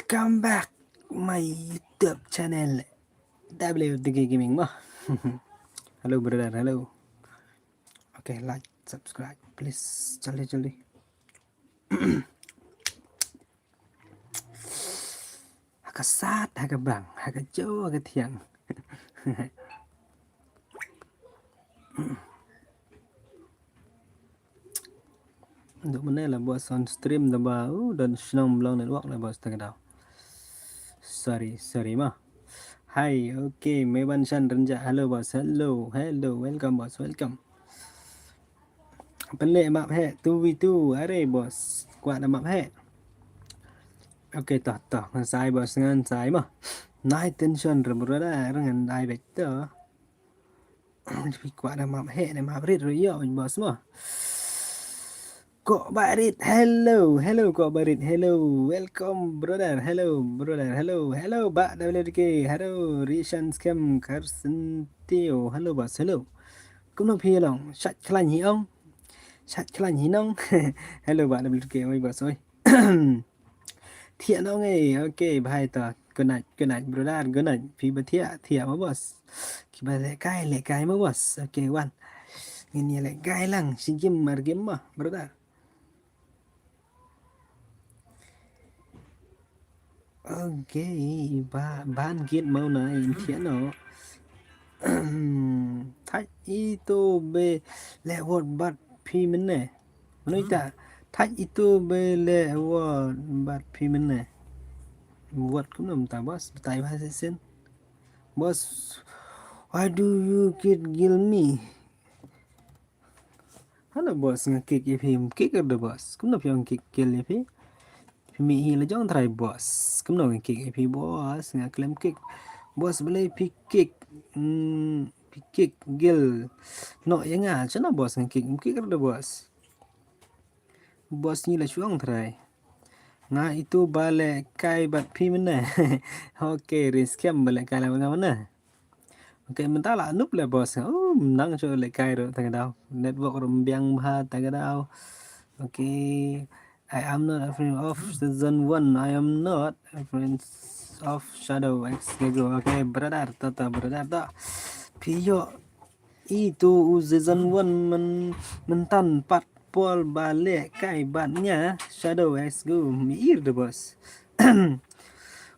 Welcome back my YouTube channel WTG Gaming mah. Hello brother, hello. Okay, like, subscribe, please. Jolly. Agak sat, agak bang, agak jauh, agak tiang. Untuk mana lah bos on stream dah bau dan senang belong network lah bos tak tahu. Sorry mah. Hai, okay, Meban Shan Renja. Hello bos, hello, welcome bos, welcome. Pelik map hack 2v2. Are bos, kuat dah map hack. Okay, tah ngan sai bos ngan sai mah. Naik tension berada dengan naik vector. Tapi kuat dah map hack dah map red royo bos mah. Kok Barit, hello Kok Barit, hello, welcome brother, hello Bak WDK, hello Rishan Scam Carson Teo, hello bos, hello. Cũng nó phi lòng, sạch khăn nhỉ ông, nông. Hello Bak WDK, ôi bos ơi. Thiện ông ấy, ok, bài tờ, good night brother, good night, phi bà thiện mà bos. Khi bà lệ cay mà bos, ok, one. Ini lệ cay lang, si game mà game mà, brother. Okay, bahan kit mau naik tiano. Thách itu be lewat bat pi mana? Mana ita? Thách itu be lewat bat pi mana? Buat cũng nằm ta boss, tại bahasa sen. Boss, why do you kill me? Halo boss, ngekik him, kick ada boss. Cũng nằm yang kill him. Pimi la jangan try boss. Kamu nak kick AP boss, nak claim kick. Boss boleh pick kick. Pick kick gil. No yang ah, cina boss kick ada boss. Boss ni lah cuang try. Nga itu balik kai bat pi mana. Okay, risk am balik kai lah mana. Okay, mentah lah noob lah boss. Oh, menang cuy balik kai tu, tak tahu. Network rumbiang bah, tak tahu. Okay. I am not a friend of season 1. I am not a friend of Shadow X Lego. Okay, brother, tak. Piyo itu season 1 mentan 4 pol balik kai batnya Shadow X Go. Mir the boss.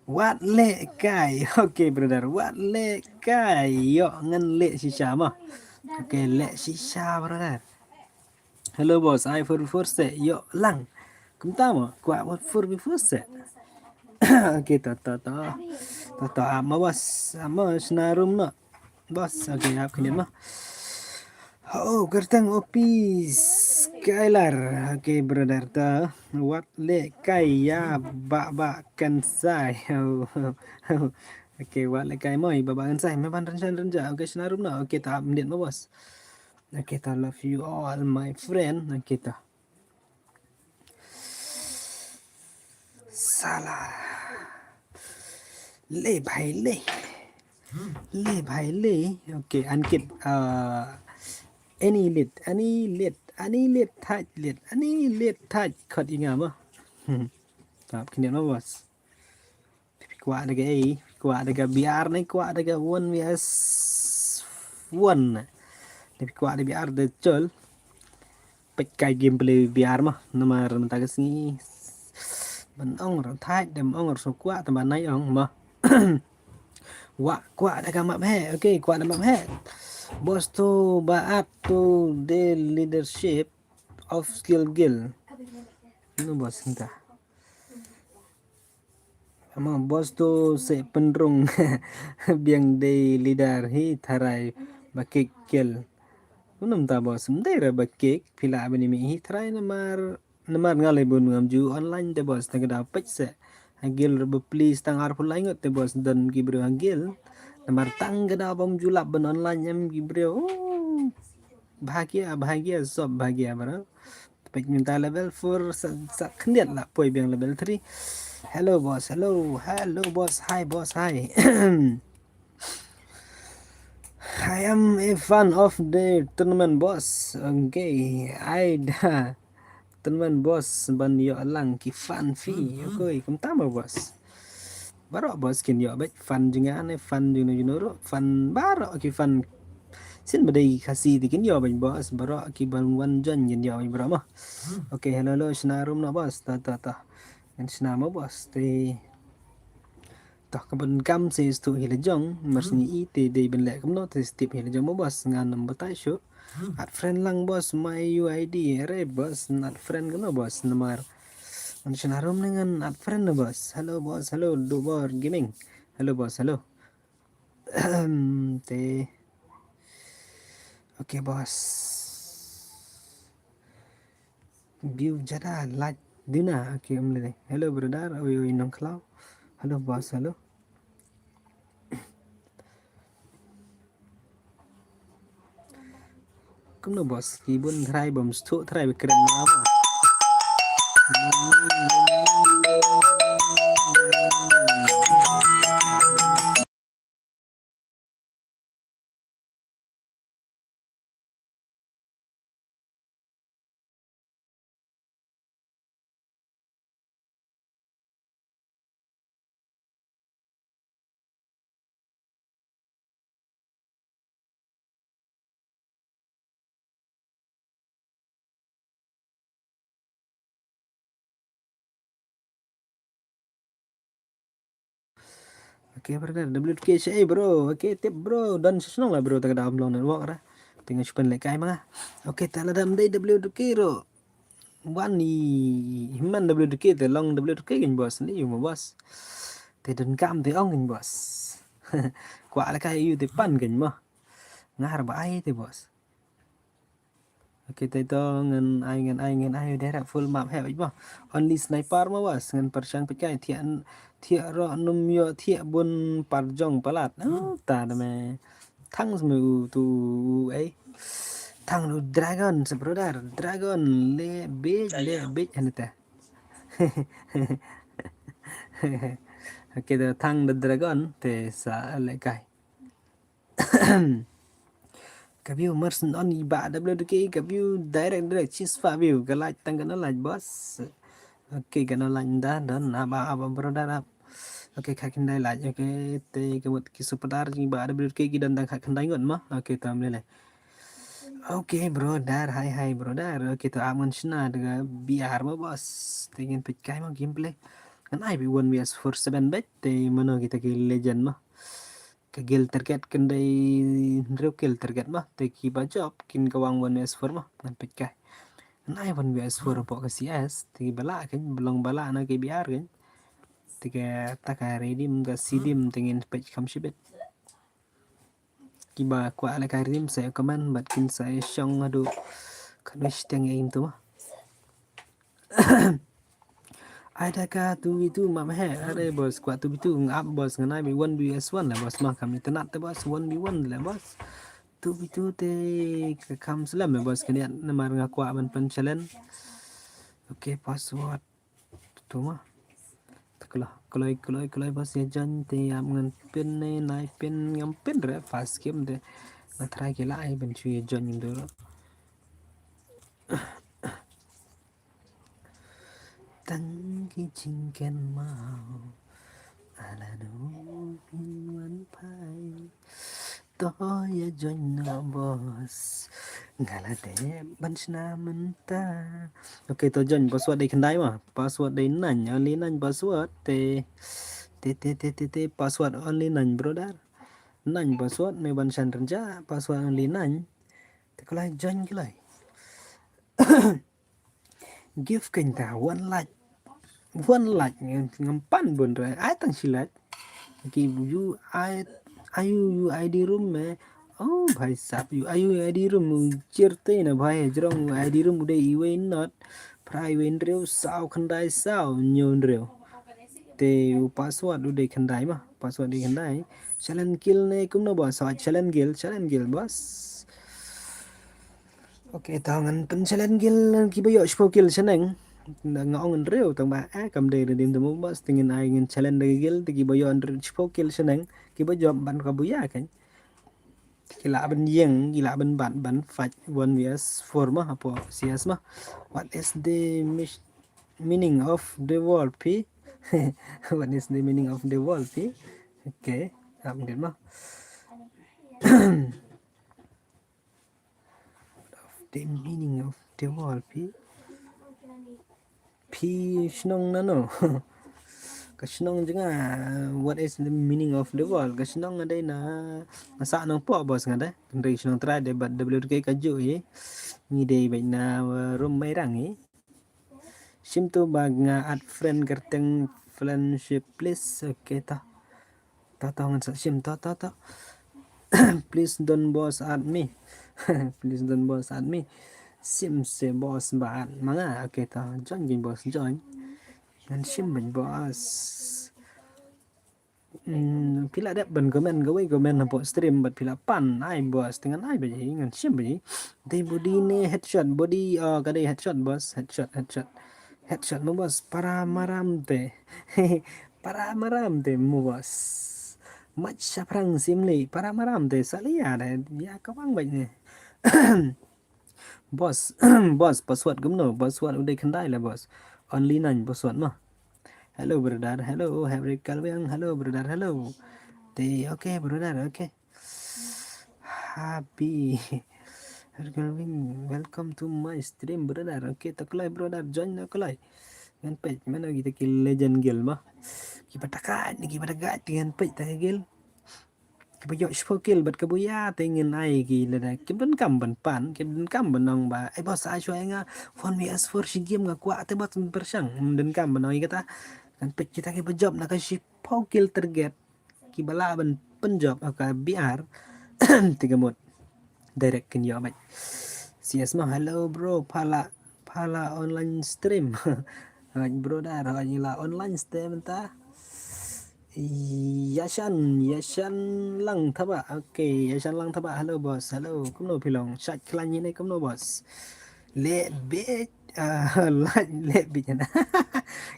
What le kai? Okay, brother. What le kai? Yo ngan le shisha mah. Okay, le shisha brother. Hello boss. I for say yo lang. Kumtama, kuat buat for before set. Okay, tak. Ama bos, ama senarum nak. Bos, okay, apa kini mah? Oh, gertang opis. Skylar, okay, brother ta. What le kaya bak kan sai. Okay, what le kaya moi bak kan sai. Memang renja. Okay, senarum nak. Okay, tak menit mah bos. Okay, ta love you all my friend. Okay, ta. Salah. Le भाई le. Okay, Ankit. Any lit touch. Kod ingat mah. Tapi kini mah bos. Kuat ada biar ni kuat ada 1 vs 1. Tapi kuat ada biar de chol. Pekai gameplay biar mah. Nama mentah kesini. Mình ông rồi thay đầm ông rồi số quá tầm bạn này ông mà quá đã gamap he okay quá đã gamap he boss to baat to the leadership of skill guild no boss kita ama boss to se penrung biang de leader hi tharai bakik guild unum ta boss mdai ra bakik pila bani mi hi tharai namar ngalai bun ngamju online te bos tak dapat se hagil rebe please tang arfu laingot te bos dan gibro hagil namar tang gada bom julap ben online em gibro bahagia sob bahagia bro tapi minta level 4 sak kendiat lah poi biang level 3 hello boss hi boss hi I am a fan of the tournament boss. Okay, teman bos ban yo lang ki fan fi okay kum tama bos barok bos kin yo bet fan juga ane fan juno fan barok ki fan sin badai kasih tikin yo ben bos barok ki ban wan jan yen yo bro mah. Oke hello shna room na bos ta en shna mo bos te tah kaban kam se stu hile jong mas ni I te de ben le kam no te step hile jong mo bos ngan number tai sho at friend lang bos my UID re bos at friend kan bos nomor an shna room dengan at friend na bos hello bos hello Dubor gaming hello bos hello te oke bos view jada like dina oke omle hello brother oi nong klau hello bos hello cũng no bos ki bun thrai bom stu thrai be krem na ba oke brother WK eh bro oke tip bro dan senang lah bro tak ada amlong dan walk ra tinggal chupan lek kai mah oke tak ada dam dai WK ro wani himan WK te long WK gin bos ni mo bos te den kam te ong gin bos kwa la kai yu te pan gin mah ngar ba ai te bos oke te to ngan ai daerah full map he mah only sniper mah bos ngan persang pekai thian thiak ro num yo thiak bun parjong palat ta me thang mu tu ấy thằng nu dragon sebrother dragon le big anh ta oke the thằng the dragon te sa le kai Kabiu mersen on iba WDK kabiu direct cheese fa view galaj tangga like boss oke kana like dan apa brother up oke kakin dai like oke te kemut ki superstar ji ba WDK ki dan tang kakin dai ngon mah oke tam le oke brother hai brother oke to amon shna daga biar ma boss tingin pikai ma gameplay kan ai bi 1vs47 bet te mano kita ki legend mah kagil terkait kendai rukil terkait mah teki bajop kin kawang 1vs4 mah nan pikai nai 1vs4 po ka CS teki bala kan belong bala na ke biar kan tiga taka redim ka sidim tingin page kam shibet kiba kwa ala karim saya komen bat kin saya shong adu kanush teng aim tu mah ada ka tu itu mam he ada bos kwa tu itu ngap bos nganai bi 1vs1 lah bos mah kami tenat te bos 1v1 lah bos tu itu te kam selam ya bos kalian namar ngaku ban pen challenge oke password tu mah kalau bos ya jan te am ngan pin ne nai pin ngam pin re fast game de na try ke lai ben chu ya jan ndo tăng cái chinh ken mau ala no wan pai to ya join na bos galate banchna menta oke to join password đây kendai mah password đây nanya only nanya password te password only nanya brother nanya password me banchan renja password only nanya te kalau join kelai give kenta one like ngampan bun rồi ai tăng silat give you ayu ID room में भाई साहब यू आयु ID room चिरते ना भाई जरंग ID room उदे event not private रेव साव खंडाई साव न्योन रेव ते पासवर्ड उदे खंडाई मा पासवर्ड उदे खंडाई challenge kill ने कुम ना boss challenge kill boss oke tangan pen challenge kill ki bayo shpo kill seneng ngong reu tang ba kam de dim temu bas tingin ai ngin challenge de gil ki bayo shpo kill seneng ki bayo ban ka buya kan kila ben yeng kila ben ban fight 1vs4 mah apa CS mah what is the meaning of the word p What is the meaning of the wall pi? Okay, mungkin mah the meaning of the wall pi shnong na no. Kashnong juga what is the meaning of the wall? Kashnong ada na masa nang po bos ngada. Kendri shnong tra de bat WK kaju ye. Ni de bai na room mai rang ye. Sim tu bag nga add friend kerteng friendship please. Okay ta. Ta ngan sa sim ta. Please don't boss add me. Please don't boss add me. Sim se boss ba manga. Okay ta. Join game boss join. Dan sim ben boss. Pila dep ben komen nampak stream bat pila pan ai bos dengan ai bayi dengan sim bayi dei body ne headshot body kadai headshot bos headshot mo bos para maram te para maram te mo bos macam perang sim le para maram te salia ada ya kawang bayi ne bos bos password gumno password udah kendai lah bos only 9 password mah. Hello brother, hello Harry Kalbang, hello brother, hello. Okay brother, okay. Happy Kalbang, welcome to my stream brother. Okay, taklay brother, join taklay. Ngan page mana kita kill legend gil mah. Kita takat, kita takat dengan page tak gil. Kita jok spokil bat kabuya tengin ai gila dah. Kita kam ban pan, kita kam banong ba. Ai bos ai shoi nga phone VS4 si game nga kuat te bot persang. Dan kam banong kata kan pet kita ke job nak kasi pokil target ki bala ban penjob aka BR 3 mod direct kin yo mai CS mah hello bro pala online stream haj bro dar haj la online stream ta Yashan lang thaba okay Yashan lang thaba hello boss hello kumno pilong chat klan ni kumno boss le bet le bet na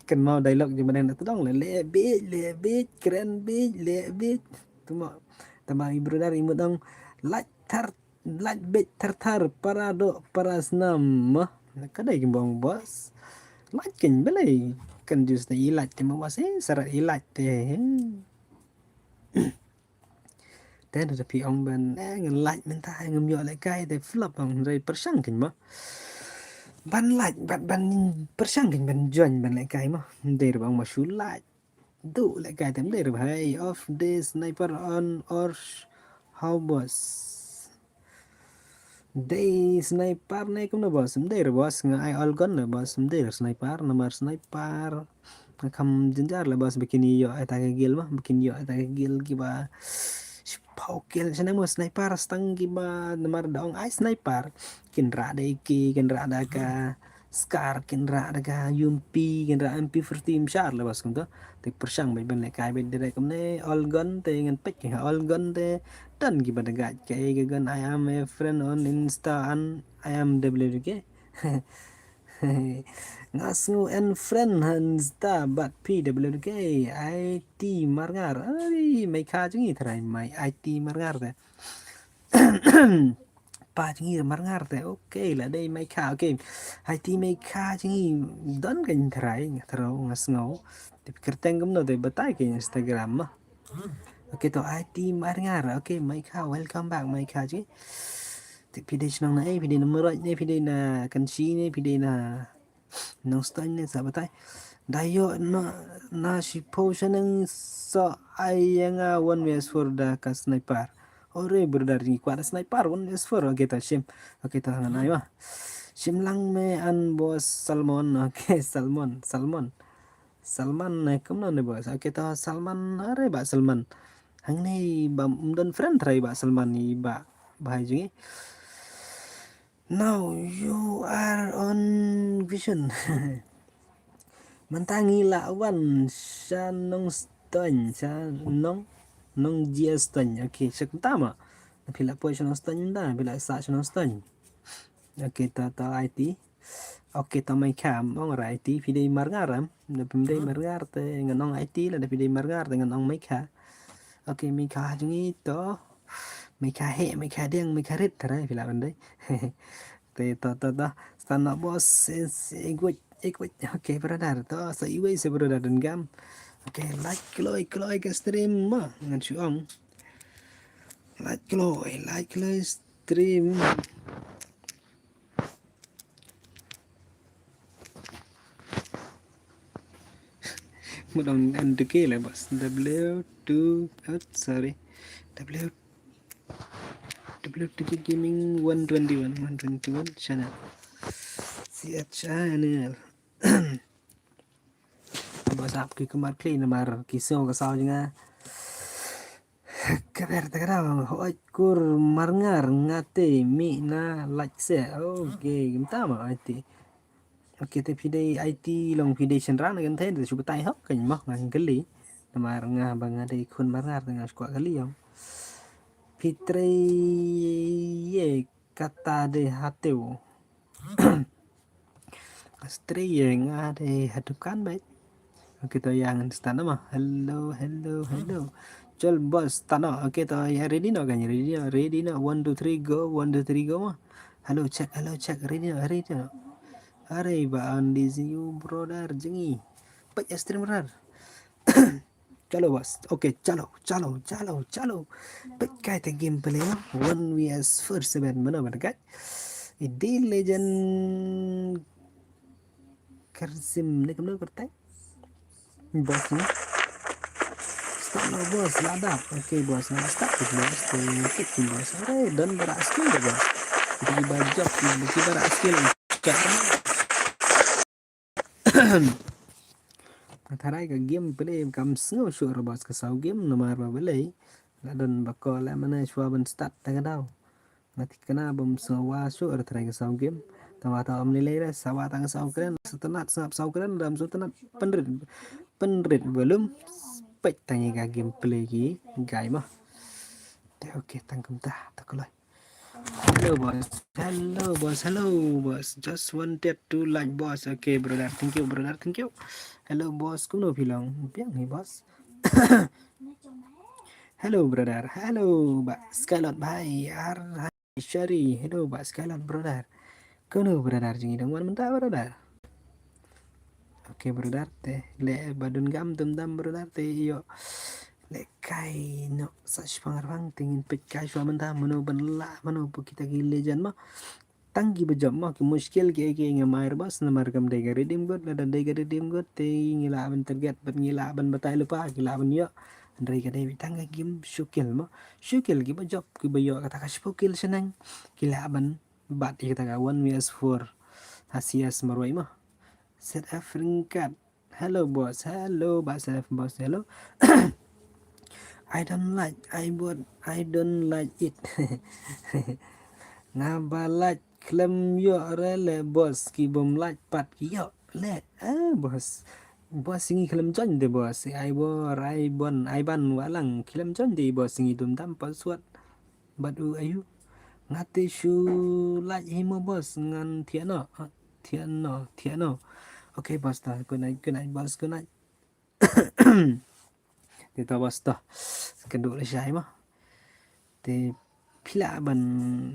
kan mau dialog di mana nak tolong le bet keren bet le bet tu mau tambah ibu dari imut dong lat bet tartar para senam mah kadai gimbang bos lat kan belai kan just ilat te mau bos sarat ilat te dan ada pi ong ban ngan lat mentah ngam yo lại kai te flop ong rai persang kan mah ban like ban persang kan ban join ban lại cái mà để bang mà shoot like do lại cái tem để hey off this sniper on or how boss day sniper này cũng là boss để boss nga ai all gun là boss để sniper nomor sniper kam jenjar lah boss bikin yo ai ta gil mah bikin yo ai ta gil kiba Pokil sana mo sniper stang giba nomor daong ai sniper kinra da iki kinra da ka scar kinra da ka yumpi kinra MP40 mshar la bas kunto te persang bai ban kai ben dire kamne all gun te ngan pek all gun te dan giba da ga ke gun I am a friend on Insta and I am WK Ngasngu and friend Insta but PWK IT marngar ai mai kha chungi thrai mai IT marngar te pa chungi marngar te okay là đây mai kha okay IT mai kha chungi don kan thrai thro ngasngu te kerteng gum no te batai ke Instagram mah okay to IT marngar okay mai kha welcome back mai kha chungi pide chnong na pide numero ne pide na kanchi ne pide na nong stan ne sabatai dayo na si potion ng so ayanga one way for the sniper ore berdar ni kuat sniper one way for okay ta sim okay ta ngan ayo sim lang me an bos salmon okay salman ne kumno ne bos okay ta salman are ba salman hang nei ba umdan friend try ba salman ni ba bahai jingi now you are on vision mentangi lawan sanong ston nong dia ston okay pertama bila po sanong ston da bila sa sanong ston okay ta IT okay ta mai kam ong ra IT pidai margaram na pidai margar te nganong IT la pidai margar te nganong mai ka okay mai ka jingi to mai ka deng mai ka rit thara pila bandai te ta stand up boss is good Equate. Okay, brother. To sa iwi sa brother gam. Okay, like kloy cái stream mà ngan chú ông. Like kloy stream. Một đồng anh được kia lại boss. W2 sorry. W W2 Gaming 121 channel. CS channel. Boss up ki kamar clean mar kiso ka sao nga. Kabar tagarang hoy kur marngar ngate mi na like se. Okay, gimta ma IT. Okay, te pide IT long pide senran kan the de chuba tai hok kan mak ngan geli. Mar nga bang ade kun marngar dengan squad geli yang. Fitre ye kata de hateu. Astri ye nga de hatukan baik. Kita yang stand mah. Hello. Chal bus tana. Okay, to ya ready no kan ready no 1 2 3 go 1 2 3 go mah. Hello check ready no. Are ba andi you brother jengi. Pak ya streamer. Chalo bos. Okay, chalo. Pekai te gameplay no. 1 vs first 7 mana berkat. Ini legend Karzim ni kemana kertai? Bos ni. Start lah bos, ladap. Okay bos, nak start tu bos. Kick tu bos. Dan berak skill tu bos. Kita pergi bajak, kita berak skill. Tarai ka game play kam snow sure bos ka sau game nomor ba belai. Dan bakal mana shua ban start tak tahu. Nanti kena bom semua sure tarai ka sau game. Tawa tahu menilai dah sawa tang sau keren setenat sau keren dalam setenat penrit belum pek tanya ka gameplay ki gai mah. Okay tangkum tah takulai. Hello boss. Just wanted to like boss. Okay brother, thank you. Hello boss, kuno bilang biang nih boss. Hello brother, hello Mbak Skylot bhai, Shari. Hello Mbak Skylot brother. Kuno brother jingi dong mentah brother. Okay brother teh le badun gam dam brother teh yo. Le kai no such pangarang tingin pet kai shwa mentah mano banla mano kita ki legend mah. Tanggi bejam mah ki muskil ki ngamair bas namar kam dega redeem god dan dega redeem god te ngila ban target ban ngila ban batai lupa ngila ban yo andai ka dei tangga game shukil ki bajop ki bayo kata ka shukil senang ngila ban bat kita ka 1 vs 4 hasias marwai mah set f ringkat. Hello boss, hello boss. Hello. I don't like it. Ngabalat klem yo rele bos ki bom lat pat ki yo le bos singi klem jon de bos ai ban walang klem jon de bos singi dum tam password badu ayu ngate shu lat himo bos ngan tiano okay bos ta good night bos good night Tito bos ta kedua le syai mah te pila ban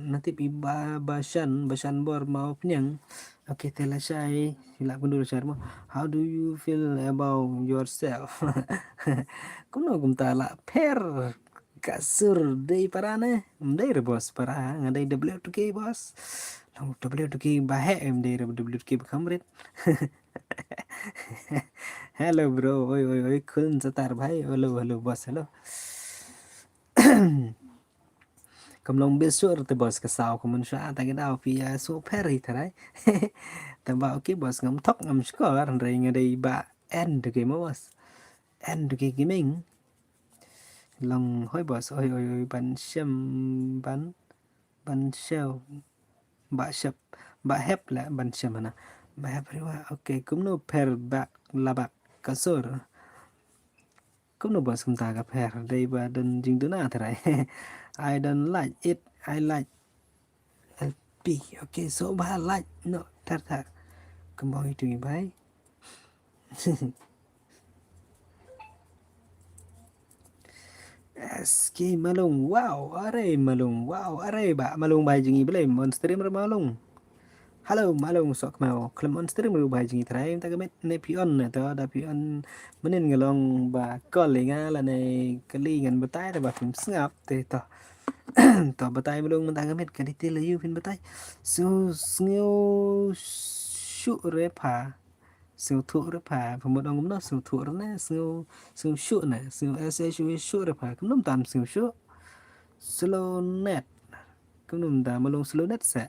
nanti pi basan bor mau penyang. Okay, tela syai pila kundur syar mo. How do you feel about yourself? Kuno tala per kasur dei parane dei re bos para ngadai W2K bos. Long W2K bahe dei re W2K kamret. Hello bro, oi kun setar bhai. Hello bos, hello. Kamlong besur te bos kasau kumun sya ta gedau pia so peri tarai tamba oke bos ngam tok ngam skor ndai ngadai ba end ke bos end ke gaming long hoi bos oi ban shem ban shell ba hep la ban shem na ba hep riwa oke kumno per bak labak kasur kumno bos kum ta ka per dei ba dan jing tu na tarai I don't like it. I like LP. Okay, so bah like no tar. Kembali tu bye. SK Malung. Wow, are Malung. Wow, are ba Malung bai jingi belai monster malung. halo malung sok mau klem on stream ru bai jingi trai ta gamet ne pion ne to da pion menin ngalong ba kol nga la ne kali ngan batai da ba pim ngap te to to batai malung man ta gamet ka ditil yu pin batai so sneo shu re pa siêu thụ rất phà và một ông nó siêu thụ đó nè siêu siêu shu nè siêu shu rất phà cũng nằm tạm siêu shu slow net cũng nằm tạm mà lông slow net sẽ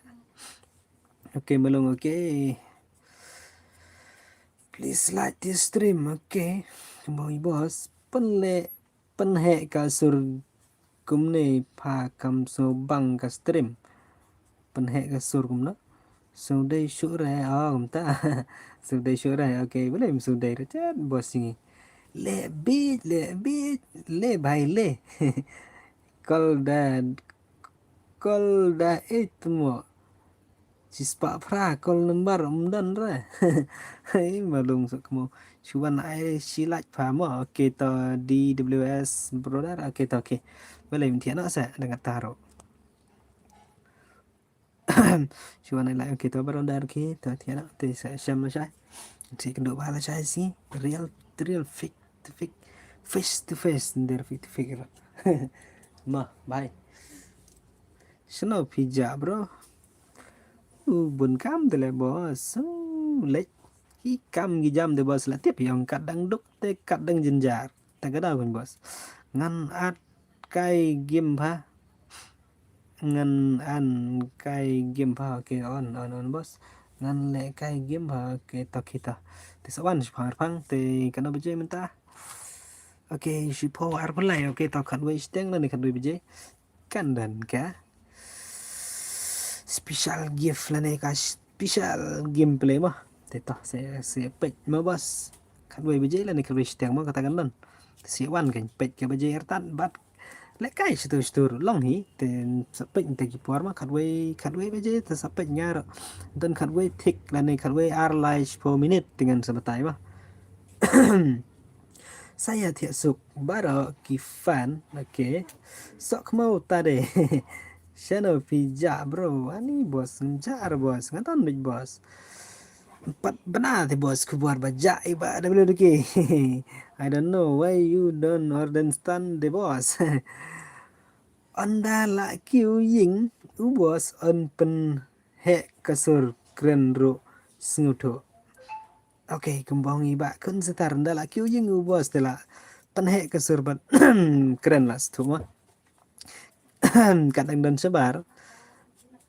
ok mà lông ok please like this stream ok boy boss pen hệ cả sur cũng này phà cầm số bằng cả stream pen hệ cả sur cũng nó sau đây shu ra cũng ta sau đây shu ra ok boleh sau đây ra chat boss ini le भाई ले kol da itu mo cispa pra kol lembar umdan ra hai malung sok mo chuan ai silat pa mo oke to DWS brother oke to oke boleh minta nak sa dengan taruh chuan ai lại oke to brother oke to tiada te sa sham sai si kendo bala sai si real fake face to face der fake ma bye Snow pizza bro buồn cam thì lại bos lấy cái cam cái jam thì bos là tiếp yang kadang đúc te kadang jenjar ta cái đâu mình bos ngăn at cái game pa ngăn ăn cái game pa cái on bos ngăn lệ cái game pa cái to kita thì sao anh phang thì cái nó bây giờ mình ta ok si po ar lại ok tao khẩn với tiếng lên khẩn với bây giờ kan dan ka special gift lah ni ka special gameplay mah teto saya pej ma bos kan we beje lah ni ka wish tang ma katakan non si wan kan pej ka beje ertan bat le kai stur long hi ten sapej te ki por ma kan we beje te sapej nyar dan kan we tik lah ni kan we ar live per minute dengan sebetai mah saya tidak suka baru kifan oke sok mau tadi channel pizza bro ani bos njar bos ngaton big bos empat benar the bos ku buat baja iba ada boleh lagi I don't know why you don't understand the boss anda la kiu ying u bos on pen he kasur keren ro snuto oke kembang iba kun setar anda la kiu ying u bos tela pen he kasur bat keren lah semua kadang dan sebar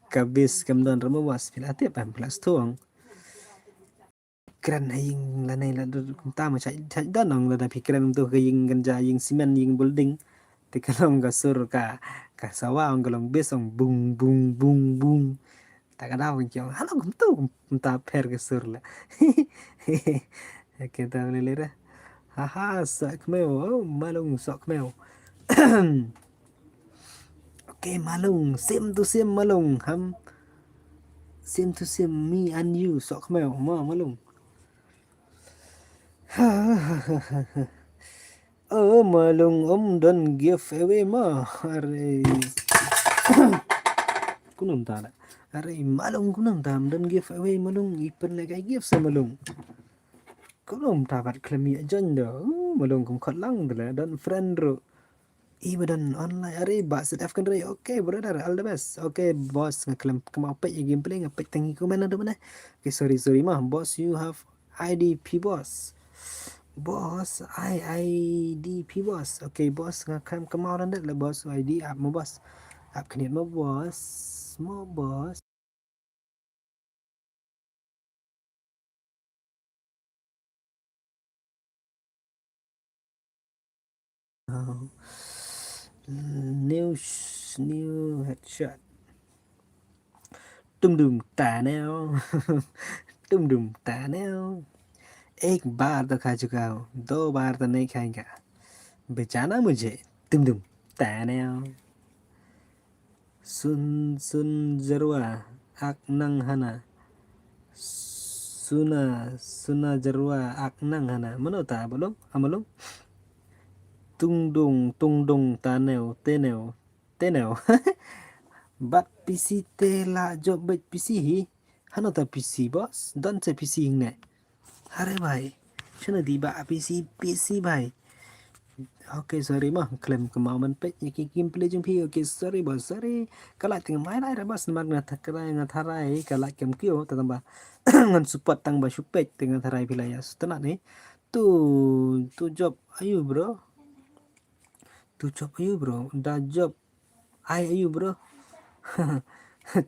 kabis kamdan ramo was pila tiap plus tuang keren haying lanai la ta ma chai dan nong la pikiran tu haying ganja ying simen ying building te kalong gasur ka sawa ong kalong besong bung bung bung bung ta ka daw kyong halo kum tu ta per gasur la kita lelera haha sak meo malung sak meo okay, malung, same to same malung, same to same me and you, sok meo, malung. Oh malung, don't give away ma, are, kunum tala, are malung kunum tam, don't give away malung, ipen like I give sa malung. Kunum tapat klemi ajan do, malung kum khatlang dala, don't friend ro. Ibadan online are bahasa F kan ray okay brother all the best okay boss ngklaim kemau page gameplay ngapek tangi komen ada mana okay sorry mah boss you have IDP boss IDP boss okay boss ngklaim kemau dan lah boss ID app mo boss app keniat mo boss new headshot đùng tà neo đùng tà neo एक बार तो खा चुका हूँ 2 बार तो नहीं खाएगा बेचाना मुझे डुम तानेओ सुन Jarua ak nang hana suna jarua ak nang hana mana ta belum amalung tung dong teneo bat pisi te la job bet pisi hi Hanota PC bos, don't say PC ne. Hare bhai, shana tiba PC bhai. Okay, sorry mah, klaim kemauan pet ya gameplay jeng pi. Okay, sorry bos, sorry. Kalau tengah main air bos, nampak ngatharai kalau kem kio tambah ngan support tambah supet tengah tharai pilaya. Setelah nih, tuh job, ayo bro, tuh job ayo bro, dah job, ayo bro,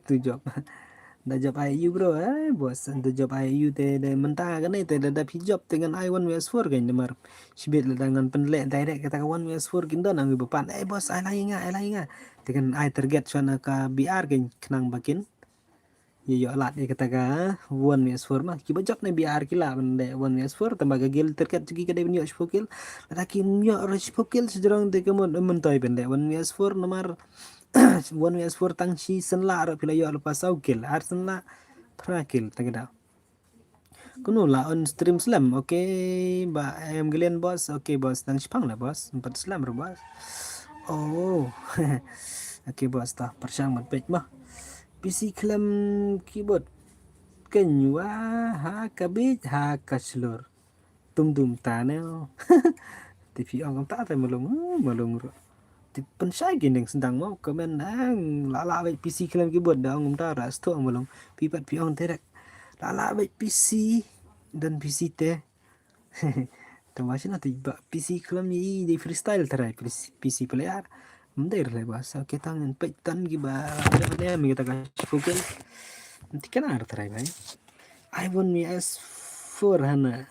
tuh job. Dah job IU bro, bos, dah job IU teh mentah kan teh dah job dengan I1 WS4 kan demar. Sibet dengan penlek direct kata 1 WS4 kinda nang bepan. Bos, ai lain nga. Dengan I target suana ka BR kan kenang bakin. Yo alat dia kata ka 1 WS4 mah kiba job na BR kila bende 1 WS4 tambah gagil target segi kada benyo spokil. Laki nyo spokil sejurang teh kemon mentoy bende 1 WS4 nomor 1 WS4 tang si senla ra pila yo lepas saukil ar senla prakil tagada kuno la on stream slam oke ba ayam gelian bos oke bos tang sipang lah bos 4 slam ro bos oh oke bos tah persang mat pek mah PC klam keyboard kenyua ha kabit ha kaslur tum tanel TV ong ta ta malung ro pensai gini sedang mau komen nang lala baik PC kalian keyboard dah ngum tara sto belum pipat piong terek lala baik PC dan PC teh termasuk nanti PC kalian ni di freestyle terai PC player mendir lah bahasa kita tangan petan giba ada yang kita kasih Google nanti kan ada terai baik iPhone S4 hana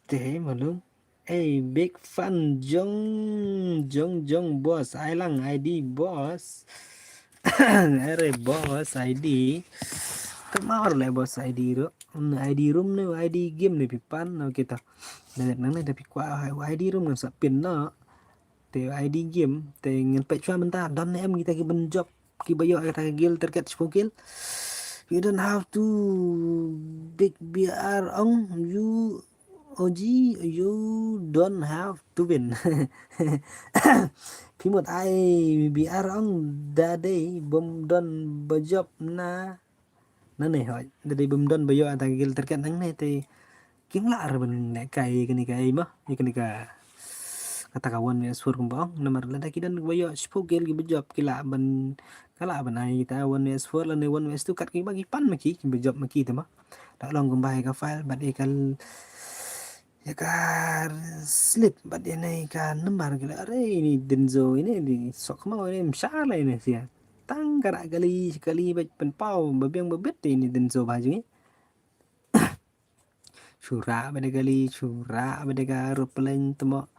teh malum big fan Jong bos, Ailang ID bos. Are bos ID. Kemar lah bos ID ro. ID room nih, ID game nih pipan no kita. Nah, nang tapi kuah ID room nggak sapin no. Te ID game, te ngepet cuma bentar. Don em kita ki benjob, ki bayo kita gil terket 10 kill. You don't have to big BR on you OG, you don't have to win. Khi một ai bị arong đã đây bom don bajop na này hỏi đây bom don bayo ta gil terkat nang ne te kiến lạ rồi mình lại cày cái mà như cái kata kawan ya sur kumbang nomor lada kidan bayo spogel gi bajop kila ban kala banai kita 1 S4 lan 1 S2 kat ki bagi pan maki bajop maki te mah dak long kumbai ka file bad ikal ya kan slip bad ini kan nembar gila are ini denzo ini di sok mau ini msala ini sih tang karak kali baik penpau babiang babet ini denzo baju ni syura bade kali syura bade ka ruplen temo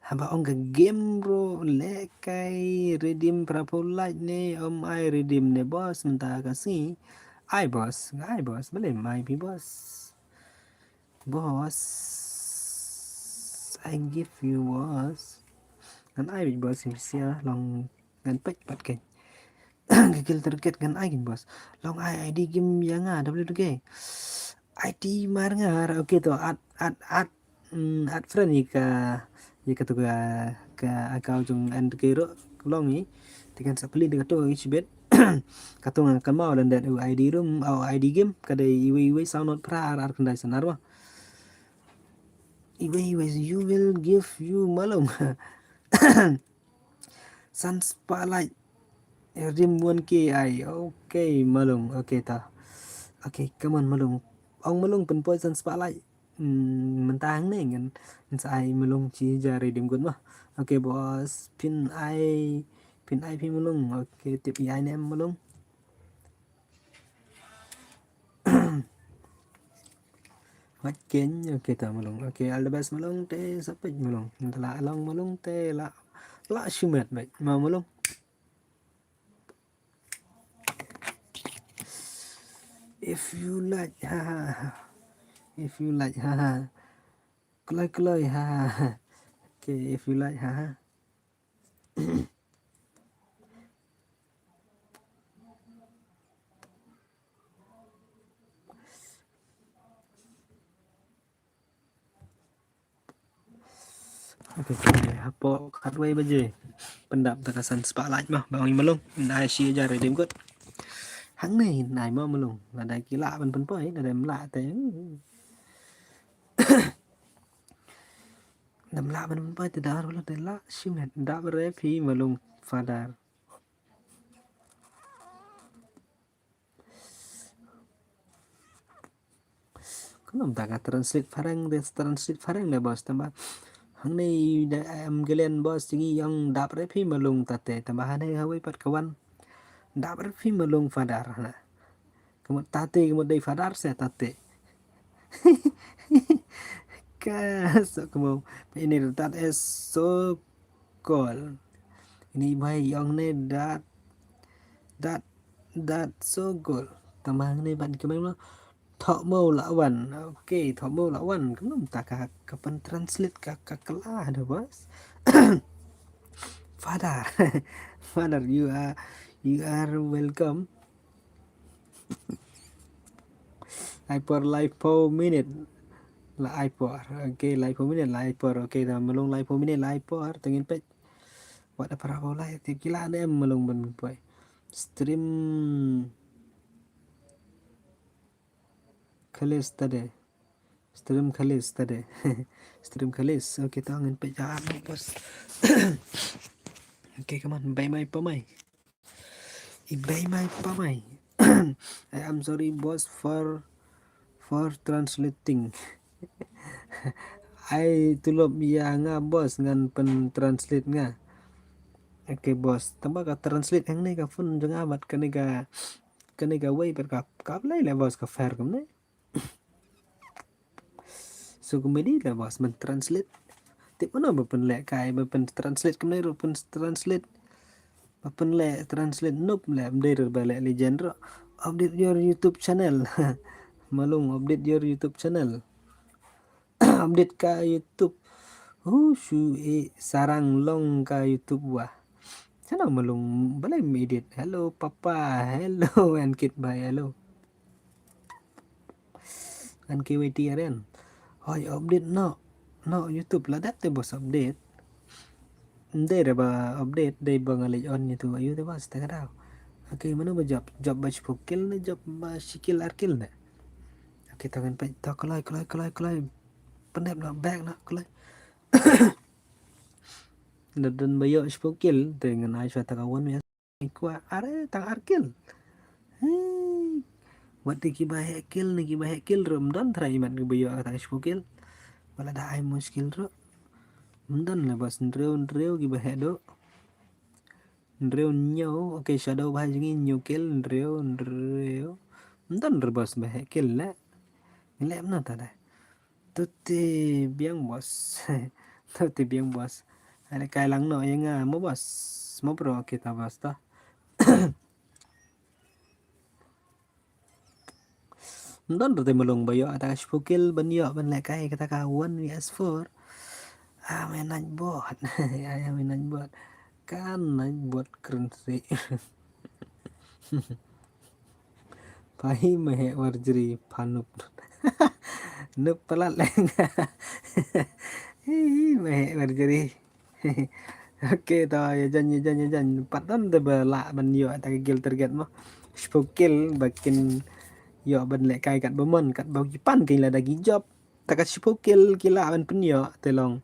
hamba on ke game bro lekai redeem prapo light ne ai redeem ne bos mentah kasih ai bos boleh mai pi bos I give you was kan ai bị bos sia long kan pek pat kan gigil terket kan ai gin bos long ai ID game yang ada WG ID mar ngar oke to at friend ka to ka akau jung and kero long ni tikan sapli de to ichbet katung kan mau dan ID room au ID game kada iwe sound not pra ar kendai sanar mah iwe you will give you malum sun spotlight rim 1k ai okay malum okay ta okay come on malum ông malung pen poison spotlight mentang nih kan sai malung chi jari dim gun mah okay bos pin ai pin malung okay tip ai nem malung Makin okay ta malung okay all the best malung te sapit malung la long malung te la shumet baik mau malung if you like kelai okay if you like okay hapo hardware baje pendap takasan spotlight mah bang malung na shi aja redim kot hang này nài mà lùng là đại kỳ lạ bên bơi là đầm lạ thế đầm lạ bên bơi từ đó là đầm lạ xíu này đã bơi phi mà lùng father kenapa tak translate farang le bos tambah hang này em galen bos tinggi yang đã bơi phi mà lùng tate tambahan này hawi pat kawan đã bơi phi mà lùng father na kemudian tate kemudian dari father saya tate so kamu ini that is so cool ini bayi yang ne that that so cool tamang ne ban kemana thọ mâu lão văn ok thọ mâu lão văn cũng nằm ta cả kapan translate ka kelah ada bos father father you are welcome I for live 4 minute là ai por ok live 4 minute là ai por ok dah melong live 4 minute là ai por tengin pet buat apa apa lah ti kila ada em melong ben boy stream khalis tadi stream khalis tadi stream khalis ok tengin pet jalan bos ok come on bay mai pa mai ibay mai pa mai I am sorry boss for translating I tulop ya nga bos ngan pen translate nga oke bos tambah ka translate yang ni ka pun jeng amat kani ka way per kap lai le bos ka fair kam ne so komedi le bos men translate tip mana pen le kai pen translate kam ne ro pen translate pen le translate nup le mder ba le legend ro update your YouTube channel malung update your YouTube channel update ka YouTube shu sarang long ka YouTube wah sana malung balai medit hello papa hello and kid bye hello and KWT ren hoy update no YouTube lah dat te bos update ndere ba update dai bangali on YouTube ayu te bos ta kadao okay mana ba job ba chukil ne job ba shikil arkil ne okay tangan pa to kalai penep na back na kalai dan bayo spokil dengan ai sa kawan ya ikwa are tang arkil wat ki ba hekil rom don trai man ki bayo ta spokil wala da ai muskil ro mdan la bas ndreu ki ba hedo ndreu nyo okay shadow ba jingi nyukil ndreu mdan rebas ba hekil la lem na ta da tutti biang bos tutti biang bos ada kailang no yang mo bos mo pro kita basta ndon rute melong bayo ata spukil ban yo ban le kai kata ka 1vs4 main naik bot ayah main naik bot kan naik bot keren sih pai mehe warjri panup nup pelat leng mehe warjri oke tao ya janji patan de bela ban yo ta gil target mah spukil bakin yo ban le kai kat bomon kat bagi pan kin la dagi job takat spukil kila ban penyo telong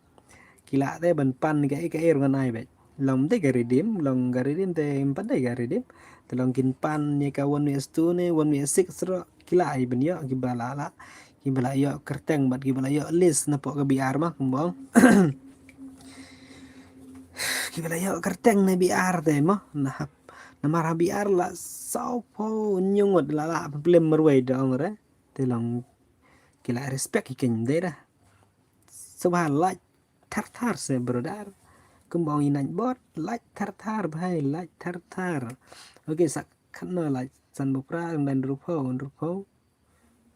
kila te ban pan ka air ngan ai bet long te garidim long garidim te empat te garidim telong kin pan ni ka 1vs2 ne 1vs6 ro kila ai ben yo gibala yo kerteng bat gibala yo list na po ka biar mah kumbong gibala yo kerteng na biar te mah nah marah biar la sau po nyungot la problem merway dong re telong kila respect ikin de dah subhanallah thar se brodar kumbong inan bot like thar bhai like thar okay sak khana like san bukra dan rupo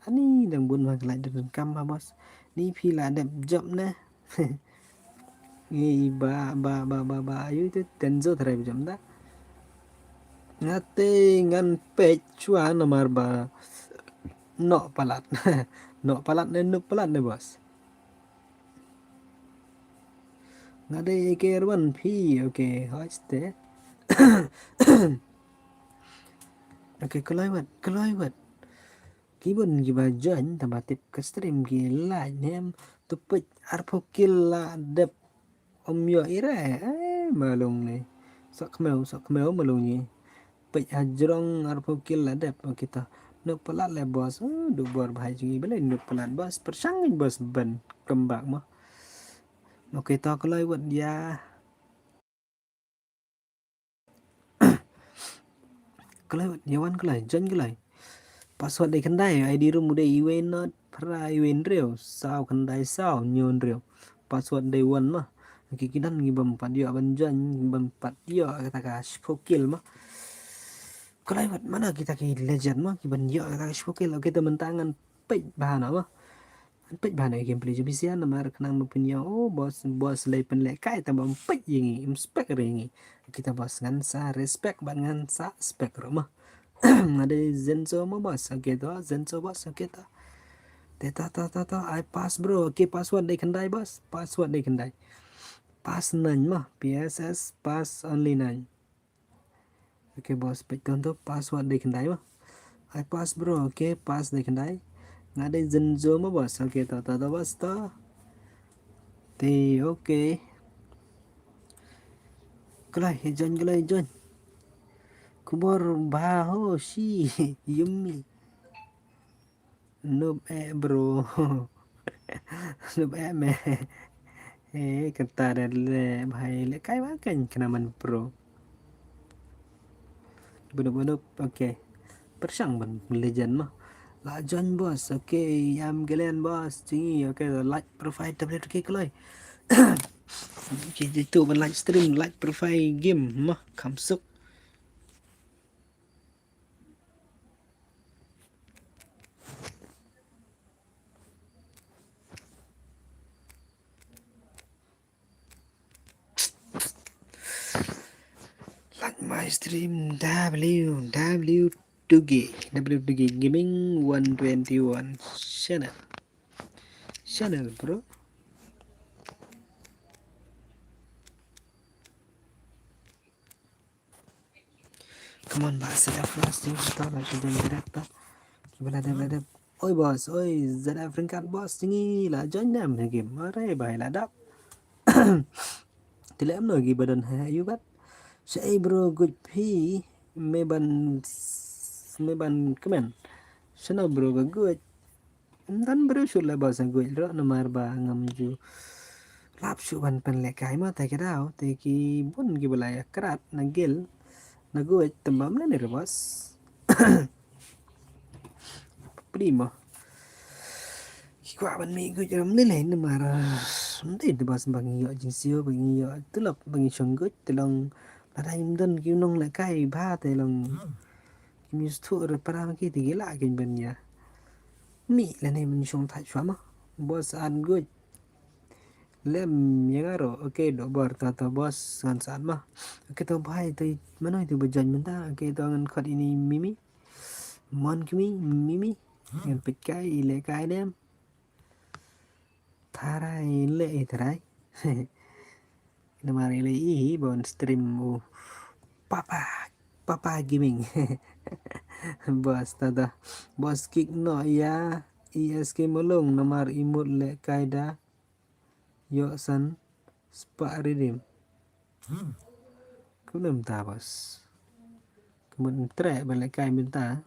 ani dang bun mak like dan kam bos ni phi là đẹp job na ni ba ayu tu tenzo thrai jam da ngate ngan pech chua nomor ba no palat no palat ne bos ngade kerwan phi okay hoste Oke, kelewat. Kibun gibajan tamatip ke stream gila nem tupet arpokil dep om yo ira malung nih. Sok kemau malung ni. Pej ajrong arpokil dep kita. Nuk pelat le bos. Du bor bahai jingi bele nuk pelat bos. Persangin bos ban kembak mah. Oke to kelewat ya. Kelewat yawan kelai jan kelai. Password đây khán đài ID room đây event not pra event rêu sao khán đài sao nyon rêu password day one mah kikidan ngibam padio banjan ngibam padio kata ka spokil mah kelewat mana kita ki legend mah kiban yo kata spokil oke temen tangan pej bahan mah pej bahan ai gameplay je bisa nama kenang punya oh bos lay pen lay kai tambah pej yengi spek rengi kita bos ngan sa respect bangan sa spek rumah ada Zenzo mo bos okay to Zenzo bos okay to I pass bro okay password day kendai bos password day kendai pass nanya mah PSS pass only nanya okay bos betul tu password day kendai mah I pass bro okay pass day kendai ada Zenzo mo bos okay to bos to thì okay kelai John kubor baho shi yummy noob bro noob me kata le bhai le kai ba kan kenaman pro bener-bener okay persang ban legend mah la John bos okay yam galen bos chính okay like profile tablet okay kelai itu ban live stream like profile game mah kamsuk like my stream W2G Gaming 121 channel bro. Come on bos set up first thing kita lah sudah direct Belada oi bos oi zada African bos ini lah join them game mare bahai ladap tila em lagi badan hayu bat say bro good p meban kemen sana bro ga good dan bro sulah bahasa good ro nomor ba ngamju lap su ban pen le kai ma tai kadao te ki bun ki balaya kerat nagil naguet tembam le ne bos primo Kikwa ban mi gue jam le le nomor Mesti di bas bangi yo jing sio bangi yo tulap bangi songgut telong pada imdan ki nong la kai ba telong mi stu re para ki ti gila kin ben ya mi le ne min song thai chwa ma bos an gue lem ya garo oke do bor ta bos san san ma oke to bai to manoi tu bejan menta oke to ngan khot ini mimi mon kimi mimi ngan pit kai ile kai dem Tarai le tarai Nama ile bon stream papa gaming bos tada bos kick no ya ISK molong nomor imut le kaida yo san spa redeem kunum ta bos kemun tre balik kai minta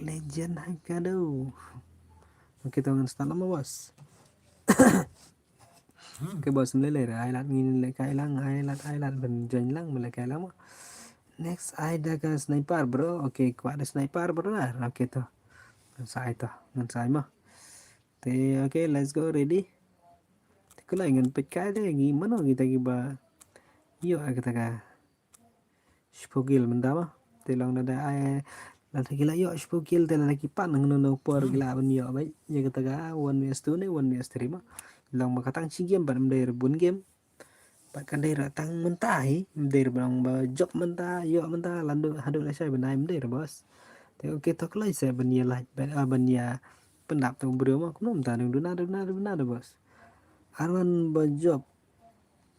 legend hai kado kita ngan start lama bos cái bos lele ai lat ngin le kai lang ai lat ben jan lang le kai lama next ada ka sniper bro okay kwa ada sniper bro lah okay to ngan sai mah te okay let's go ready cái lại ngan pet kai de ngi mano kita ba yo kita ka spogil mendama te long ada ai là thì gila yo spokil te la kipan nang no por gila ban yo bai ya kata ga 1vs2 ne 1vs3 ma long makatang si game ban der bun game pat kan der tang mentai der bang ba job menta yo menta landu hadu la sai banai der bos te oke tok lai sai ban ya lai ban ya pendap tu bro ma kunum ta duna bos Arman Bajob.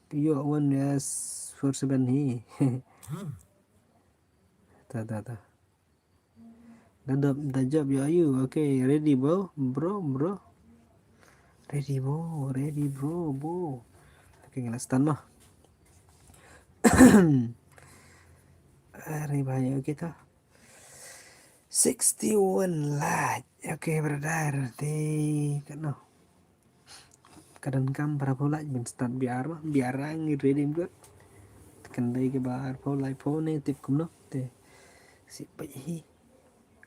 Yo one yes for seven he. Ta. The job yo you. Okay, ready bro. Ready bro. Okay, ngelastan mah. Ari bahaya kita. 61 lat. Okay, brother. Di kan kadang kam para pula ben start biar ang ready good. Kan dai ke bar pula phone tip kum no. Te si pa hi.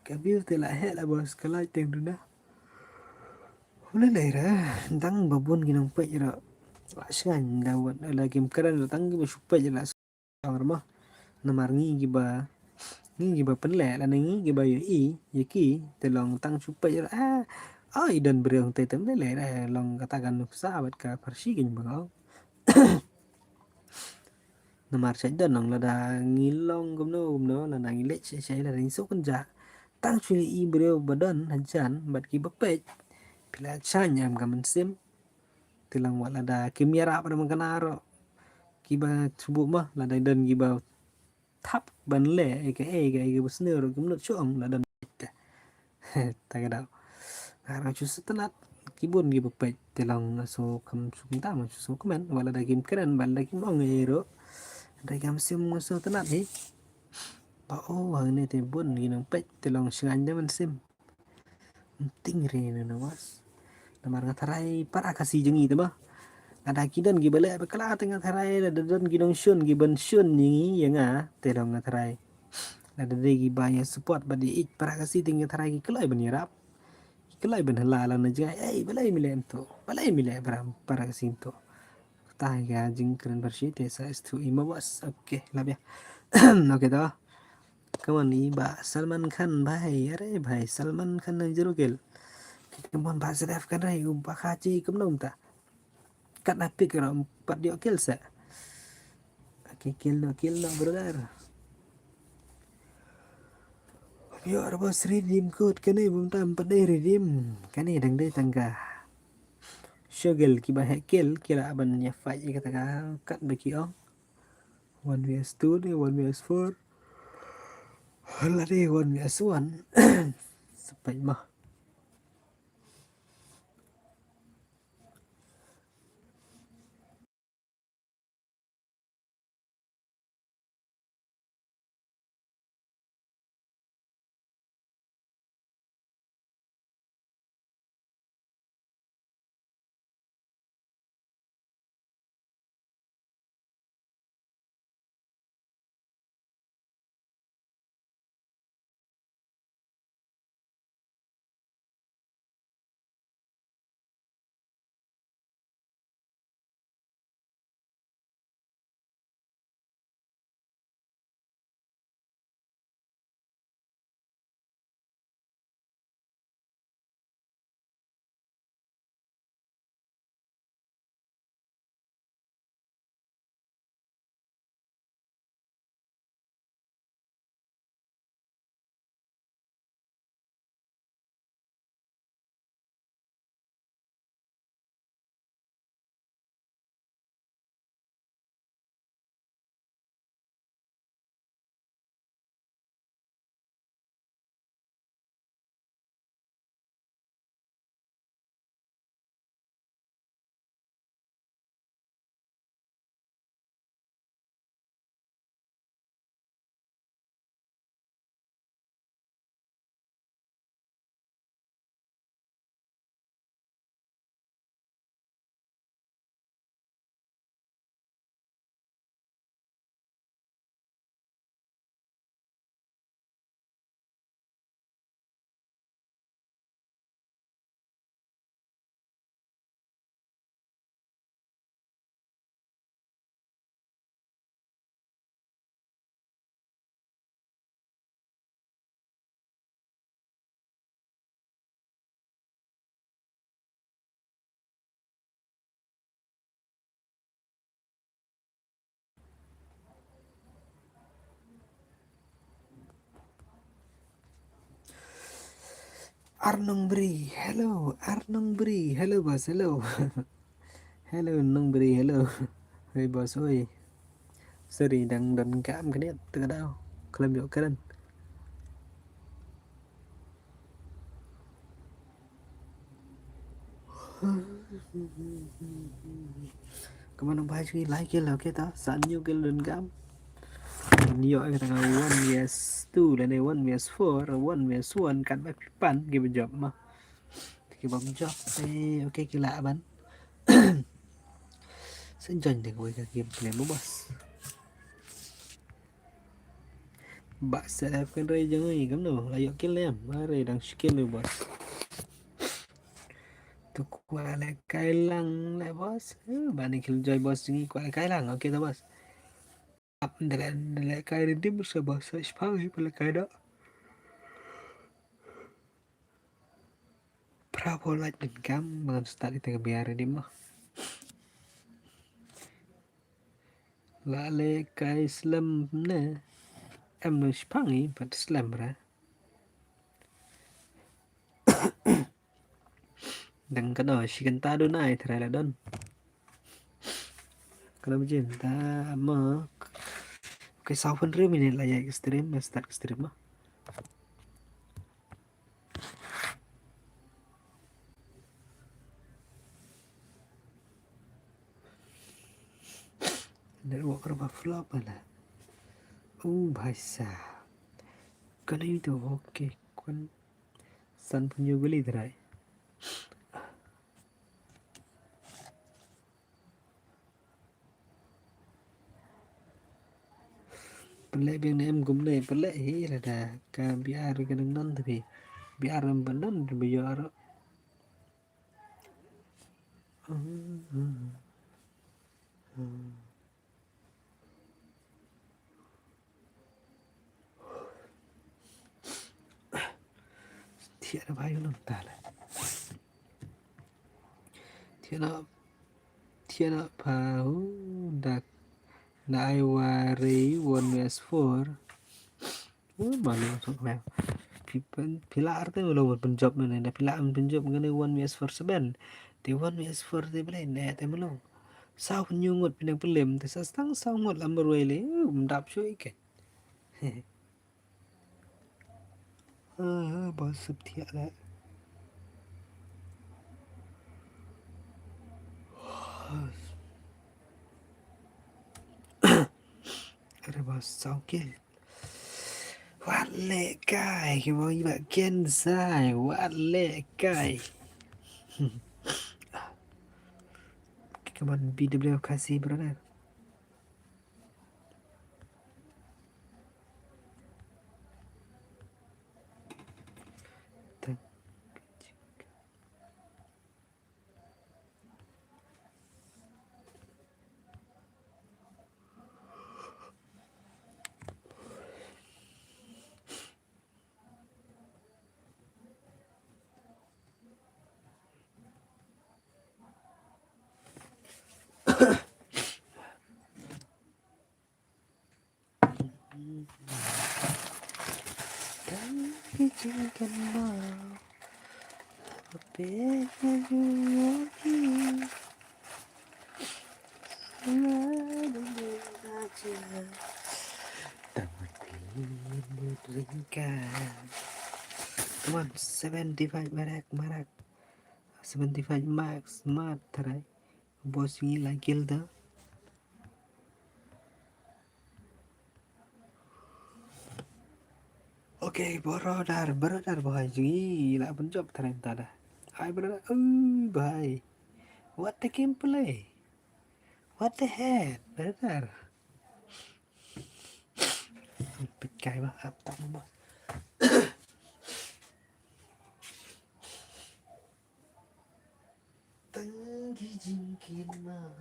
Kabil te la he la bos kala teng duna. Wala lai ra. Tang babon ginang pa ira. Lasgan dawat ala game karan tang ba supa jela. Arma namar ngi ba penle la ngi ba yo ki te long tang supa jela. Ai dan bereong te tem le long katakan sahabat ka persigin ba. Namar sai dan nong la da ngilong gumno la nang le sai la ring so kan ja. Tang chui i bereo badan hajan bat ki bapet. Pila chanyam gaman sim. Tilang wala da kimyara pada mangkanaro. Kiba subuh mah la dan giba thap ban le cái busne ro gumno chong la dan ta cái đạo ra chu setenat kibun gi bepet telang so kam sumta ma so komen wala da kim keren bal da kim ongero da gam sim so tenat hi ba hang ne te bun gi nang pet telang singan da man sim ting re na was namar ngatarai para kasih jengi te bah ada kidan gi bale ba kala tengah tarai la dan gi dong shun gi ban shun ni yang telang ngatarai la da gi ba ya support ba di ik para kasih tinggal tarai gi kelai ban yarap kelai ben halala na jai balai mile ento balai mile bram para kasinto taga jing keren bersih sa stu ima was oke labia oke dah kawan ni ba Salman Khan bhai अरे भाई सलमान खान ने जरूर गेल kemon ba sedaf kan rai ba khachi kumnom ta kat na pik ram pat dio kill sa oke kill no brother yo bos redeem code kene bum tam padai redeem kene dang dai tangga Shogel ki ba hekel kira aban ya fight kata ka kat beki ong 1 vs 2 ni 1 vs 4 hala deh 1 vs 1 sampai mah Arnong Bri hello bos hello hello nung beri hello hey bos ơi sorry đang đần cảm cái này từ đâu kalian biểu kalian kemana bahas lagi like lah kita saat new cái lần cảm nhiều cái thằng one vs two là này one vs four one vs one cắt bài pan cái bên job mà cái bóng job ok cái lạ bắn sẽ dành để ngồi cái game này boss bạn sẽ đẹp cái ray chẳng gì cắm đâu là cái lem mà ray đang skill rồi boss tôi qua lại cái lăng lại boss bạn này killjoy boss ini qua lại cái lăng ok đó boss lại cái đến tim sẽ boss sẽ phá lại cái đó Bravo like dan cam dengan start di tengah biar ini mah lại cái slam nè em nó spangi but slam ra dan cái đó chỉ cần ta đôi này thì là đơn kalau macam ta mà cái sau phân rưỡi mình là dạy stream mà start stream mah dari waktu berapa flop lah भाई साहब कल ही तो ओके कौन सन punya beli terai pelek biang em gum này pelek hi là đã cả biar cái nông nông thì biar em vẫn nông thì bây giờ đó thiệt là bao nhiêu năm ta là thiệt là bao đặc đại wari one vs four malu masuk mel pila artinya lo penjob nih na pila penjob ngene one vs four seven di one vs four di beli net em lo sao nyungut pinang pelem te sastang sao ngot lamber wele mendap cuy ke bos setia lah ada bos sao ke what lệ cài cái bos bạn kiên sai what lệ cài come on BW kasih brother izinkan mau bebasnya lagi selalu aja tapi berikan come on 75 marak 75 max smart tarai bos ini lagi dah Oke, brother bahai gila penjop ternyata dah. Hai brother, bahai. What the gameplay? What the heck, brother? Pikai bah, apa bos? Tenggi jingkin mau,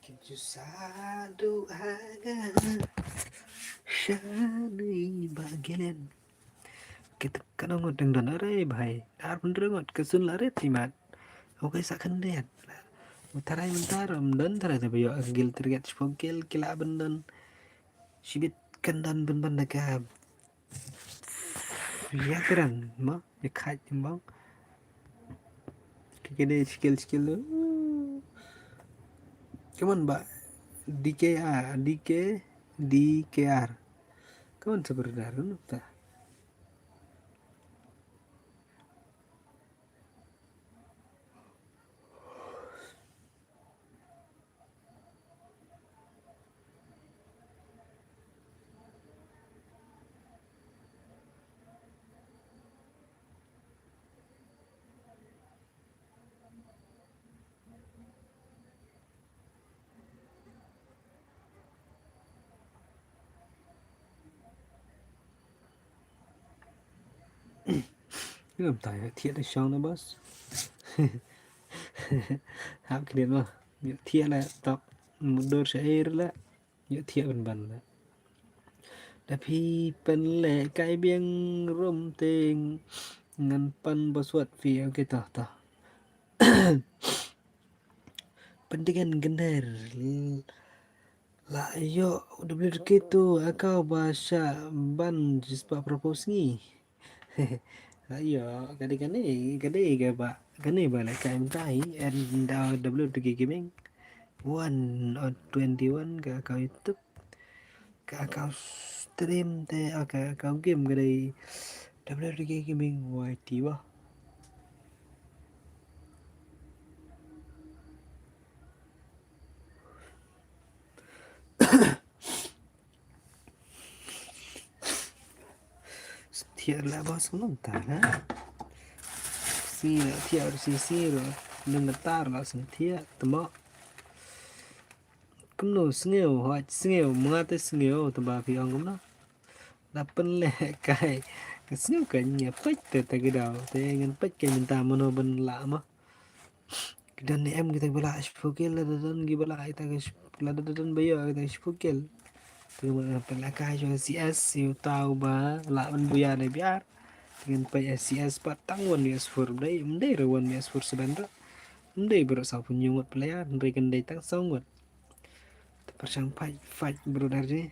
kincu sadu haga, shani bagian. Kita kan ngot deng dan arai bahai, dar bener ngot kesun lare timat. Oke sakan deh. Taray mentar dan taray tapi yo gil terget spogel kila bendan sibit kendan ben naga ya keren ma ya khat bang kede skill Kaman Mbak DKR, DKR. Kaman sebenarnya nuta. Cái làm tài thiệt là xong đó boss. Hạp cái điện mà. Nhớ thiệt là tóc một đôi sẽ là nhớ thiệt bần bần là. Đã phi bên lệ cái biếng rôm tên ngăn pan bó suốt phía cái tỏ. Pentingan genar lah yo WK tu akau bahasa ban jispa propose ni. Ayo kadi ke ba kani ba like I'm tai and WK gaming 1 or 21 ke akau YouTube ke akau stream te ke akau game kadi WK gaming YT ba. Thiệt là boss không tả á. Si là thiệt si rồi nên là tar là sân thiệt tụi mọ cũng nổ sngêu hoặc sngêu mga tới sngêu tụi bà phi ông cũng nó là bên lệ cái sngêu cái nhà pách từ từ cái đầu thế ngân pách cái mình ta mono bên lạ mà cái đợt này em kita bela spokil là đơn ghi bela kita là đơn bây giờ kita spokil từ mà bên kai cho CS siêu tàu ba lạ bên buya này biar dengan pay CS patang one years for day mendai one years for sebentar mendai berasa punya buat player mereka ndai tang song Persang fight bro dari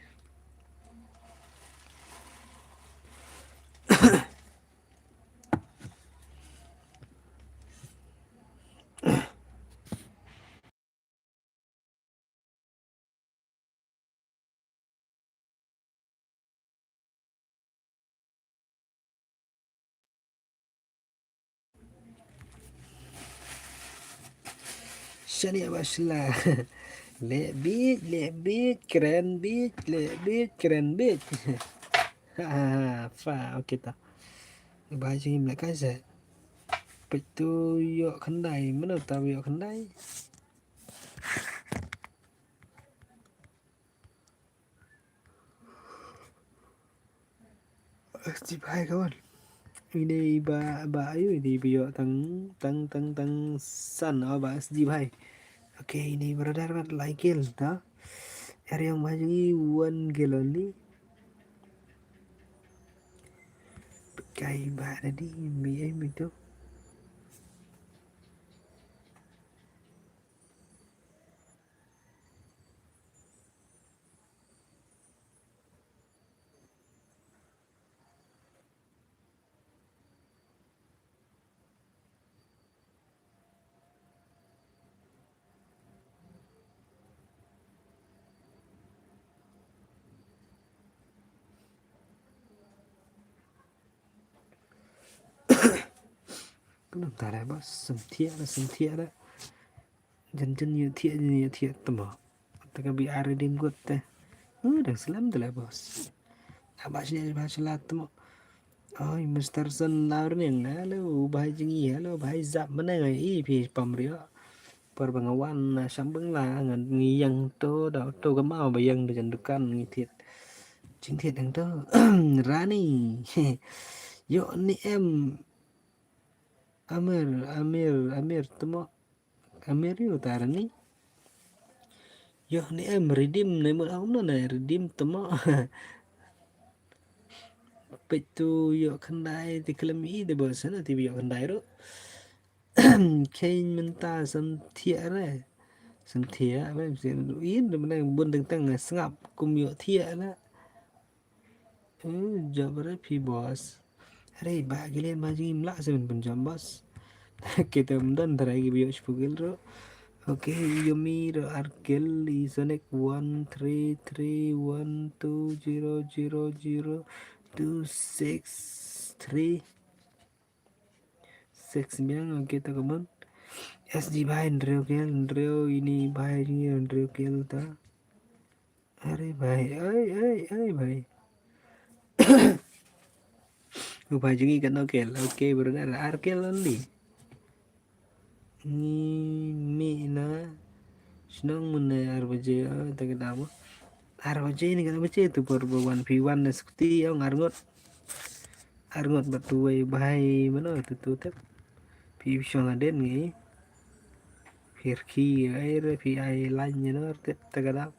Shani Abashla. Lebih keren bit. Fa ok ta. Bài cho em lại cái gì? Bịch tôi yo khánh đầy mới đầu tao yo khánh đầy. Chip hai kawan. Ini ba ayo ini bio tang san oh ba chip hai. Oke ini brother like kill ta. Area yang baju one kill only. Kayak ba tadi mi em itu. Cũng làm tài lại bớt sầm thiệt đó chân như thiệt tầm mỏ ta cái bị ai redeem good te đang slam lại bos abasnya bahasa temo oi Mr. Sun lawan yang halo bahai jengi halo bahai zap mana ngai i pi pamrio perbangawan sambeng là ngân yang to đạo to cái mau bayang dengan dukan ngi thiệt chính thiệt đang to rani yo ni em Amir temo Amir yo tarani yo ni em redeem này một ông này redeem temo Petu yo khandai thì kelemi de bosan thì yo khandai ro kain menta sam thia với sen in de mana bun teng teng ngap kum yo thia la jabra phi boss अरे बागिले माझी imla seven punjam boss kita mundan tarai gi biyo spugil ro Okay, Yumi the Arkel Sonic 13311000263 bilang oke teman. SG भाई Andreo ini भाई ini Andreo ta. अरे भाई अरे भाई भाई jungi kan oke oke benar Arkel only ni mina senang mana arbaje tak kenapa arbaje ini kan baca itu perbuatan V1 seperti yang arngot batu bahai mana itu tuh tak pisang aden ni firki air fi ai lainnya no tak ada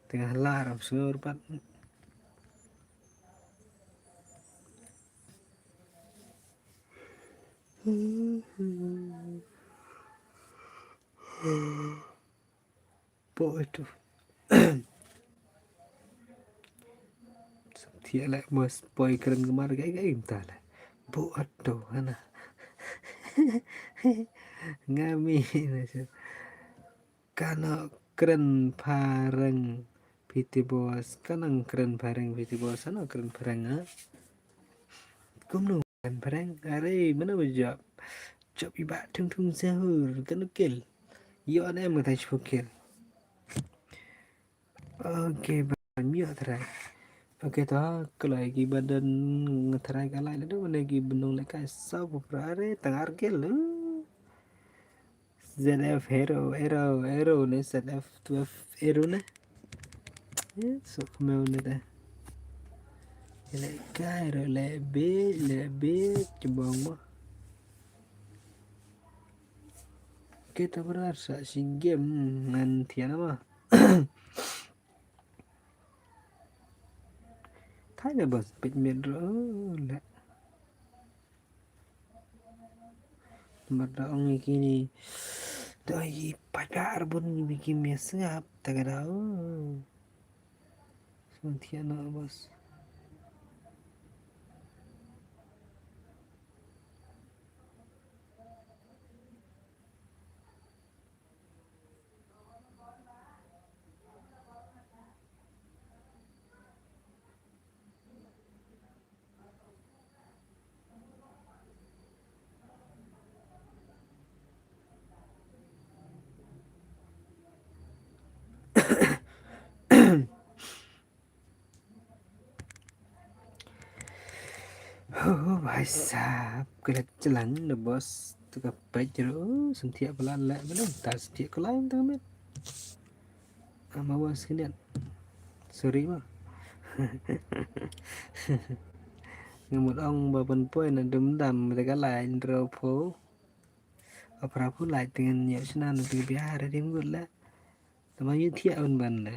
tengah larap sengor pat po itu Thiệt lại mà spoil keren kemarin kayak entah lah buat tuh mana ngami karena keren pareng PT bos kanang keren pareng PT bos sana keren pareng ah cũng nụ keren pareng are mana bejap job iba tung sahur kan kel yo anh em người ta chụp kel ok bạn miêu thay Oke toh kalau lagi badan ngeterai kalah itu lagi benung lekas sau beberapa tengah argel ZF hero nih ZF 12 hero nih ya sok mau nih dah lekai lebih coba mah kita berasa sing game nanti mah Thailand bos pigment lah Mata orang kini doi pacar pun bikin mesap tak ada Santiana bos oh भाई साहब kelihatan celang dah bos tu kapai jeruk sentiak pelan lek belum tak sentiak ke lain tu met ama bos kenian sorry mah ngemut ong bapan poin dum dam mereka lain ropo apa pun lain dengan nyak senan tu biar dia ngut lah sama yu tiak ban ban lah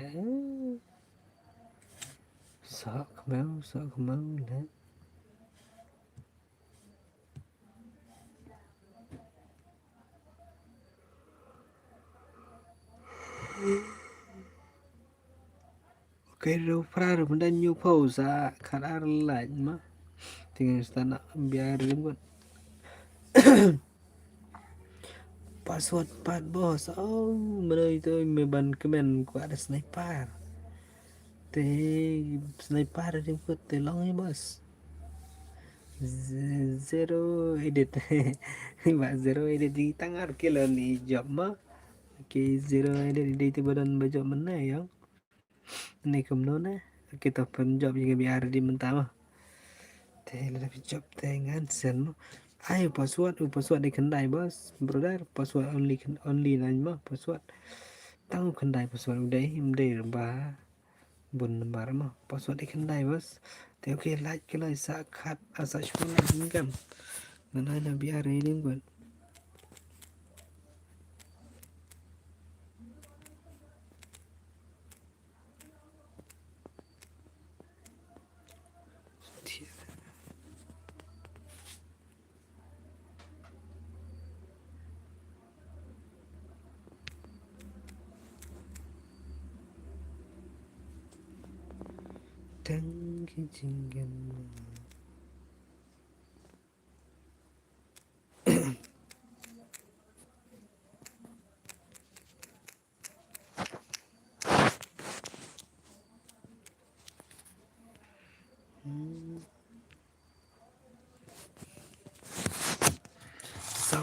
sok kemau lah Kero praru benda new pausa karar lain mah tinggal istana biar dia buat password part bos oh mana itu meban kemen ku ada sniper sniper dia buat telong ya bos zero edit mbak zero edit di tangan kilo ni job mah Oke zero edit di itu badan baju mana ya ini kemana kita penjob juga biar di mentah mah teh lebih job dengan sen ayo password di kendai bos brother password only nanya mah password tahu kendai password udah bah bun lembar mah password di kendai bos teh oke like kalau sakat asa sekolah income mana biar ini buat Tangki jinggan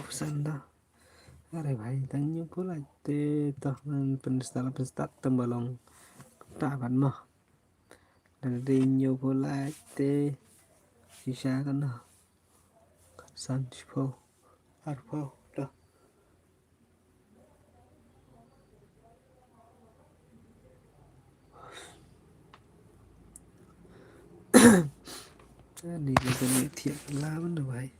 pesan dah. अरे भाई tanya pula te toh penstal tembalong tak kan mah dari nyo pula te sisa kan nah san sipo arpo dah đi cái này thiệt là vấn đề vậy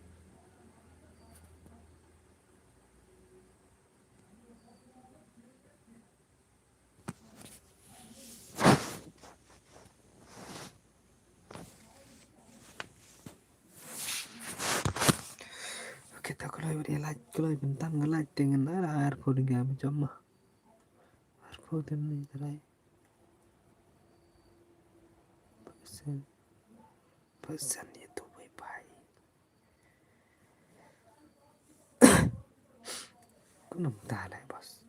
kita kalau bentar ngelak dengan ada arpo dengan macam mah arpo dan terai pesan pesan itu baik ku nam ta lại bos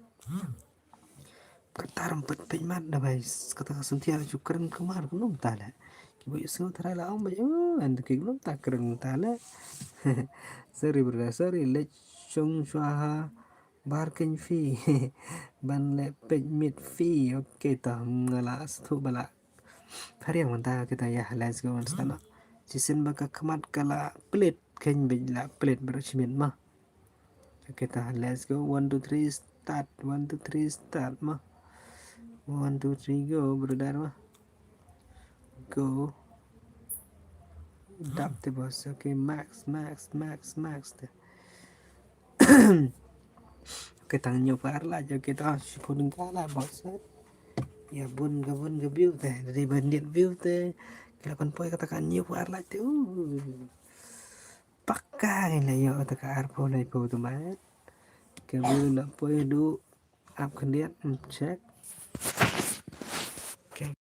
kata rempet penymat dah baik kata sentiasa cukran kemar ku nam ta lại ibu isu terai lah om bayu anda kik nam tak keren ta lại sorry brother sorry lechong swaha bargain fee ban le payment fee oke toh ngala stu bala hari yang mantap kita ya let's go on stana season baka kemat kala pelit kan bila pelit bercimin mah kita let's go 1 2 3 start 1 2 3 start mah 1 2 3 go brother mah go dap the boss okay max deh. Kita nyoba lah jo kita pun kalah bos ya bun ke view teh dari bandit view teh kila kon poy katakan nyoba lah teh pakka lah yo kata arpo lai po tu mat ke view nak poy du up kendiat check okay.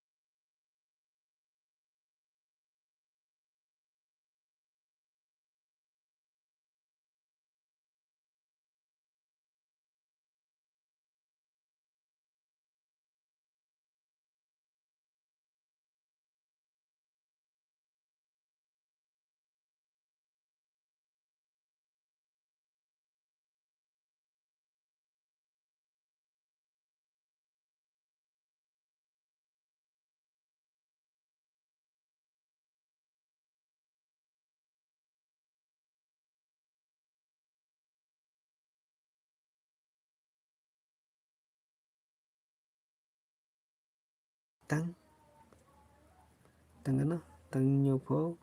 Tang tang ano tang nyopo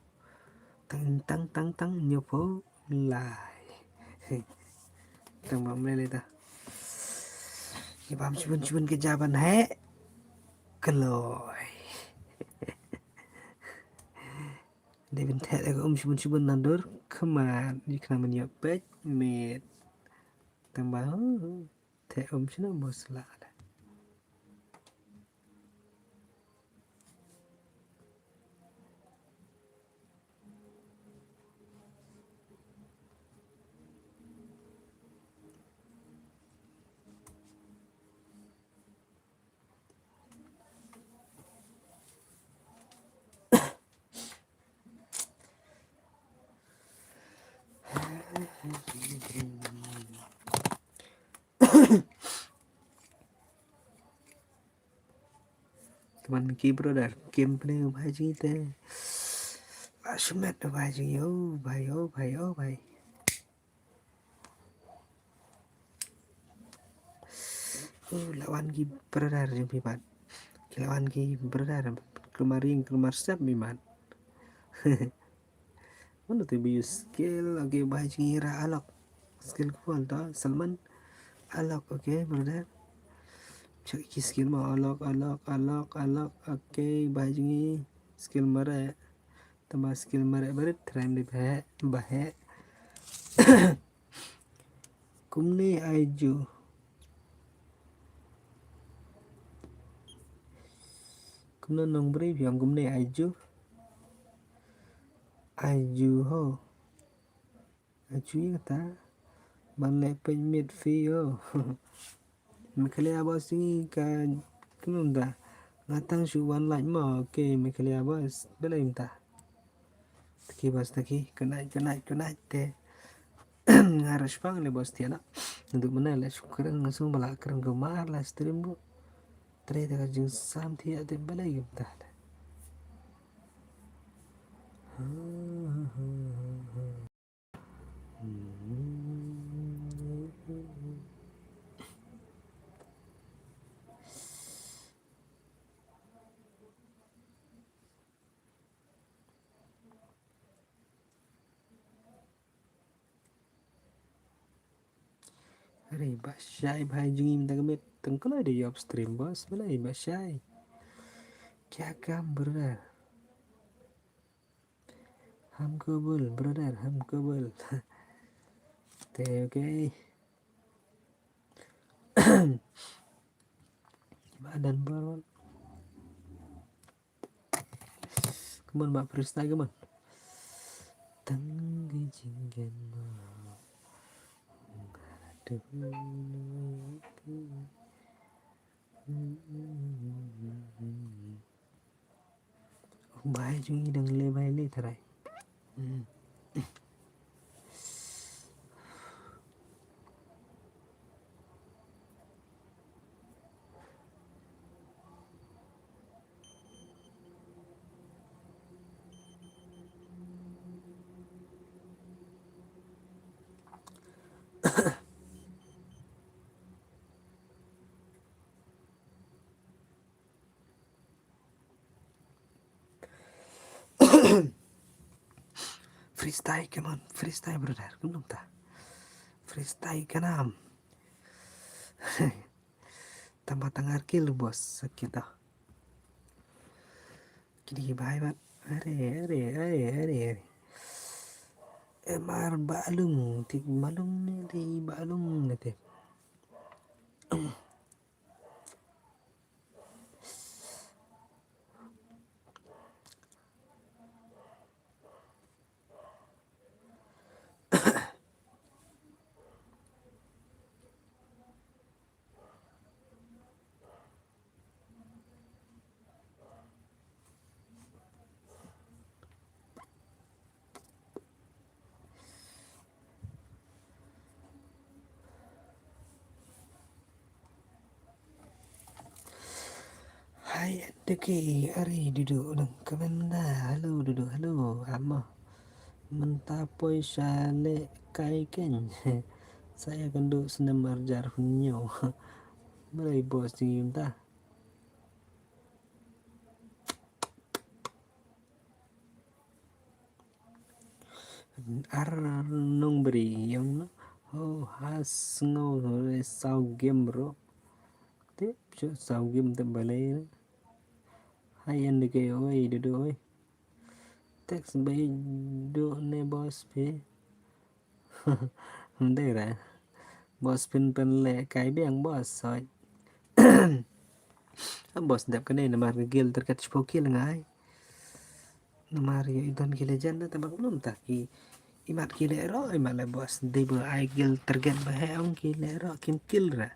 tang nyopo lai tang bam lele ta ibam cubun kejaban he keloy Devin thet aku cubun nandur keman jika namanya pet met tambah thet cina bos lah teman Miki brother game play bài gì thế là số mét là bài gì bài lawan ki brother yang pipat lawan ki brother kemar siap miman mana tu biu skill oke bài gì ra alok skill kual ta Salman alok oke brother cek ki skill mau alok oke bài gì skill mare tambah skill mare berit tren di bahe kumni aiju kumna nong beri yang kumni aiju ho aiju kata ban le payment fee yo Mikhail Abbas ini kan kenapa ngatang suwan like mau oke Mikhail Abbas boleh minta taki bas taki kenai teh Harus bang le bos tiana untuk mana le syukuran langsung bala kerang gemar lah stream bu ternyata kajeng sam tiada balai gitu dah. अरे बादशाह भाई जुंगी minta kemit tengkol ada di upstream bos balai बादशाह क्या काम brother हम कबूल brother हम कबूल oke badan baron kemana mbak freestyle kemana tangga jinggan bahaya jungi dang lebay le tarai freestyle come on freestyle brother kenapa tak freestyle kanam tambah tangar kill bos kita kini bahaya banget are emar balung tik balung nih di balung nih hai deki ari duduk dong kemana halo duduk halo amma mentapoi sale kaiken saya kenduk senam marjar hunyo mulai bos cinta ar nung beri yang oh has ngô rồi sau game bro tiếp cho sau game tầm balai hai anh được cái ơi được rồi text bay do ne boss pe đây là boss pen lẹ cái biang boss rồi boss đẹp cái này là mà gil terkat spokil ngai Mario Idon Legend tambah belum tak ki imat kilero imat le bos de be ai gil terget bahe ong kilero kim kill ra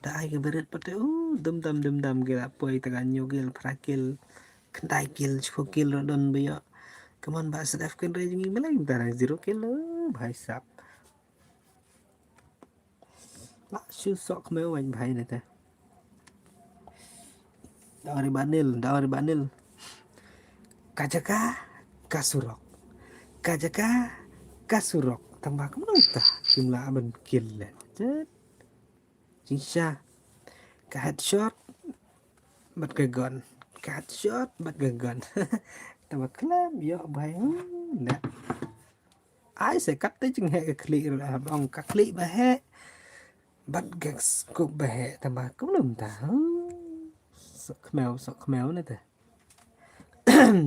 da ai ke beret pate dum dam gila poi taganyo gil prakil kentai kill chpo kill don biyo kaman ba sedaf kan rejingi melai tarang 0 kill bhai sap la shu sok meu anh bhai này ta dari banil kajaka kasurok kajaka kasurok tambah kemana jumlah aban kill chính xác cả headshot bật gần cả headshot bật gần tambah clap yo bay nè ai sẽ cắt tới chừng hệ clip là bằng các clip bà hệ bắt gạch cục bà hệ tambah cũng lùm ta sok mèo này ta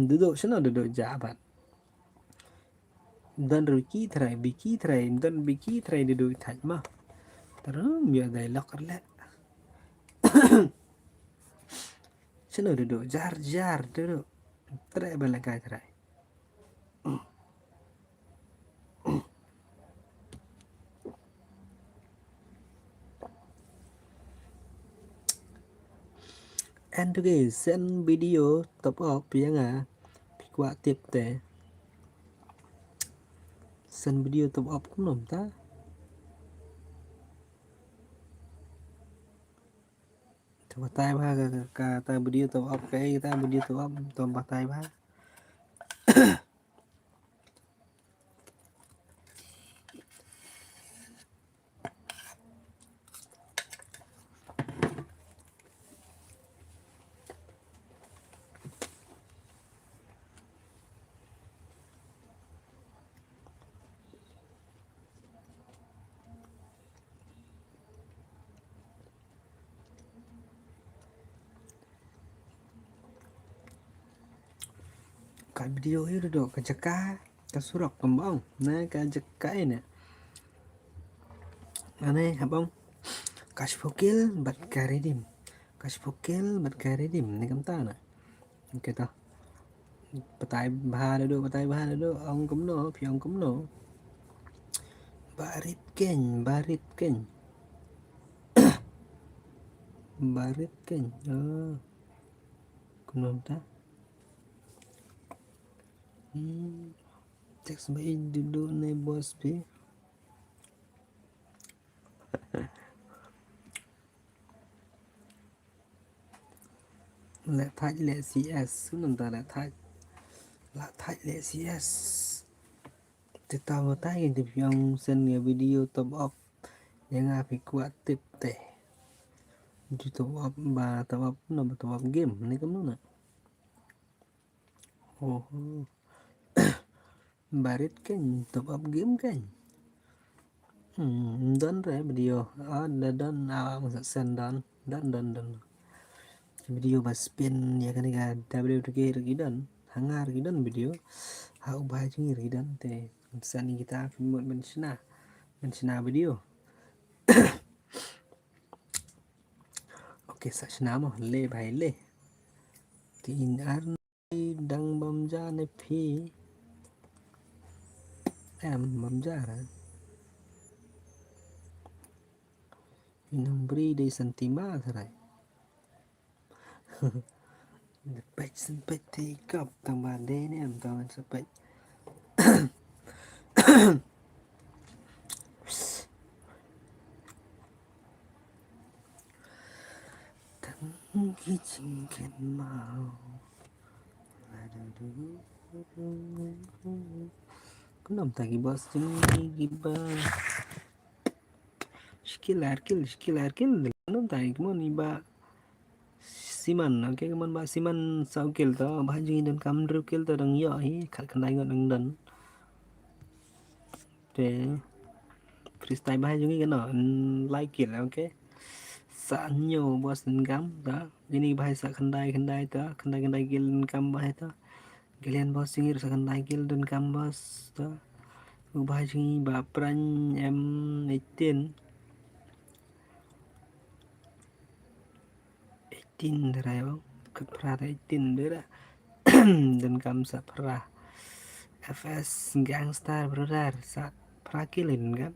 duduk sana duduk jabat dan ruki try biki try dan biki try duduk thaj mah terus biar dialog kerle sana duduk jar duduk try balik try and today send video top up ya nga qua tiếp tế send video top up cũng nằm ta tay ba ka ta video to up cái ta video to up to ba tay ba cái video itu do ka jaka ka surok kembang nah ka jaka ini aneh abang cash fokil bat karedim cash fokil bat karedim ni kam ta na cái ta patai ba do ông cũng nổ thì ông cũng nổ barit keng cũng nổ ta chắc mấy duduk này bos pi lại thay lệ CS chúng ta lại thay lệ CS kita mau tanya di yang sen video top up yang api kuat tip teh di top up ba top up nomor top up game ini kamu na oh barit kan top up game kan don rồi video don masa sen don video ba spin ya kan ga WTG gidan hangar gidan video hau ba jingi gidan te sen kita film menshina video oke sa shnamo le bhai le tin ar đang bấm ra này phi em bấm ra rồi beri di sentima thôi sempet tikap tambah deh em tahu sempet tangi cingken mau kenapa tadi bos jengi gibah skill arkil kenapa tadi kemana iba siman oke kemana ba siman sau kill to bhajing dan kam ru kill to dang yo hi khat khandai ngon dang để freestyle bhajing cái nó like kill oke sa nhiều bos gam đó ini bahai sa khandai to khandai kill kam bahai to gilian bos singir sa khandai kill dan kam bos to bhajing ba pran M18 rồi bang kepra 18 dia dan kam sa pra FS Gangstar brother sa pra kilin kan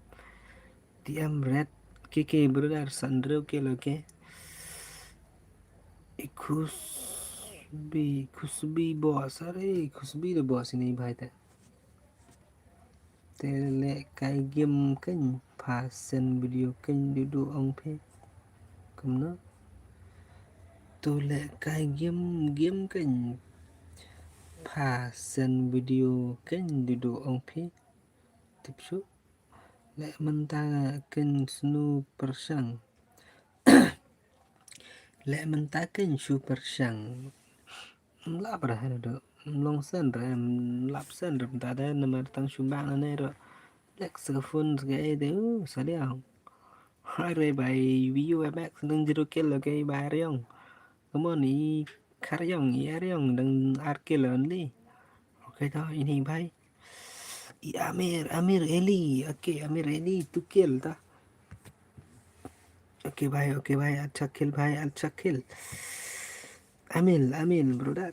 TM Red KK brother Sandro kill oke Kusbi boss अरे Kusbi the boss ini भाई ta tele kai game kan pasen video kan duduk ong pe kumno tole kai game kan pasen video kan duduk ong pe tipsu le mentara kan super sang le mentara kan super sang lap ra do long sen ra lap sen ra ta da nama tang sumbang ne ro lek phone cái đấy sao đấy không hai rồi bài video max nâng zero kill là cái bài riong kamu ni karyong ya riong dan arkill only oke toh ini bài Amir Eli oke Amir Eli tu kill ta oke भाई अच्छा kill Amil brother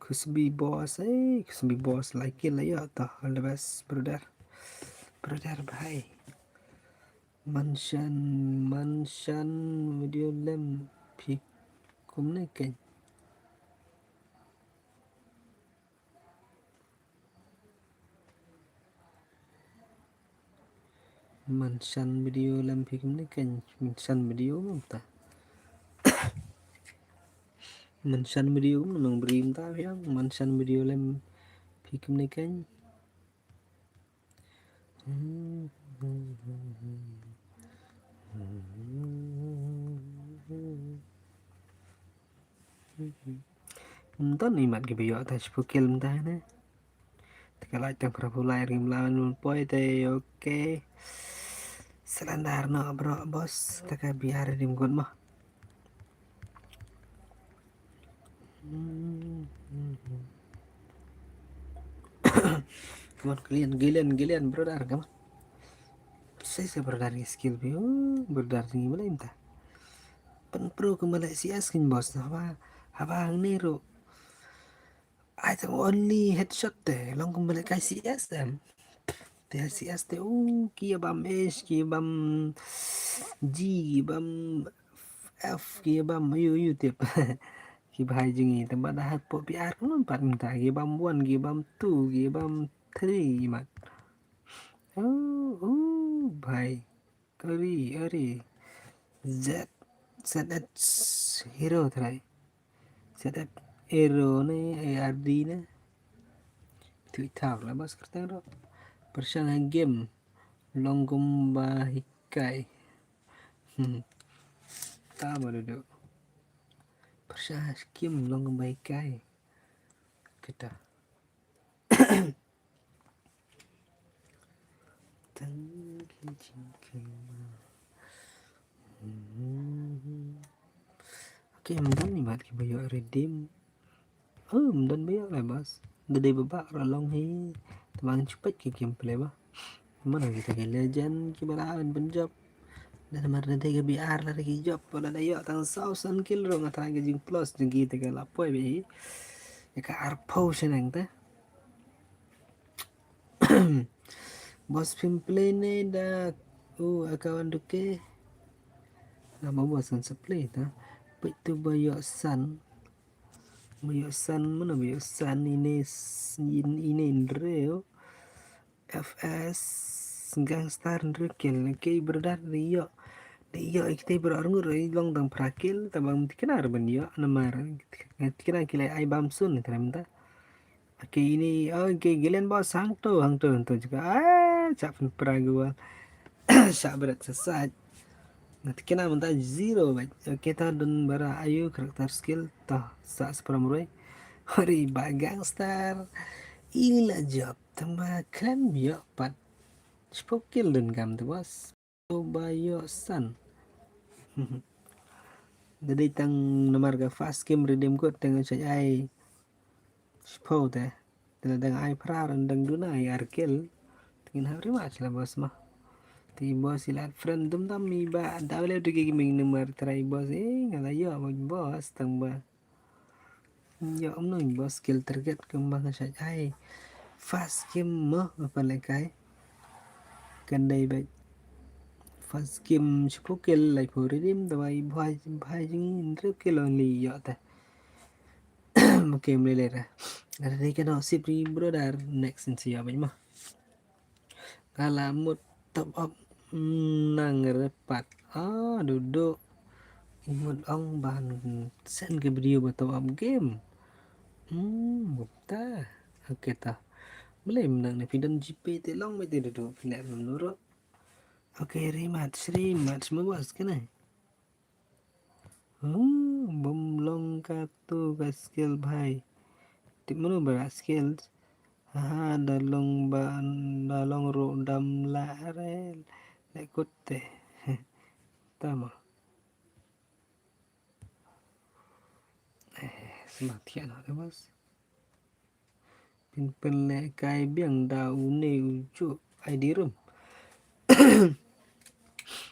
Kusbi boss like kill ya ta all the best brother भाई mansion video lem phi cũng này kênh mention video lam phim ni kan mention video ta mention video nang brim ta yang mention video lam phim ni kan Nonton ni mat ke biyo ta spukil ta na Tekalai tang perapulai rim lawan poi te oke selandar no bro bos taka biar rim gon mah Come on, Gillian, brother, come on. Saya brother skill view, brother ni mana imta. Pen pro ke Malaysia skin bos, apa nero. I think only headshot te, long ke Malaysia CS dem. Te CS te, kia bam H, kia bam G, kia bam F, kia bam you tip. Kia bahai jengi, tempat dah po PR kan empat minta, kia bam 1, kia bam 2, kia bam 3 mat. Bhai अरे ZX hero thrai ZX hero ne ARD ne thui thak la bas kertang ro persana game longgomba hikai ta mà được persana game longgomba hikai kita Oke, mungkin nih mat ki bayo redeem. Dan bayo lah bos. Dari babak rolong hi. Tebang cepat ki gameplay bah. Mana kita ke legend ki balawan penjob. Dan marna tega BR lah ki job pada dayo tang 1000 kill ro ngata ke jing plus jing kita ke lapoi be. Ya ka arpo senang ta. Bos gameplay ne da akawan duke. Nama bos kan play ta. Itu bayo san mana bayo san ini Indreo FS gangstar Ndrekel ke berdar dia kita berarngur long tang prakil tabang tiknar ban dia namar tikna kila ai bam sun teremta Oke ini oke gilian bos hang to juga cak peraguan sak berat sesat Nanti kena minta zero kita dan bara ayu karakter skill tah sak seperamuroi hari gangster inilah job tambah klaim yo pat spokil dan kam tu bos bayo san jadi tang nomor ga fast game redeem code tengah saya ai spo teh dengan ai prar dan dunai arkel tingin hari mas lah bos mah Ti bos silat friend tum tam mi ba da le de gi ming number try bos ngala yo bos tang ba yo om no bos skill target kembang sa ai fast game mo apa lekai kan dai ba fast game spokil like for redeem da bai bhai jing re ke lonely yo ta game le ra ada dai kan sip ri brother next in siya ba mah kala mut top up nang repat duduk imut ong bahan send ke video batau up game bukta oke ta boleh menang nih dan GP long mesti duduk pilih menurut oke rimat semua bos kena bom long kartu ke skill bhai tip mana berat skill dalong ro dam larel lekut teh tama sematian ada bos pin le kai biang da une ucu ID room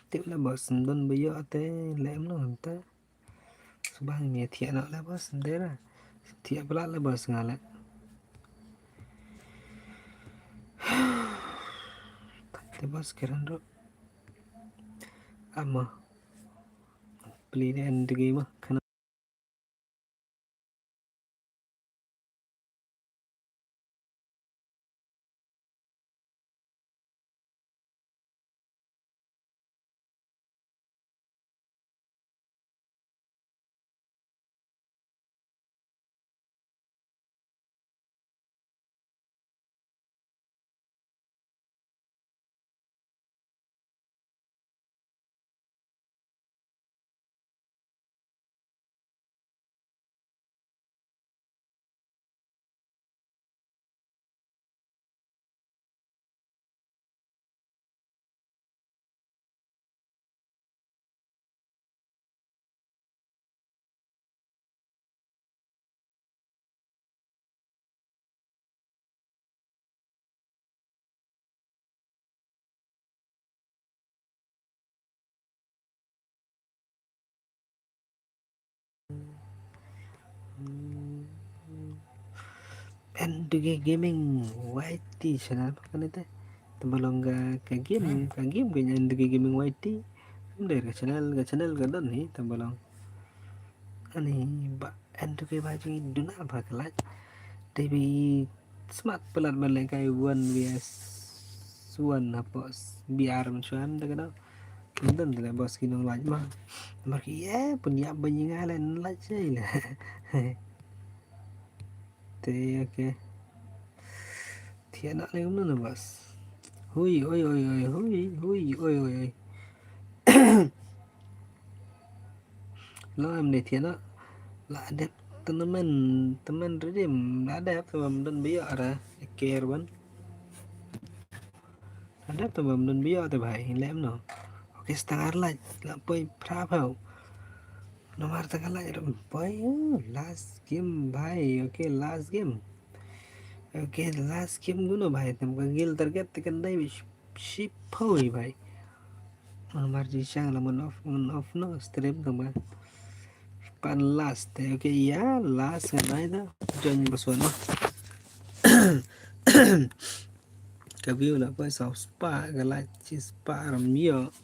tiếp là bos don bayo te lem no ta subang ni thiện nọ là bos dera thiện pula là bos ngala te bos keran ro ama play the end game N2K Gaming YT channel kan itu tembalong ka game kanya N2K Gaming YT dari ka channel ka don ni tembalong ani ba N2K baju duna ba kelaj tapi smart pelat balik kai 1 vs 1 apa biar mencuan dah kena Nonton lah bos kinong laj mah marki pun ya banyi ngalen laj say lah te oke tiada nak lagi mana bos hui oi oi oi hui hui oi oi oi lo em ni tiada lah ada teman redim lah ada teman dan biar ada care ban ada teman dan biar tu bahai lem no oke setengah laj lah poi prapau nomor tengah laj poi last game bahai oke last game okay last game गुनो भाई तुमको Gill target tekan dai ship hoi भाई हमार जी sang la mon off no stream tama pan last oke ya last ngai da join baswan ka view la pa sau spa ga la chi spa ram yo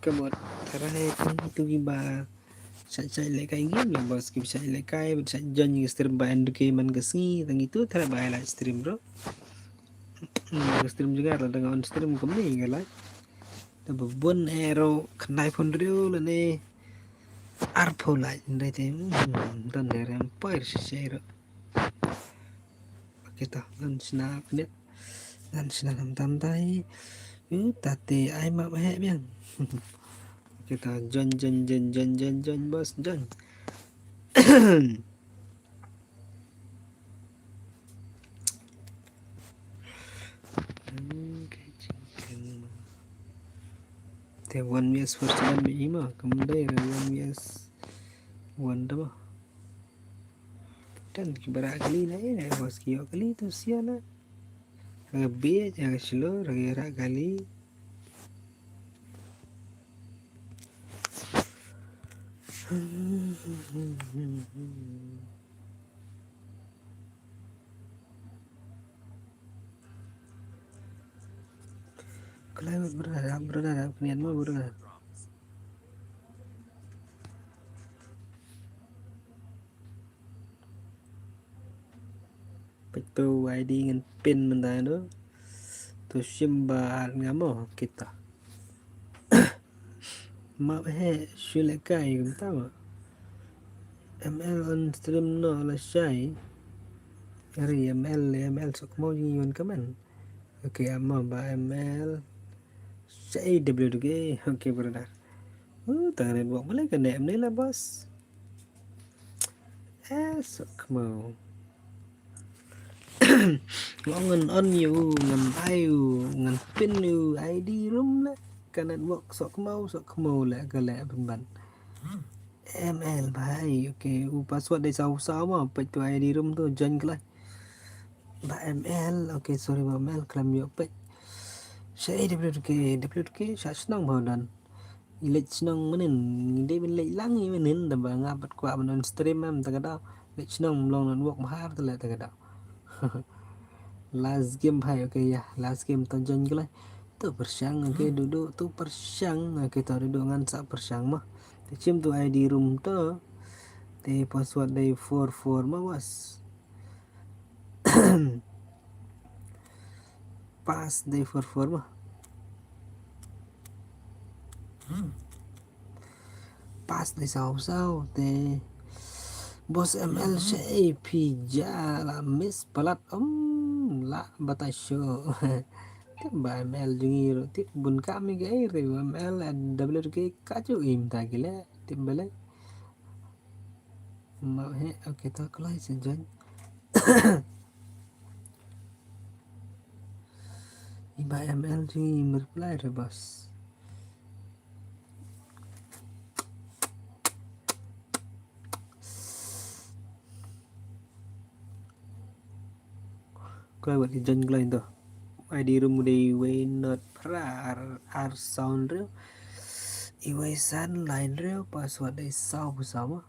ka bot tarahe tu gi ba chạy lại cái game là bos kịp chạy lại cái chạy join những stream ba NK man kesini tang itu tara ba live stream bro stream juga ada dengan on stream kami galai tapi bon arrow kenai pun rio lah ni arpo lah ini tem dan dari empire share kita dan snap ni dan snap tam tai tati ai map he biang kita join bos join te 1 vs first one bi ma kamdai 1 vs 1 dah dan kibara kali na ya bos kio kali tu siala be jangan slow raga kali kalau berharap kalian mau berharap Petu ID dengan pin mentah tu tu simba ngamo kita map he shule kai tahu ML on stream no la shai hari ML sok mau yun kaman oke amma ba ML shai WG oke brother tangan buat boleh ke name ni lah bos sok mau ngon on you ngan ayu ngan pin you ID room lah kanan work sok mau lah kala pemban ML भाई ओके वो पासवर्ड दे साउ मा पे तो ID room tu join kelas ba ML oke sorry ba ML kelam yo pe saya WK sa senang mau dan ilet senang menen dia ben lek langi menen da ba ngapat kwa on stream am ta kada lek senang long nan work mahar ta le ta kada last game भाई oke ya last game to join kelas tu persiang oke duduk tu persiang oke to duduk ngan sa persiang mah Cim tu ID room tu te password day 44 mah was pas day 44 mah pas day sau te bos ML say pija la miss palat la batasyo ba ML jungiro tip bun kami gay re ML WK kacu im tagile timbale ma he oke to kelai sejon iba ML jungi reply re bos kelai buat jon kelai to ID room day way not pra ar sound real iway san line real password day sau sama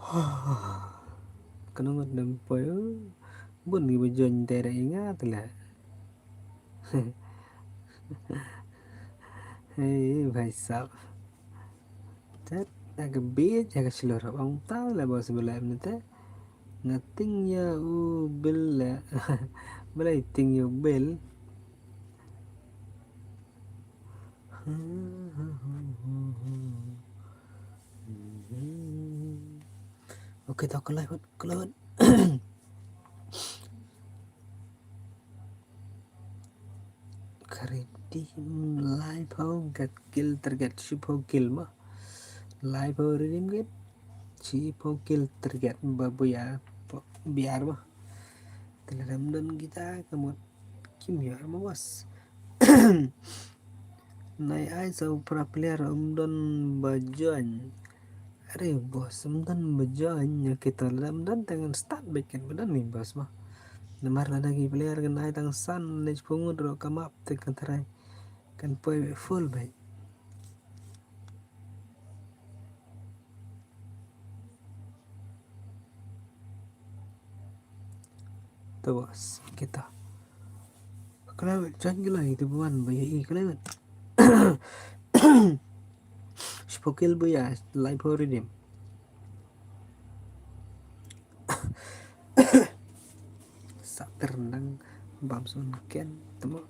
Kanu nampai bun gi bajon tere ingat lah. Hei भाई साहब tet agak beat agak seluruh orang tahu lah bahwa sebelah ini teh nothing ya bel lah belating ya bel. Oke tak kelewat karedi live home kat kill target ship ho kill mah live ho redim get ship ho kill target babu ya biar mah teladam dan kita kamu kim ya mah bos nai ai sau pra player don bajon अरे bos dan bajon ya kita dan tangan start back kan bedan nih bos mah namar lagi player kan ai tang san lej pungut ro kamap te kan tarai kan poi full baik tuh bos kita kalau jangan gila itu bukan bayi kalau spokil bu ya live ho redim sak ternang bamson ken temo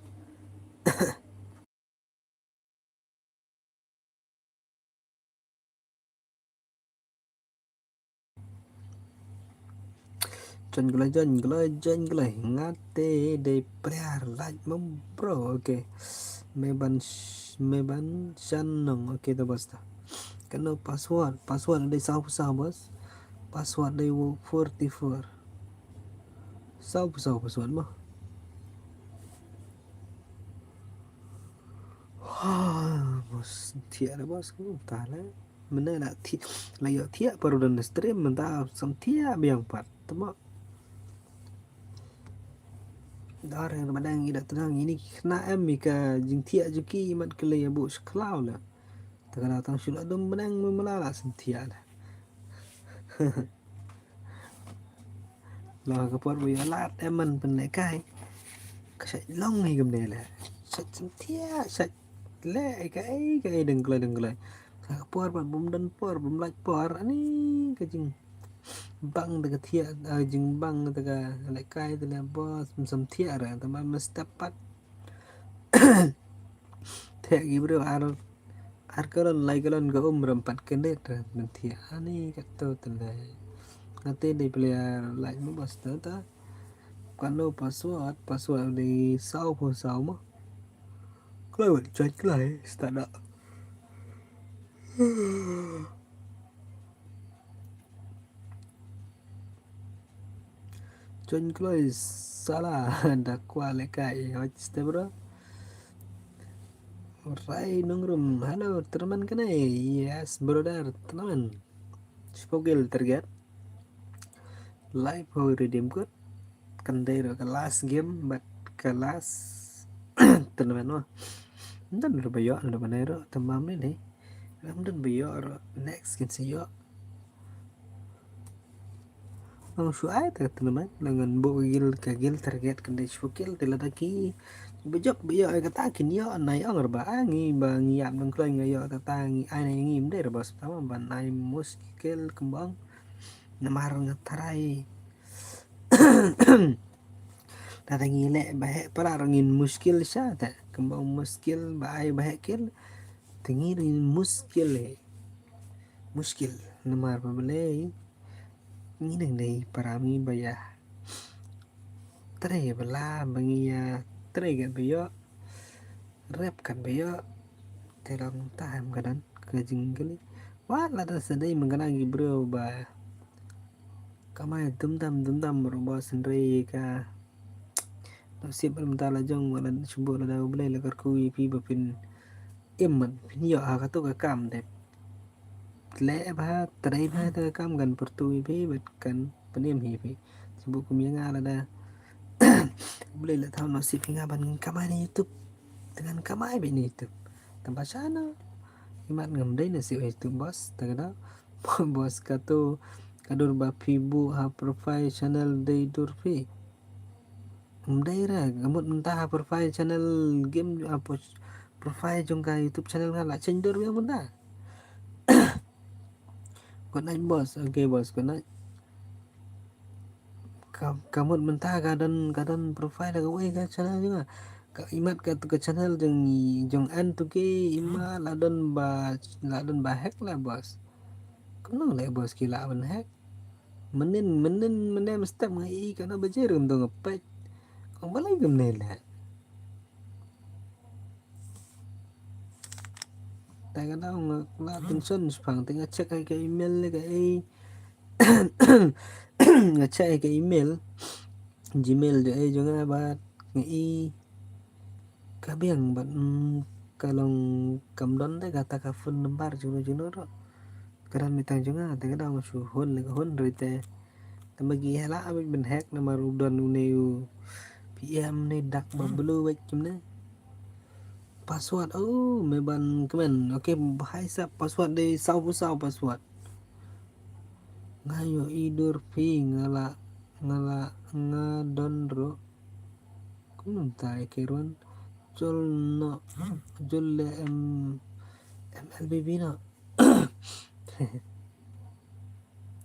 Jon gula ngate de player like mom bro oke meban shanong oke to bos ta kano password de sah bos password de 44 sah password mah bos tiada bos kamu tala mana nak layak tiap baru dan stream mentah sam tiap yang part temo dar yang madang ida tenang ini kena mika jing tiap juki mat kele ya bos klau lah takkan datang sudah dom menang melala sam tiap lah lo ka pot bu lat eman penekai kasai long ni gam lah sat sam tiap sat le kai deng kelai por bum dan por bum laj por ani kajing bang daga thia jing bang daga le kai de le bos sam thia ra tamam mestapat thia gi bro ar kalon lai kalon ga rempat kene ra men thia ani kato tele ate de player lai mo bos ta kano password di sau mo kelai chat kelai start up John Cloys salah da kuale kai hoste bro Rai nongrum halo teman kan yes brother teman spogel target live ho redeem code kan dero ke last game but ke last teman mah dan bayo ando manero tamam ni dan bayo next kan sayo ang suai ta teman dengan bo gil target kan de spogel teladaki bejok biyo ay katakin yo anay ang bangi bangi yam ng kloy ngayo tatangi ay na ngim der bos tama ban ay muskil kembang namar ngataray tatangi le bahe para rangin muskil siya ta kembang muskil bahay bahe kil tingirin muskil namar pabalay nginang day parami baya tare bala bangiya tare ga biyo rep kan bayo terang tahan kadan kajing kali wala ta sadai manganagi bro ba kamay dum dam bro sendiri ka nasib mentala jong wala subo la daw blay la karku pi bapin emman pinyo ha kato ka kam de le ba trai ba ta kam gan pertu pi bet kan penim hi pi subo kumya la da blay la tahu nasib nga ban kamay ni youtube dengan kamay bi ni youtube tambah sana imat ngam dai na si itu bos tagada bos kato kadur ba fibu ha profile channel day dur fi daira gamut mentah profile channel game apa profile jong ka YouTube channel ka la chen dur ya bunda kon naik bos okay bos kon naik kamut mentah kadan profile ka we ka channel juga ka imat ka tu ka channel jong an tu ke ima ladon ba hack lah bos kono le bos kila ban hack menen step ngai kana bajerum tu ngepet kong balai gemne lah tại cái đó là tình xuân khoảng tình check cái email cái check cái email Gmail dia juga ba ngi kabiang ban kalong kamdon de kata ka phone number juno ro karan mitang juga te kada su hon rite tamagi hala abin ben hack na marudon uneu PM ne dak bablu wek chimne password oh me ban kemen okay hai sa password de sau password ngayo idur fi ngadon ro kunun tai keron jol le MLBB no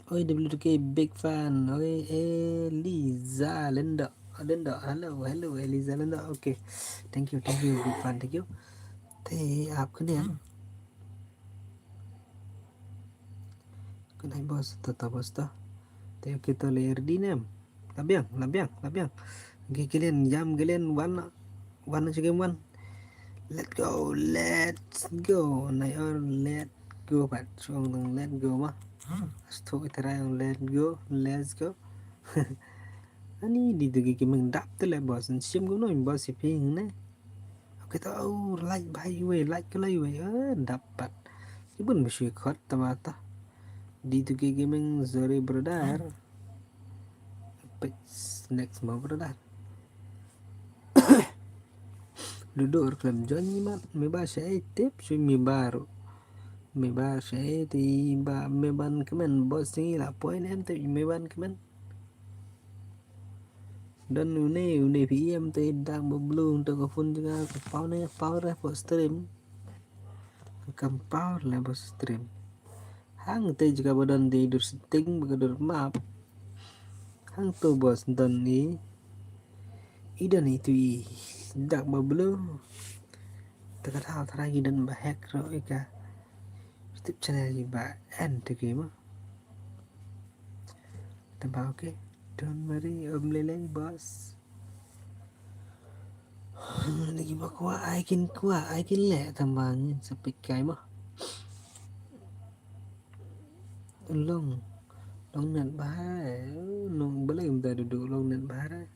oi WK big fan oi Eliza Linda hello Eliza Linda okay thank you big fan thank you thế आप cái này bos tata bos ta te kita layer di nem labiang okay kalian jam kalian one aja game one let's go này let's go bạn chuông thằng let's go mah thôi tera yang let's go ani di tuh game dap tuh le bos sim cũng nói bos sih ping ne oke tahu like by way like cái way dapat ibun mesti khot tamata di tuh game sorry brother next mau brother duduk reklam Johnny mat meba saya tip sumi baru meba saya tiba meban kemen bos ni lah poin em tu meban kemen dan une PM tu dang belum tu ke phone juga ke power lah stream ke power lah bos stream hang tu juga badan tidur setting begitu map hang tu bos dan ni idan itu dak belum tekat hal teragi dan bahek ro ika YouTube channel ni ba end tu game tambah okay don't worry lele bos lagi ba kuah aikin le tambahnya sepik kai mah long net bahar long balai kita duduk long net bahar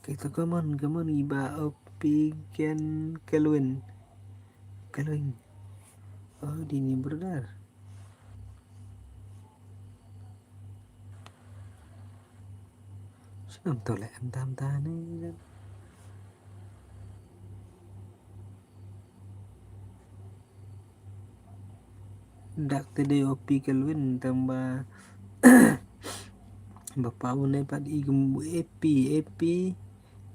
kita come on iba opi Kelvin oh dini brother senam tolak tam tani dak tede opi Kelvin tambah bapak unai pad igum AP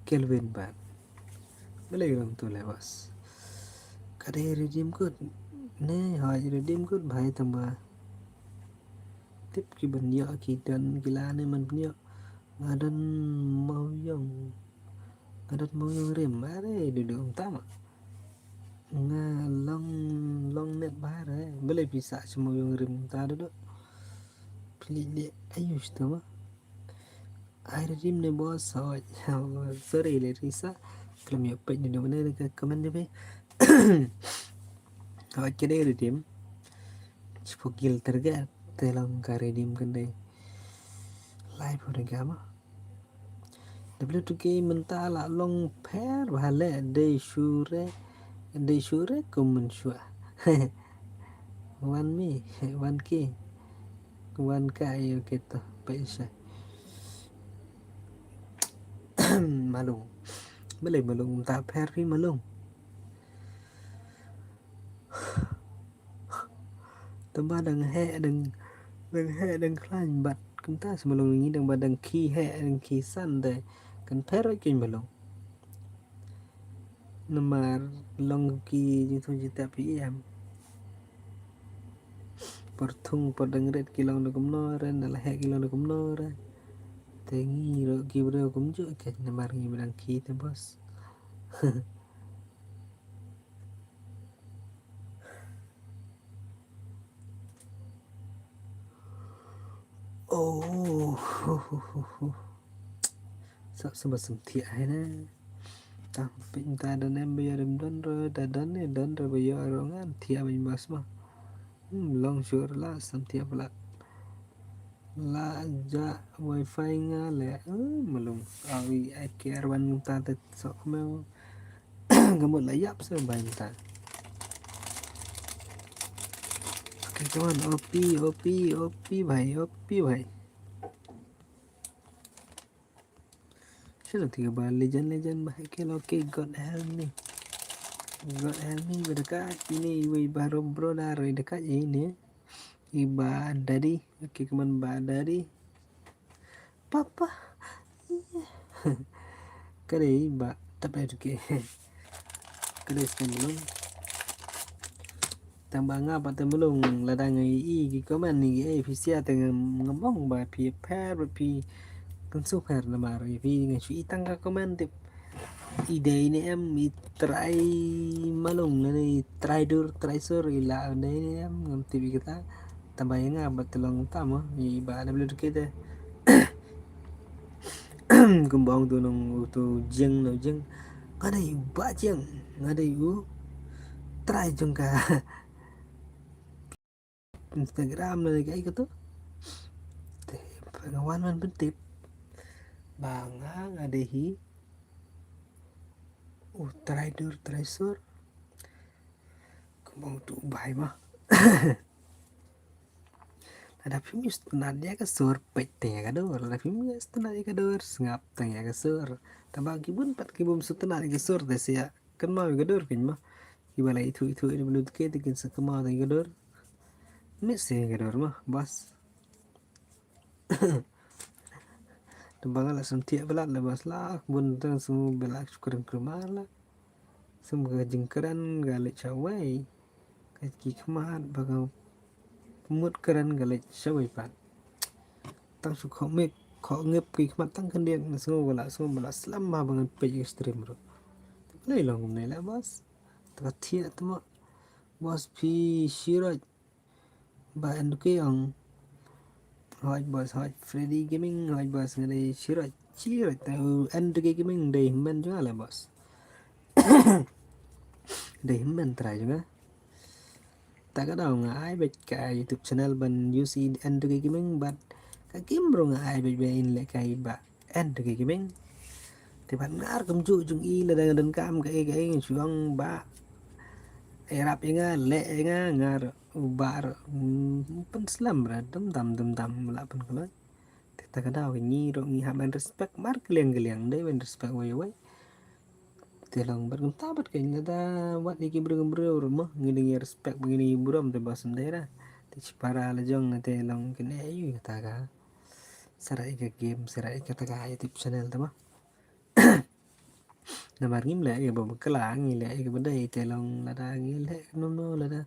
Kelvin pad boleh orang tu lewas kade redeem code ne hai redeem code bhai tambah tip ki banya ki dan gila ne man banya ngadan mau yang rem are duduk utama nga long net bare boleh bisa semua yang rem ta duduk pilih ayo stama air rim ne bos sorry le risa kalau ya pe di mana ke komen deh kalau kira redeem sepukil terga telang ka redeem kan deh live orang kama W2K mentah la long pair bahale de shure kumun shua 1K ayo kita paisa malung tak pair fi malung tambah dengan đằng hệ đằng khăn bật chúng ta sẽ mà lồng nghĩ đằng bật đằng khi hệ đằng khi săn đây cần phép ấy kinh mà lồng mà lồng kỳ như thôi chỉ tapi em pertung padang red kilang nó cũng no ra là hệ kilang nó cũng no ra thế nghi rồi kia bro cũng chưa cái nằm mà nghi đằng khi thế boss oh sợ sao mà sầm thiệt hay nè tao bình ta đơn em bây giờ đừng đơn rồi ta đơn rồi bây giờ rồi ngán thiệt mình mas mà long sure là sầm thiệt là ja wifi nga lẹ malum awi ai care ban ta te so mau kamu layap sa bain ta okay come on op भाई चलो ठीक है बार legend भाई के लो के god help me berdekat ini wei baru bro dari dekat ini iba dari okay come on ba dari papa cái đấy bà tập này kì cái đấy xem luôn tang banga pa tem belum ladang i ki komen ni e fisia teng ngomong ba pi per pi kan super na mar pi ngai fi tang ka komen tip ide ini em i try malung ni try dur try sur ila ni em ngam tibi kita tambah nga ba telong tama i ba na belu kita kumbang tu nong tu jeng no jeng ngadai ba jeng ngadai u try jong ka Instagram này cái tuh pengawan man pentip bangang adehi trader tracer kembang tu bahai mah ada film sebenarnya ke sur pete ka dor ada film sebenarnya ka dor ngap tanya ka sur tambah kibun pat kibum sebenarnya ka sur desia kan mau ka dor kan mah kibala itu ini belut ke tikin sekema tanya ka dor mesti ka dor mah bas Tembang lah sentiak belat lah bas lah bun tang semua belak syukuran kerumah lah semua jengkeran galik cawai kaki kemat bagang mut keran galik cawai pat tang suka mek kok ngep ki kemat tang kendian semua belak selama bangan pej ekstrim bro lei long này lah bas tak tiak tu mak bas pi shirat ba enduke yang hoj bos hoj Freddy Gaming hoj bos ngai shirat chirat tahu enduke gaming dei men juga lah bos dei men try juga ta có đầu ngại bạch cả YouTube channel bên UC Android Gaming bạn cái kiếm rồi ngại bạch về lại cái bạn Android Gaming thì bạn ngã cầm trụ chung y là đang cam cái chuông ba Arab nga lệ nga ngar bar pen slam ra dum dam la pen kalau thì ta có đầu cái nyi rồi nyi haben respect mar keliang đấy ben respect way telang bergenta berkain ada buat lagi bergembira rumah ngini respect begini buram te basam daerah te para lejong te long kene ayu kata ka sarai ke game sarai kata ka YouTube channel te mah namar ngim le ya babu kala ngi le ke bedai te long lada ngi le no lada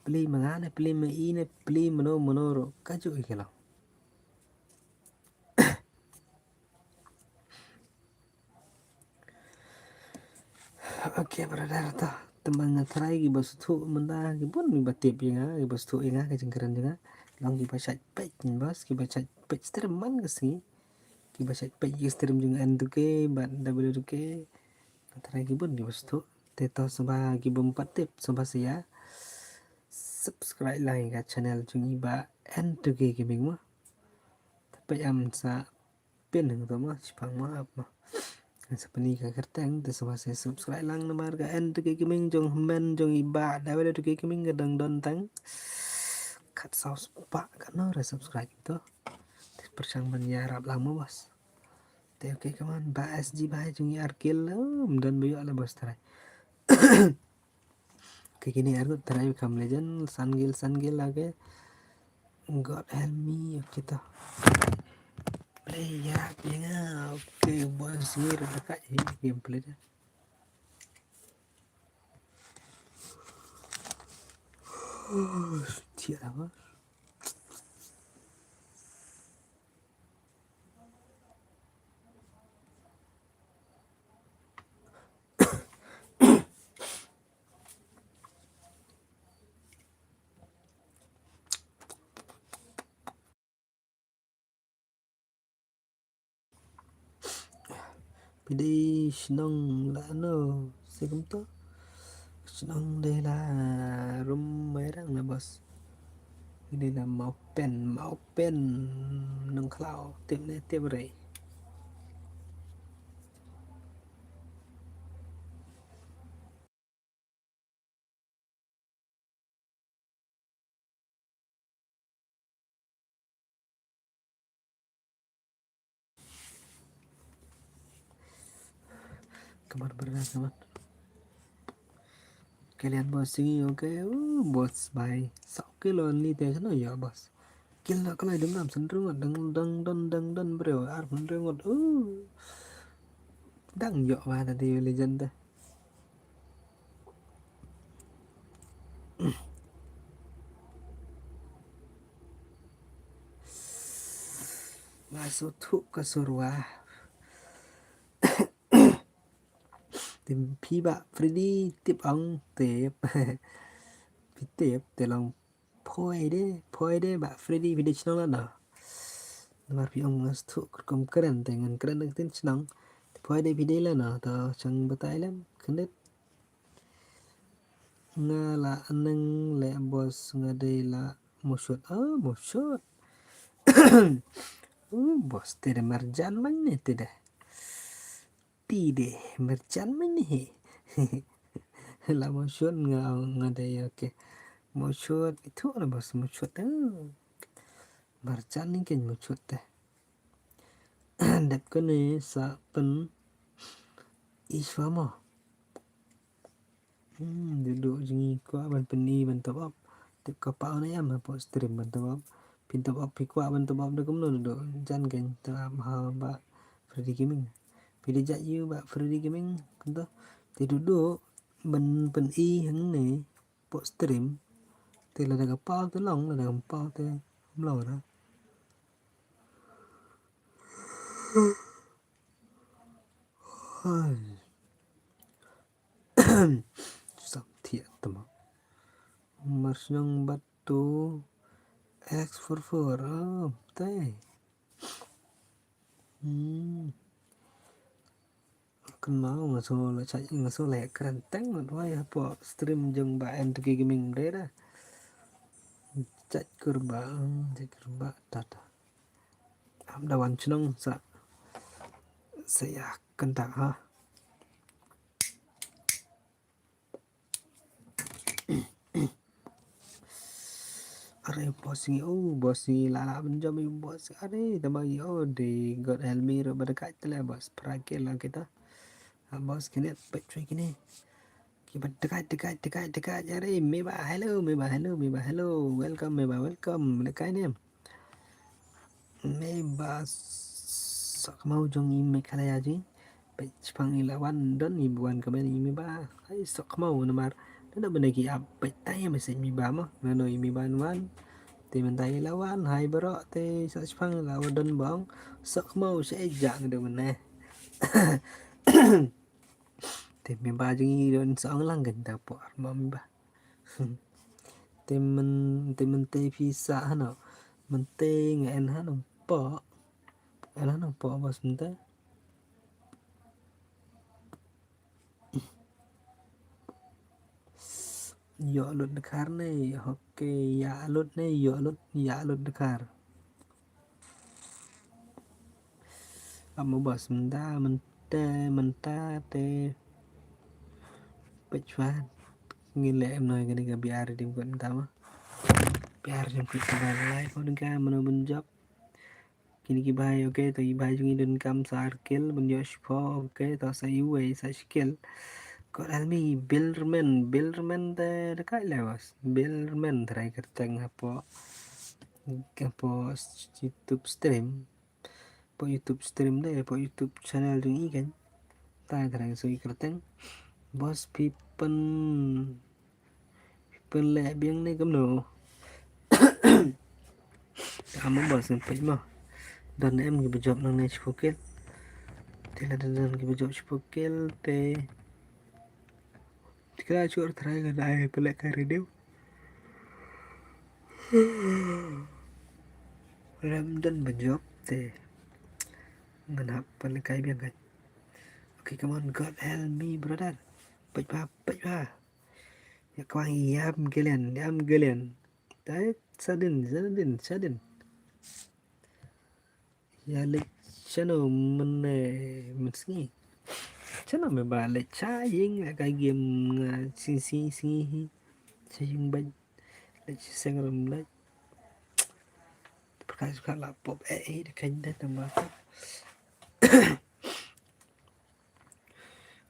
pli mangane pli me ine pli mono ro kaju ke long oke brother ta teman ngatrai gi bas thu menda gi pun mi batip ya gi bas thu ya ke jengkeran juga long gi basat pej bas gi basat pej stream man ke si gi basat pej gi stream juga andu ke ban w ke ngatrai gi pun gi bas thu te to soba gi bom patip soba sia subscribe like ka channel chung ba andu ke gaming mah tapi am sa pin hang to mah chipang mah apa seperti kerteng tu sama saya subscribe lang nomor ka end ke gaming jong men jong iba dawe ke gaming gadang don tang kat saus pak kan no subscribe itu persang menyarap lama bos te oke kaman ba SG ba jong arkil dan bayu ala bos tarai kayak gini aku tarai kam legend sangil lagi God help me kita play ya pianga. Oke bos ni dekat je gameplay dia. Tiada apa. Pidi senang lah no. Segam tu senang deh lah rum merang lah bos. Ini là mau pen nâng khlau tiếp này tiếp rồi. Kabar berat kabar. Kalian bos ini oke, bos bye. Sao cái lonely thế nó ya bos. Kila kalau dem nam sendiri dang bro, ar sendiri ngot. Dang yo mana di legend dah. Masuk thuk ke surah. Tìm phi bạ Freddy tiếp ông tiếp phi tiếp để lòng phôi đấy bạ Freddy video channel là đó mà phi ông ngas thu cũng keren dengan keren dengan tin senang phôi đấy video là nó tao chẳng betai lắm khen đấy nga là anh lẹ boss nga đây là một shot boss tidak marjan mana tidak marjan mana là một shot nga đây ok một shot itu là boss một shot marjan ni kan một shot đẹp cái này sa pen iswama duduk jengi kuat ban peni ban top up tip kapal ni am apa stream ban top up pin top up pi kuat ban top up dah kumno duduk jan kan ta ha ba Freddy Gaming pilih jat you ba Freddy Gaming kunta ti duduk ban pen i hang ni po stream ti là dah kapal tu long là dah kapal tu lo dah sắp thiệt tầm Marsyang batu X44 teh kenal ngaso lek kerenteng wah apa stream jeung ba MTG Gaming deh dah cak kurba tata am dawan senang saya kentak ha are bosi lala benjam bos are tambah di God help me ro berdekat telah bos perakil lah kita bos kini pecuy kini kita dekat jari meba hello welcome meba welcome dekat ni meba sok mau jong ime kalaya ji pang ilawan don ibuan kamen meba ai sok mau namar nó bên kia bạch tay mà sẽ mi bám nó nói mi ban wan thì mình tay lawan hai bro thì sẽ phăng là đơn bóng sắc màu sẽ dạng được mình nè thì mình ba chừng đơn sống lăng gần ta bỏ mà mình ba thì mình tê phi xã nó mình tê ngày anh hát nó bỏ vào mình tê yo lut dekar nih oke ya lut nih yo lut dekar kamu bos menta te pecuan ngile em nói cái này cái biar đi quên tao biar jam kita live mau dengan menu benjok kini kibai oke to kibai jungi dan kam sarkel benjok oke to saya way saya skill kok almi Bilderman te dekat lewas Bilderman try kerteng apa po YouTube stream po YouTube stream đây po YouTube channel dung ý kan ta thằng sui kerteng boss people lẹ biếng này cấm nổ muốn bỏ xem phải mà dan em gitu job nang ne chipokel tela dan gitu job chipokel te tikra chur try ga dai pele ka redew ram dan job te ngan hap pele kai biang kan okay come on god help me brother bạch ba ya kwang yam gelen đấy sudden ya lịch channel mình nghĩ channel mình bà lịch trái yến cái game xin sayung ban lịch sang ram lịch perkara suka laptop dekan dah tambah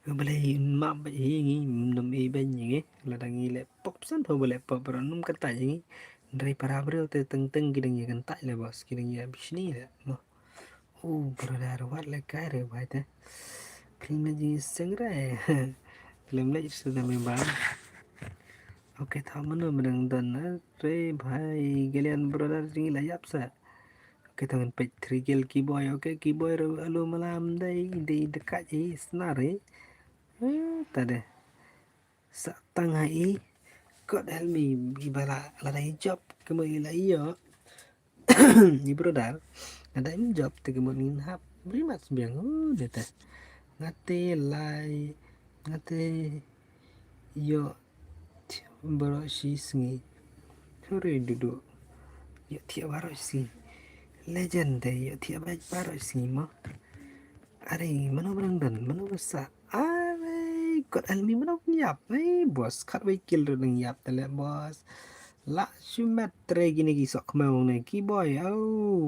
boleh mak ini minum ban ini ladang ini laptop san thôi laptop beranum kata ini dari para bro teng kidang ya kan tak lah bos kidang ya bisni lah no brother what like kai re bhai ta film ji sangra film le sudah memang oke tha mana menang dan re bhai gelian brother ji la yap sa oke tangan page 3 gel keyboy oke keyboy alo malam dai di dekat ji senare tade sa tang hai god help me ibala la dai job kemai la iyo ni brother ada job te kemunin hap berimat biang deta ngate lai ngate yo baro si singi sore duduk yo tiap baro si legend yo tiap baro si ma are mana barang dan mana besar are kot almi mana nyap bos kat we kill deng yap tele bos la shumat tre gini gisok mau ne ki boy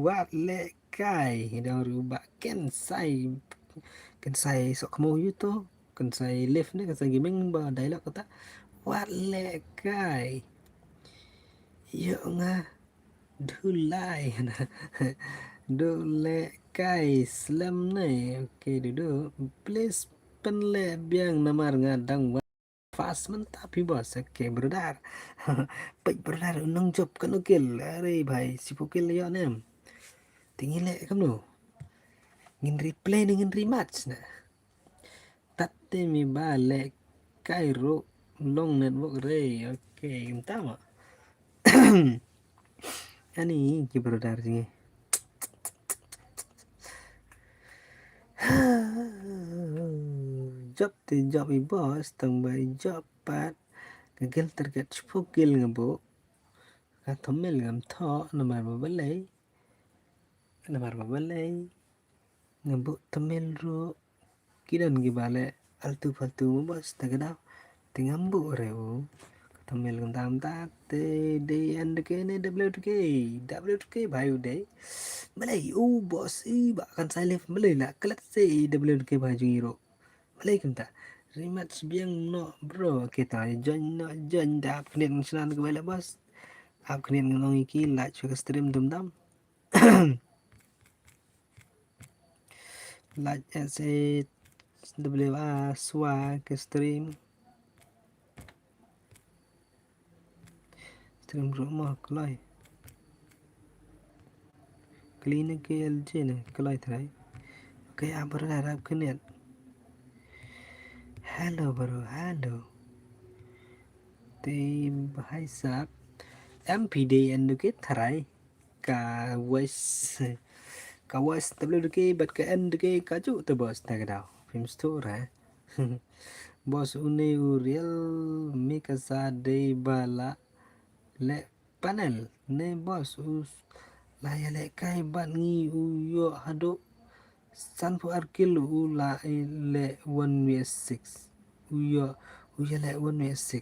wat le kai do ruba ken sai sok mau yuto ken sai left ne ken sai gaming ba dialog kata wat le kai yo nga dulai na dule kai slam ne oke duduk please penle biang namar ngadang fast mantap bos oke brother baik brother unang job kan oke are bhai sipokil yo nem tingin le kamu ngin replay ngin rematch na tatte mi balik Cairo long network re oke entah ani ki brother sini job bos tambah job pat gagal terkat spokil ngebo katomel ngam tho namar babalai ngebo tomel ro kidan gibale altu faltu bos tagadaw tingambu reo tomel ngam tate de and kene w2k bayu de malay bos bahkan saya live malay lah kelat se w2k baju hero malay kenta rematch biang no bro kita join da kenen senan ke bala bos ap kenen ngong iki like ke stream dum like SWA swa ke stream rumah kelai klinik ke LJ ne kelai thai oke apa harap kenen hello bro hello tim hai sap MPD educate thai ka west WDK bat ka NDK ka chu te bos ta gadao film store bos une real mikasa de bala le panel ne bos us la ya le kai ban ngi u yo hado san fu arkil u la le 1v6 u ya le 1v6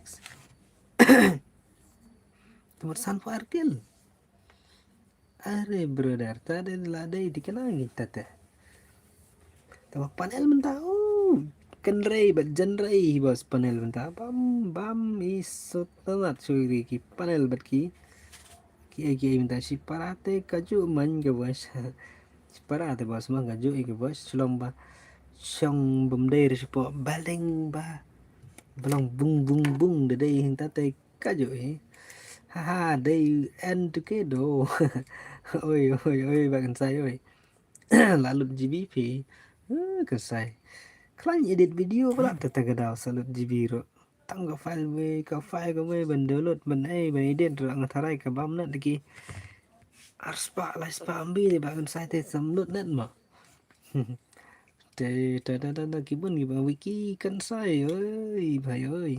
tumor san fu arkil are brother tadi ladai dikenangi tete tama panel mentah kan rei bat jan rei bos panel mentah bam isot tanat suri ki panel bat ki kiai minta separate kaju man ke bos. Separate bos mah kaju ke bos selomba song bemder sipo baleng ba belong bung bung bung de dei hinta te kaju haha dei end ke do. Oi bagan saya oi. Lalu GBP kan saya klan edit video pula tetagadaw salut GB ro tangga file we ka file ka we ban download ban edit ro ngatarai ka bam na diki arspa la spa ambil bagan saya te samlut net ma te kibun giba wiki kan saya oi bhai oi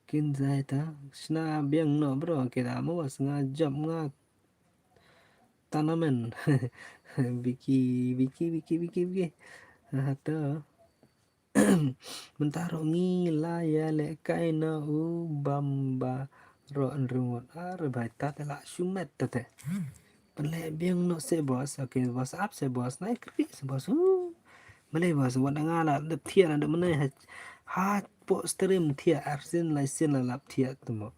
kin saya ta sna biang no bro kita mau ngajam nga tanaman biki hata mentaro ngila ya le kaina bamba ro remote ar bai ta la shumet te pele biang no se bos oke bos up se bos naik kri se bos mele bos wada ngala de thia na de mene ha po stream thia arsin lai sin la lap thia tumo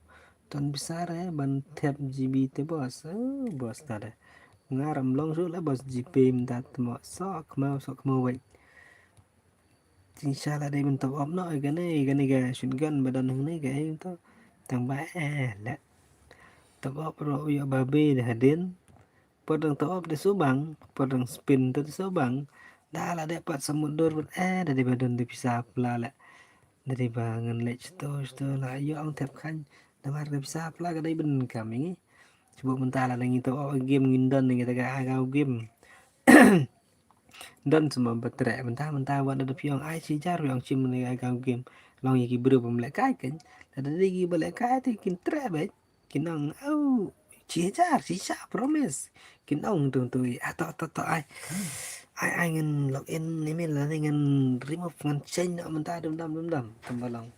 ton besar ban thep gb te bos ta de ngaram long su la bos gp mta tumo sok mau wait inshallah đây mình tập ốp nội cái này gà chuyển gần mà đàn hướng này cái to thằng ba lẹ tập ốp rồi bà b để hạt đến pada tập ốp để số bằng pada spin tới số bằng dah lah dapat semundur dari badan dipisah pula lẹ dari bangun lẹ itu lah yo ang thep khanh damar dipisah pula cái đây bên kami coba mentah lah yang itu game ngindan yang kita gak game dan semua betere mentah buat ada piang ai si jar yang cim ni ai game long yi bru pem lek kai kan ada lagi boleh kai ti kin tre bet kinang au si jar si sa promise kinang tung tu atau ai ngin login email là ngin remove ngan change nak mentah dum tembalang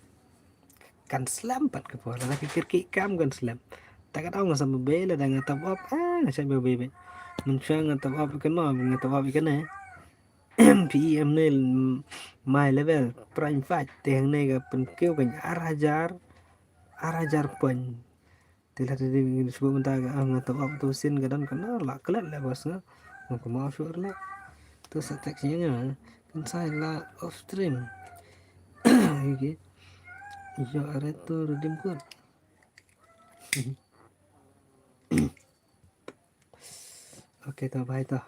kan slam pat ke pola la pikir ki kam kan slam tak ada ngasa bela dengan top up ngasa bebe mencuang top up kan no top up kan PM này my level prime fight tiếng này gặp phần kêu cảnh arajar pun tidak tadi sebelum mentah ang top up tu sin kadang kena lah kelat lah bos nga mau mau sure lah tu seteksnya nya kan saya lah off stream gitu yo are tu redeem code oke tau bye tau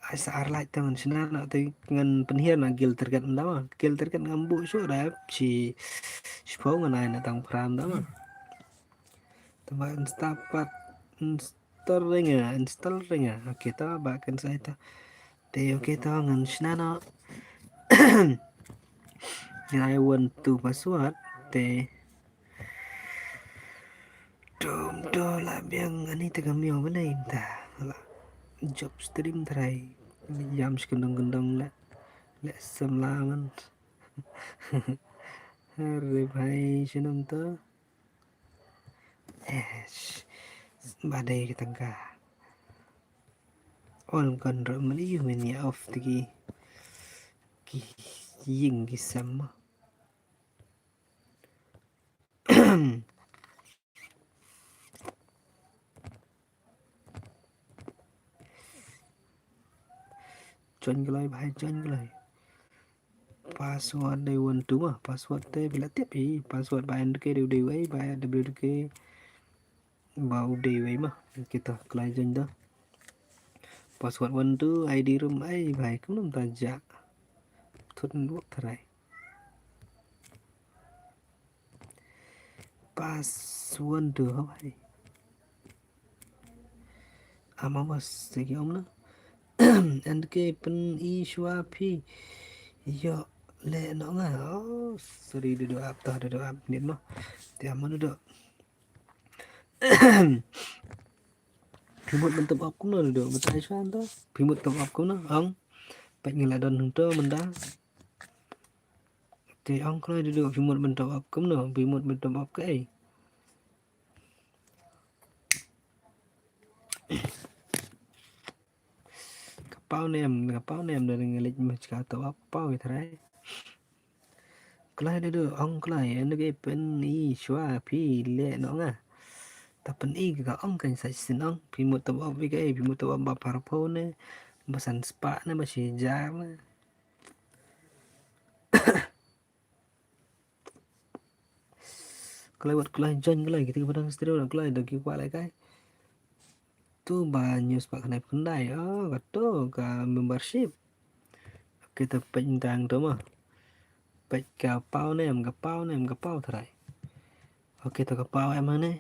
ai saar lại tao mình xin nó tới ngân bên hiền là gil terkat đó mà gil terkat ngambu số đã si phố người này là tầng pram đó mà tao install ring à oke tao bahkan saya tao te oke tao ngân xin nó I want to password te dom do là biang ani tegam miao bên đây ta job stream try jam sekendong-kendong le semlangan hari bhai sinum to badai kita ka on kan ramli meni off tiki ki ying ki sama join cái lại bài join cái lại password đây quên đúng à password đây bị là tiếp ý password bài cái đều ấy bài cái vào đều ấy mà kita kelai join đó password quên tu ID room ấy bài cũng nằm tại dạ thốt nuốt thay password được không hay mau mas cái ông nữa and ke pen iswa pi yo le no nga sorry duduk up nit no tiam duduk pimut bentuk up kuno duduk betai swan to pimut top up kuno ong pek ngila don hung to menda te ong kloi duduk pimut bentuk up kuno pimut bentuk up ke Pau nem dari ngelik macam atau apa gitu right kelai dia tu ong kelai anu ke pen ni shua pi le no nga Tapen ga ong kan sa sinong pimut to op ga pimut to ba parpo ne basan spa ne ba jar ne kalau buat kelai join kelai gitu padang stereo dan kelai dagi kwa lai kai tu ba news pak kanai pendai gato ka membership kita penyintang tu mah pek kapau nem kapau terai oke to kapau em ne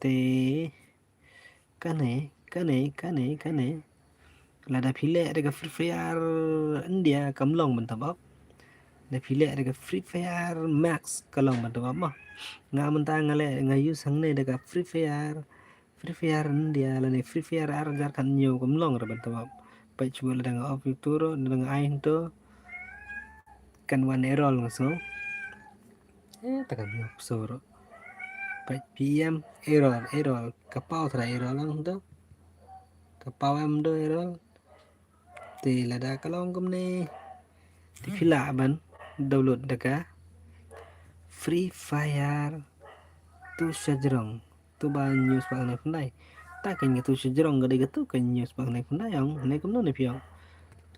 te kane lada phile ada free fire India kamlong mentabak da phile ada free fire max kalong mentabak mah nga mentang ngale ngayu sang ne daga free fire India lani free fire arjar kan nyu kamlong ra mentabak pai chuba ladang of ituro ladang ain to kan wan erol ngaso takam yo soro pai pm erol kapau tra erol lang to kapau em do erol ti lada kalong kumne ti phila ban download daga free fire tu sajrong tu ba news pa ne fundai ta kan tu sajrong gade gatu kan news pa ne fundai yang ne kumno ne piang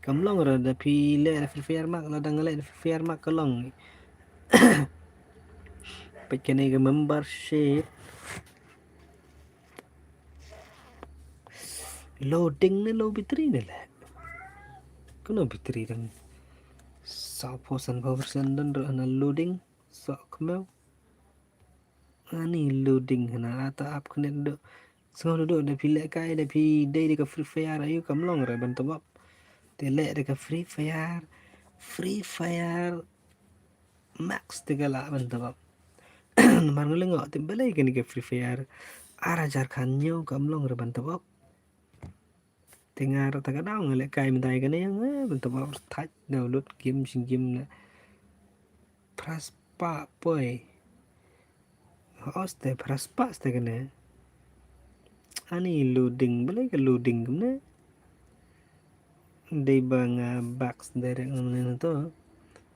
kamlong ra da pi le free fire mak la dang le free fire mak kalong pekene ga membership loading ne low bitri ne la kuno bitri dan 100% dan ana loading so kemau ani loading hana ata up kene do so do da pile kai da pi dai de free fire ayu kamlong ra ban tabap te le de free fire max te gala ban tabap mar ngelengo te balai kene ke free fire arajar kan nyu kamlong ra ban tabap tengar ta kadang ngale kai mentai kene yang ban tabap touch download game sing game na pras pa poi hoste pras pa ste kene ani loading balai ke loading kene dei bang box dari ngene to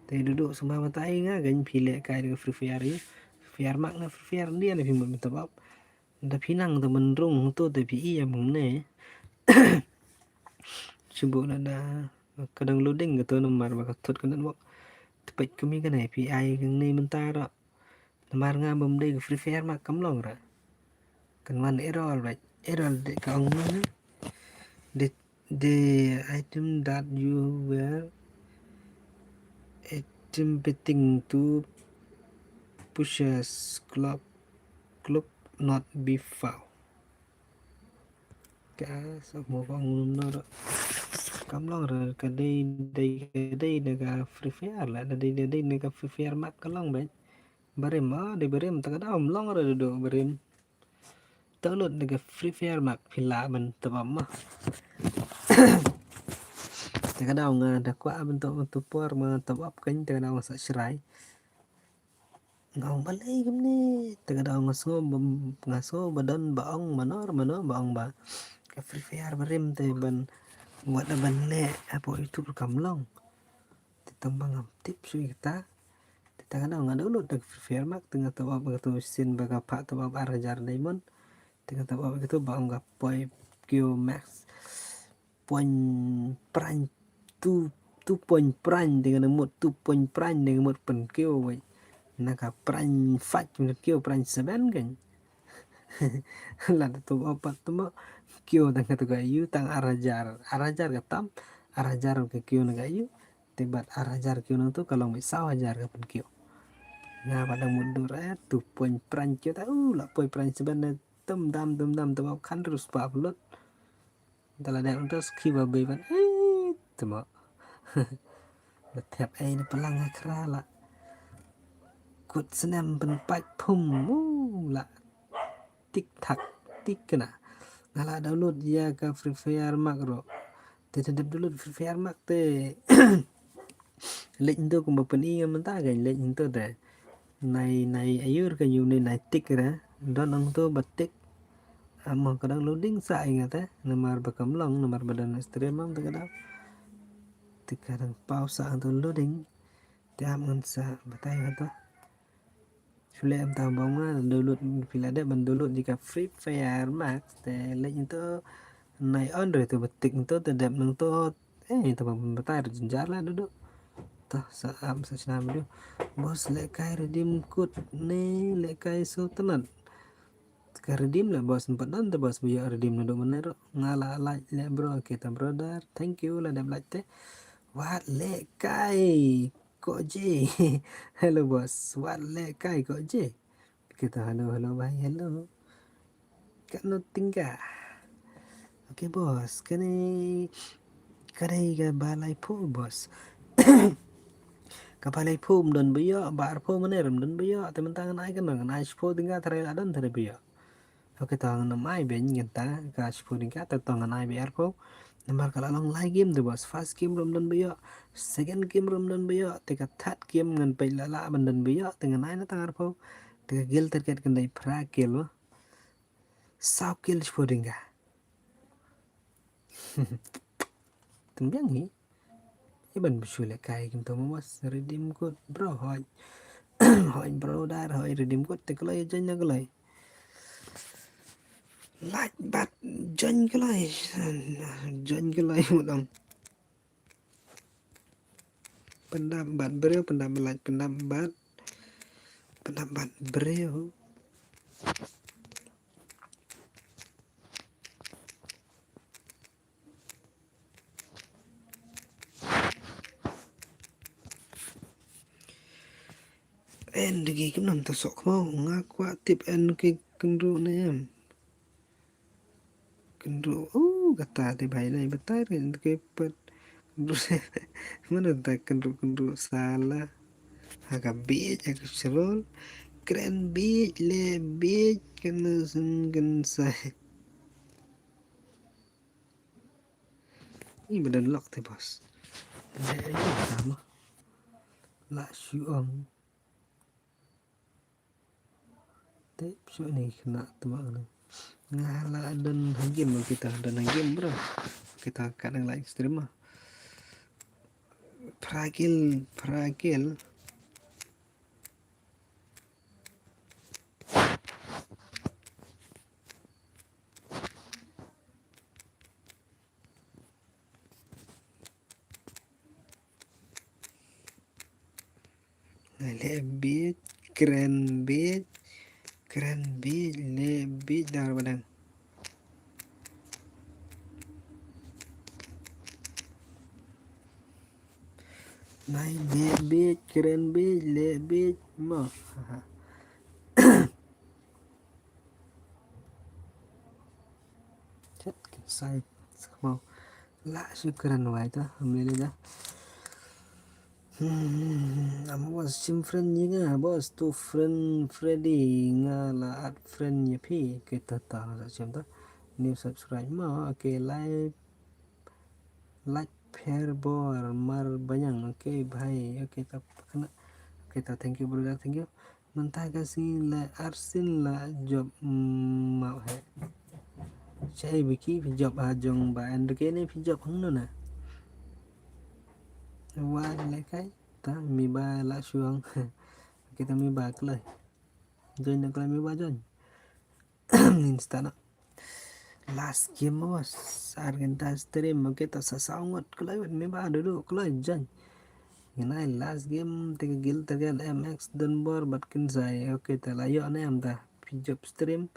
te duduk semua matai nga gan pile kai de free fire yu fire mak na free fire dia na pimut tabap da pinang to menrung to te pi ya mengne subu na da kadang loading gitu nomor baka tot kan wak tepet kami kan API kang ni mentara nomor nga bom de free fire mak kamlong ra kan man error right error de ka ong ne the item that you were attempting to pushes club not be found ka so mo kang no ro kamlong ra ka dei daga free fire la dei daga free fire mak kalong ben barem de barem ta da long ra do barem download daga free fire mak phila ban tabam ma ta da nga da kwa bentuk por ma tabap kan ta da sa shrai ngau balai gumne ta da ngaso badan baong manor baong ba ka free fire barem te ban buat ban le apa itu kamlong ditambang tips kita kita kan nggak download dari free fire mak tengah tabap begitu sin baga pak tabap arajar diamond tengah tabap begitu bang gak poi Q max point prime tu point prime dengan mood tu point prime dengan mood pen Q wei naka prime 5 dengan Q prime 7 kan lah tu apa tu mau Q tengah tu gayu tang arajar katam arajar ke Q na gayu tibat arajar Q na tu kalau misal ajar ke pen Q nga pada mundur tu point prime Q tahu lah point prime 7 tum dam tu kan terus pa upload tala da untuk skiba beban temo Tap ai ni pelang akra la kut senam pen pat pum la tik tak tik kena ngala download ya ka free fire mak ro te download free fire mak te lệnh tôi cũng một phần y mình ta cái lệnh tôi để này ayur cái nhiều này tik ra đó nong tôi bật tik mà kadang loading sa ingat nomor bakam long nomor badan stream am kadang kadang pause untuk loading tiap ngan sa batai itu Chule em tao bóng á download vì là để mình download jika Free Fire Max để lấy những tớ này on rồi tụi bật tịnh tớ từ đẹp nâng tớ tụi mình bắt tay rồi chính là đó đó tớ sợ am sợ làm được bos lệ cái redeem code nih lệ cái số tenan ka redeem lah bos sempat nanti bos biar redeem nado bener ngala like le bro kita brother thank you lah dam like teh what le kai kok je hello bos what le kai kok je kita halo halo bye hello kan no tinggal oke bos kani kadai ga balai po bos kapalai phum don biyo bar pho maneram don biyo temen tangan ai kan ngan ai pho tinggal tare adon tare biyo oke tangan namai ben ngenta ka pho tinggal te tangan ai biar pho nambar kala long lai game tu bos first game rom don biyo second game rom don biyo te ka third game ngan pe la ban don biyo tengan ai na tangar pho te ka gil terket kan dai pra kill sao kill pho tinggal tembiang ni iban besule kai kim to mas redeem code bro hỏi hỏi bro dar hỏi redeem code te kalai join na kalai like bat join kalai một đồng pendapat beliau pendapat beliau en lagi cái nằm ta sok mau ngak quá tip en cái kendru này em kendru kata thì bài này betul cái pet kendru mana tak kendru salah agak beach agak serol keren beach le beach kena senggen saya ini badan lock teh bos ini sama lah syuang teh syuang ini kena temak nih ngalah dan hagim kita dan hagim bro kita kadang like stream mah fragil lebih keren lebih dah badang naik lebih keren lebih mah chết sai mau lạ syukuran wa itu alhamdulillah bos sim friend nga bos tu friend Freddy nga la add friend nya pi kita tahu macam tu new subscribe mau oke like pair bor mar banyak oke bhai oke tak kena kita thank you brother thank you mentah kasih la arsin la job mau hai saya biki job ajong ba Enrique ni job hang na wa lại cái ta mi ba la suang kita mi ba kelai join na kelai mi ba join instan last game bos Argenta stream kita sasangot kelai mi ba dulu kelai join ini last game tiga gil tergan MX dan bor batkin saya oke ta layo na am ta job stream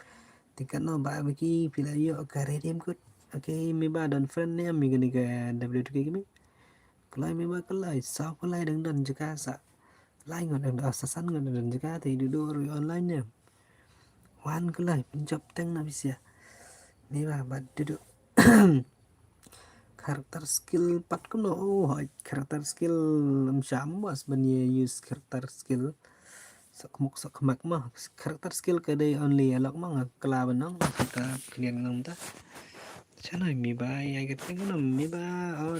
tika no ba biki pilayo karedim kut oke mi ba dan friend ni am mi gani ke W2K kimi kelai mi ba kelai sao kelai dan jika sa lai ngon dan asasan ngon dan jika thì duduk online nya wan kelai penjab teng na bisa ni ba bat duduk karakter skill pat kuno karakter skill macam bos bani use karakter skill sok mak mah karakter skill kedai only alok mah kela benang kita kalian ngam ta chana mi ba ya kita ngam mi ba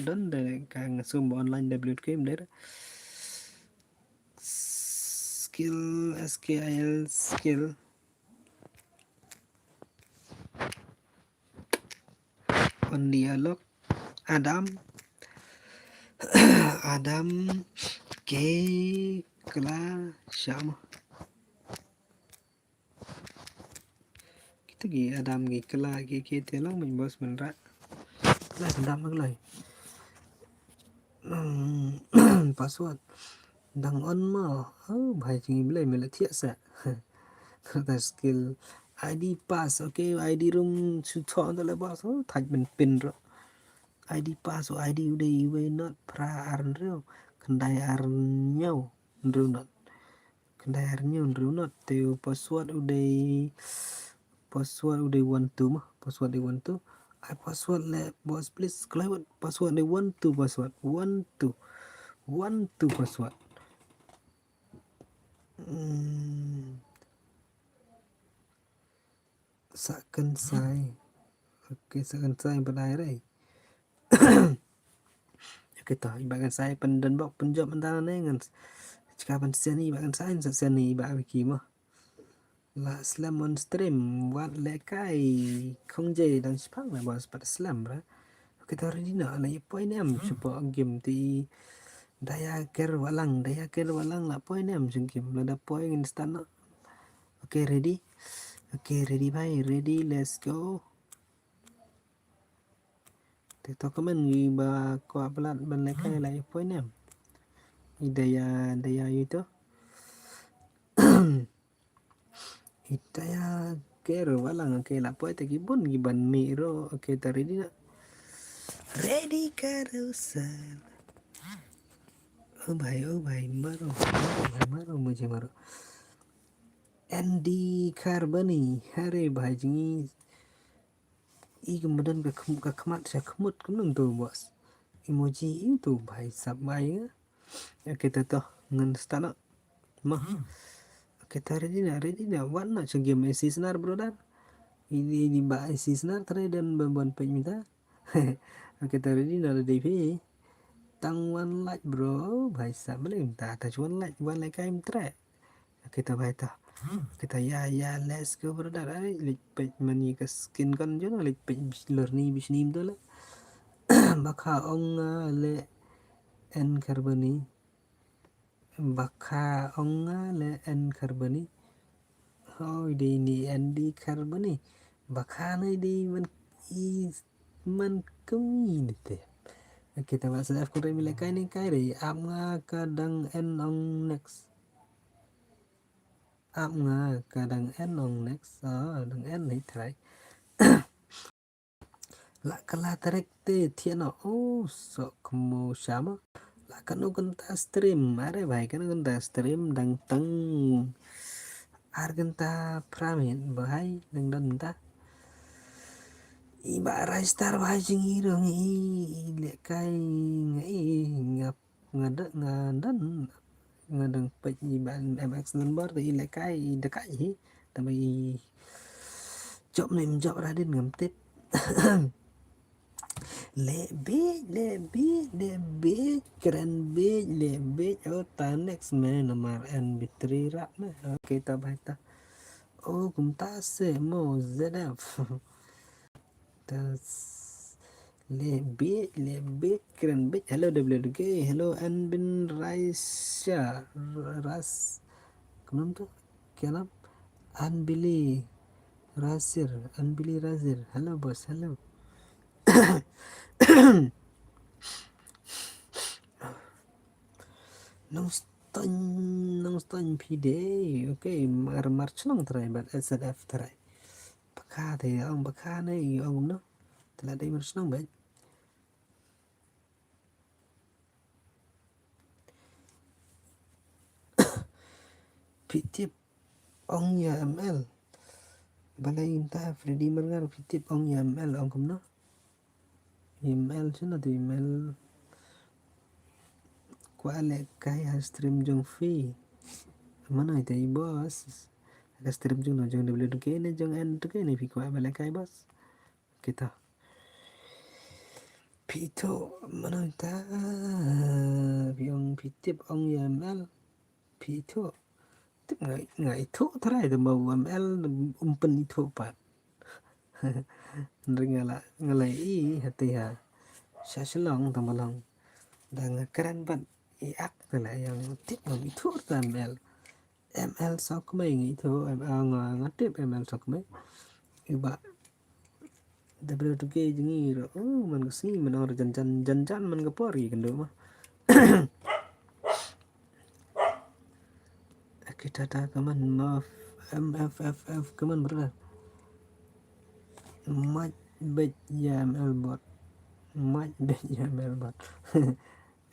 don de ka ngasum online WK der skill skill on dialog Adam ke kela syam gi Adam gi kala gi telang mình bos mình ra lại đam nó lại password đăng on mà bài chỉ lấy mình là thiệt sẽ ta skill ID pass okay ID room chu chọn đó là boss thạch mình pin rồi ID pass ID udah iwe not pra arn reo kendai arn nhau reu not kendai arn nhau reu not teu password udah one two mah password di one two I password le boss please kelewat password di one two password one two password seakan sai okay seakan sai badai rai kita ibakan sai pendan bok penjob antara nengan cakapan seni ibakan sai seni ibak biki mah la slam on stream wat lekai không dây dan spak là bos pat slam ra kita ready na na point em supaya game ti daya ker walang la point em sing game la da point instant no okay ready bhai ready let's go TikTok comment gi ba ko pelat ban lekai la point em daya itu Itaya kero walang okay la point gi bun gi ban mi ro okay ta ready na ready carousel oh भाई मारो मुझे मारो Andy Carboni hari bahji i kemudian ke kemat saya kemut kemudian tuh bos emoji itu bahai sabai ya kita tuh ngan stana mah kita ready na warna game seasonar brother ini di ba seasonar tadi dan bantuan peminta kita ready na DP tăng one like bro भाई साहब बोले ta ta one like em tre kita भाई ta kita ya let's go brother ay lik page mani ka skin kan jo lik page learning bisnim to la baka ong le en carboni baka ong le en carboni hoi di ni Andy carboni baka này đi man community kita bahas aku dah milai kai ni kai ri am nga kadang en ong next am nga kadang en ong next đằng en này thay la kala tarik te thiana so como chama la kanu kanta stream are bhai kanu kanta stream dang tang arganta pramin bhai dang dan ta iba star bhai jingi rong i le kai ngai ngap ngadan ngadang page iba mx number thì le kai dekai hi tapi job nem job radin ngam tip lebih keren lebih next man nomor NB3 rap oke ta baita oh kumta se mo zedaf tas lebih keren bit hello WDG hello Anbin Raisya ras kenapa tuh kenapa Anbili Razir hello bos hello nong stan PD okay march nong try but SDF try baka thì ông baka này ông nó thì là đây march nong vậy pitip ông ya ML balai inta Freddy Mangar pitip ông ya ML ông cũng nó email chứ là thì email qua lại cái stream jong fee mana itu bos ada stream jong no jong double ke ne jong en ke ne fi qua balik kai bos kita pito mana ta biong pitip ong email pito tức ngai thu thay từ màu email umpen itu pat ngalai i hati ha saselong tamalong dan keren banget iak là yang tiếp bằng ý thuốc là ML sau có mấy nghĩ thôi em ngatip ML sau có mấy iba daripada tu ke jengi man kesini man orang janjan man kepori kendo mah kita dah kaman maaf MFFF kaman berlah mat bet jam elbot mat bet jam elbot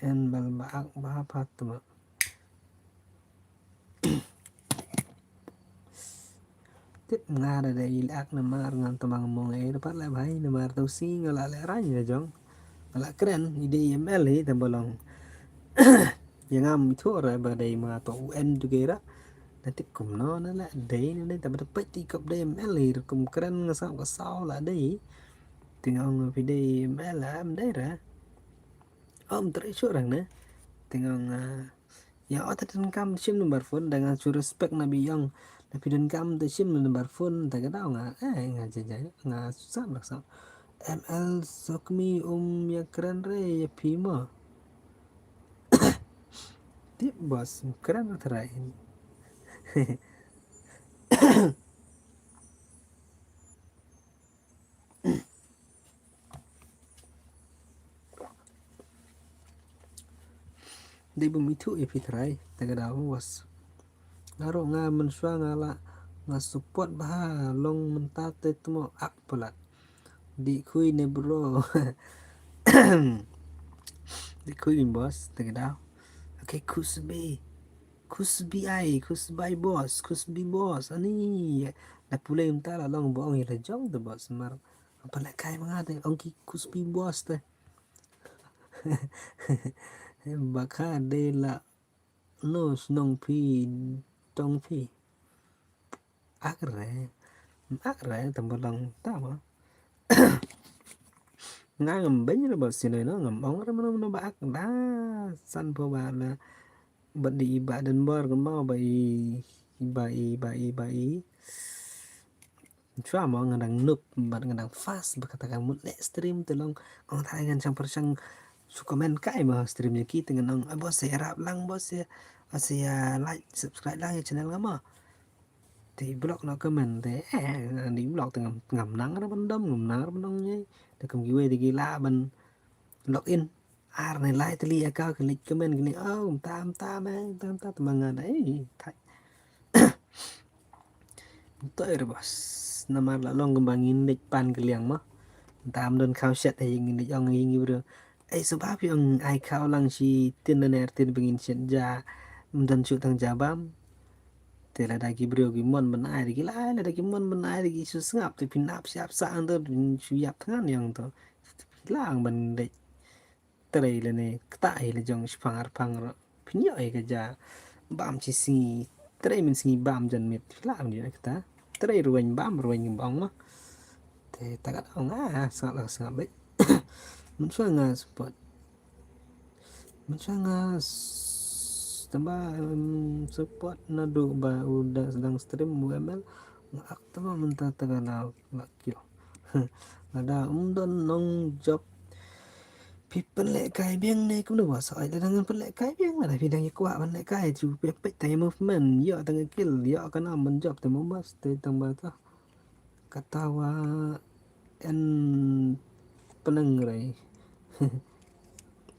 en bal baak bahat tu tiếp nga đây đây ilak na mar ngan tamang mong dapat lah bhai na mar tau si ngala le ranya jong ngala keren ide ML hi tambolong yang am itu ra ba dai ma to UN together nanti kum no na la dai na tapi dapat ti kop dai ML hi kum keren ngasau ka sau la dai tingong pi dai ML la am dai ra om tre chu rang na tingong ya otatan kam sim number phone dengan su respect nabi yang tapi dan kam tu sim number phone tak tahu nggak jaja nggak susah laksa ML sokmi ya keren re ya pima tip bos keren terakhir dia bemitu ya fitrai tak tahu bos ngaro nga mensua ngala nga support bah long mentate temo ak pelat di kui ne bro di kui bos tak tahu oke kusbi bos ani na pulai mentala long boong ila jong tu bos mar apa nak kai mangate ongki kusbi bos te baka de la nos nong pi tong pi akre tambolong tama nga ngam bany na bos sino no ngam ong ra no ba ak da san po ba la bật đi ba den bor ko mau bai cuma mau ngadang noob ngadang fast berkatakan mut le stream tolong ong thai kan sang persang suka main kai mah stream ni kita ngang bos saya rap lang bos ya saya like subscribe lang ya channel ngama thì blog nó comment thế đi blog từ ngầm nắng nó ban đông ngầm nắng nó ban đông nhé để cầm gue thì gila ban login ar này like tali account klik comment gini tam temangan thay tôi rồi bos nama la long kembangin dik pan keliang mah tam don kau set hay ngin ong ngin bro sebab yang ai kau lang si tin ner tin bengin sen ja dan chu tang jabam te la dagi bro gi mon ban ai gi la dagi mon ban ai gi su ngap te pinap siap sa ando su yap than yang to lang ban de trai le ne ktai le jong spang ro pinyo ai ga ja bam chi si trai min si bam jan mit lang ni ta trai ruin bam ruin bong mah te ta ga sangat baik mun sangat support mun sangat tambah support nado ba udah sedang stream UML ngak tama mentah tagana lakyo ada don nong job people lek kai biang ne cũng được bỏ sỏi là đang phân lệ cái biang là vì đang qua phân lệ cái chú bé bé tay movement yo tang kill yo kana men job te mo mas te tang ba ta katawa en penengrai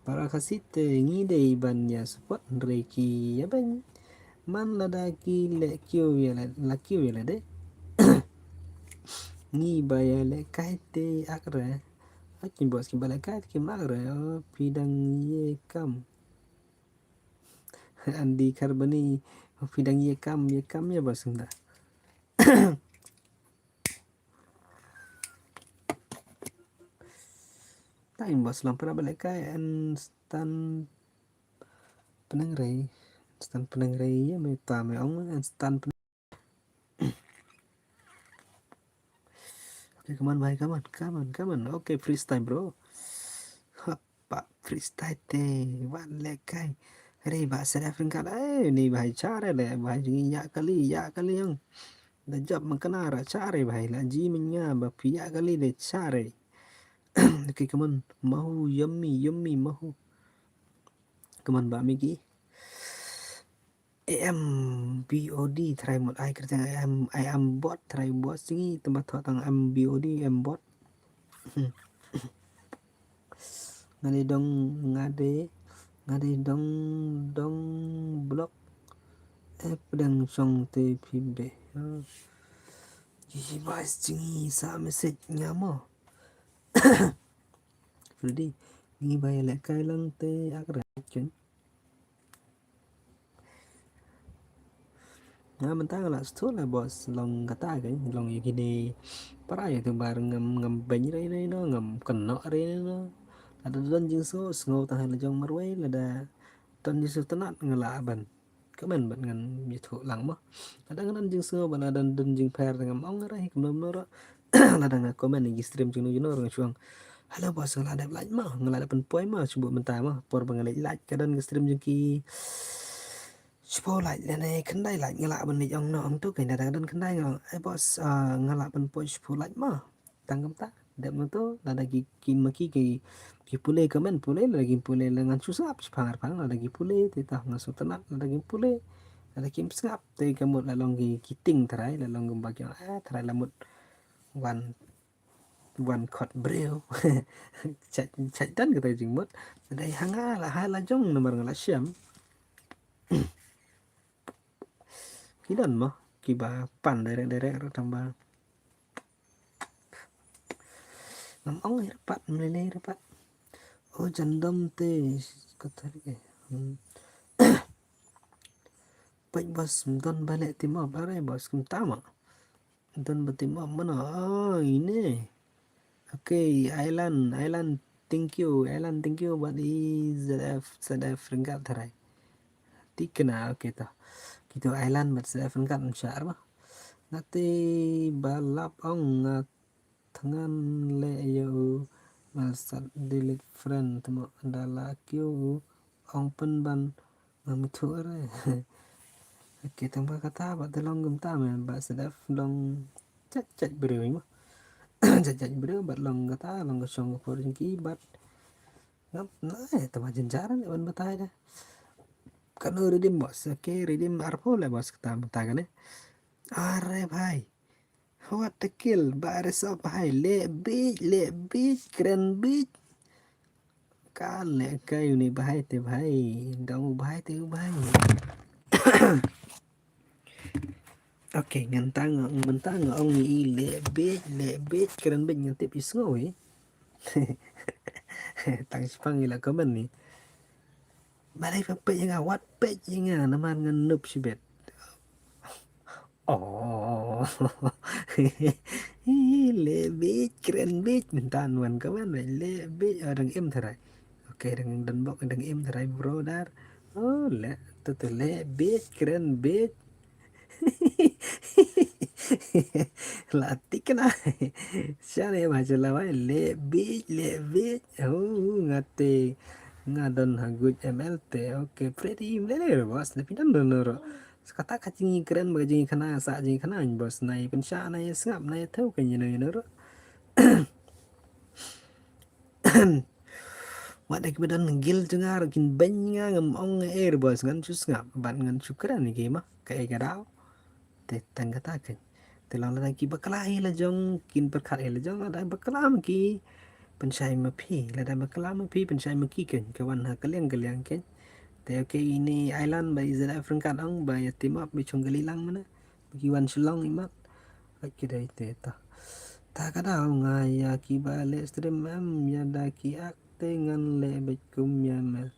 para kasite ngi dei ban ya support reiki ya ban man la daki le kyo ya la kyo ya de ngi ba ya le kai te akre akin bos ki bala kai ki magre pidang ye kam andi karbani pidang ye kam ya bos nda time bos lam para bala kai an stan penangrai ya me ta me ong an stan okay, come on okay freestyle bro apa freestyle te wan le kai Rei bahasa Afrika ni bahai cara le bahai ya kali yang da job makanara care bahai la ji minya ba pia kali le care okay come on mahu yummy mahu come on ba migi AMBOD try mod ai kerja I am bot try bot singi tempat thọ tang MBOD M bot ngade dong ngade dong dong blok pedang song te phim de ji bas singi sa message nyamo jadi ni bay lại cái lăng te akra chen mentang lah stu lah bos long kata kan long gini para ya tu bar ngam banyi rai no ngam keno rai no ada don jing so ngau tahan la jong marwai la da don jisu tenat ngala ban kamen ban ngan mi thu lang mo ada ngan jing so ban ada don jing per ngam ong rai kum no ro la da komen ni stream jing no ro chuang halo bos ngala ada like mah ngala ada pen poi mah cuba mentah mah por bangalai like kadon stream jing ki Supaya like lene kendai like ngelak ben ong no ong tu kai da dan kendai ngong bos ngelak ben poi supaya like mah tanggam ta dep no tu la lagi ki maki ki pule komen pule lagi pule lengan susap pangar pang la lagi pule ti tah ngaso tenak la lagi pule la lagi sngap te kamut la long ki kiting trai la long gembak trai lamut one cot breu chat dan kata jingmut dai hanga la hala jong nomor ngala syam kidan mah kiba pan derek tambah ngomong rapat melele rapat oh jandam te kata ke baik bos don balik timah bare bos tama don betimah mana ini okay island thank you buat di ZF ringkat terai tikena okay ta gitu island buat ZF ringkat syar mah nanti balap ong tangan le yo malsat delete friend temo adalah kyu ong pen ban ngamitu are oke tambah kata ba telong gem ta men ba sedaf long chat beri mah chat beri bat long kata long gosong por ki bat ngap na tambah jenjaran ban batai dah kan redim bos oke redim arpo le bos kata kan are bhai what the kill baris of bhai le beach keren beach kan le kayu ni bhai te bhai dong bhai te bhai oke ngentang mentang ông nghĩ lệ bết keren bết ngan tip isngoi tang spang ila komen ni malay pa pe nga wat pe nga naman ngan nup si bet oh lệ bết keren bết mentan wan kawan lệ bết orang em terai oke dengan dan bok dengan em terai bro dar oh lệ tu lệ bết keren bết latih kena siapa ya baca lawan lebih ngate ngadon hagut MLT oke pretty lele bos tapi dan donor kata kacing keren bagi kena sa jing kena bos nai pensya nai sengap nai tahu kan noro Wada kebedan gil dengar kin banya ngam ong air bos ngan sus ngap ban ngan syukuran ni kema kayak garau te tangga taken telang lagi bakalahi la jong kin perkat la jong ada bakalam ki pensai mapi la da bakalam mapi pensai maki ken kawan ha kaliang ken te okay ini island by zara frankat ang by timap by chung galilang mana bagi wan sulong imat lagi dai te ta ta kada ngaya ki bale stream am ya da ki ak te ngan le bekum ya mel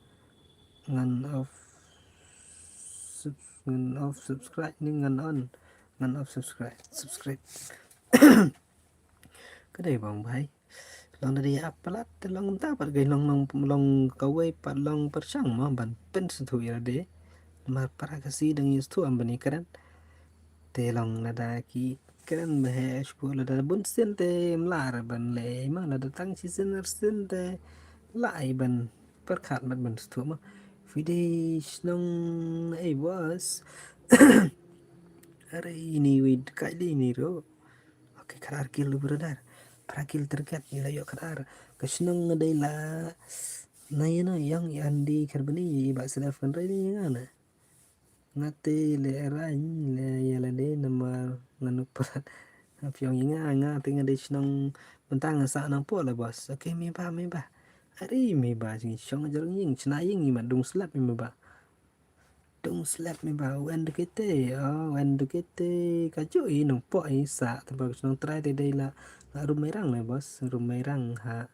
ngan off subscribe ni ngan off subscribe cái đây bang bhai long dari apalat long ta pat gai long kawai pat long persang ma ban pen su ya de mar para kasi dang is tu ambani karan te long nada ki karan mahesh ko lada bun sen te mlar ban le ma lada tang si sen te lai ban perkat ban tu ma Fidesh long bos hari ini wid kali ini ro oke karar kil brother prakil terkat nila yo karar kasnong ngadai la na yana yang andi karbani ba sadaf kan rai ni ngana ngate le rai le yala de nomor nganu perat piong inga nga tinga de snong bentang sa nang po la bos okay mi ba ari mi ba jing shong jarang ying chna ying ma dung slap mi ba dung slap mi ba wen de kete ka chu i nong po i sa ta ba snong trai de đây là rumai rang la bos rumai rang ha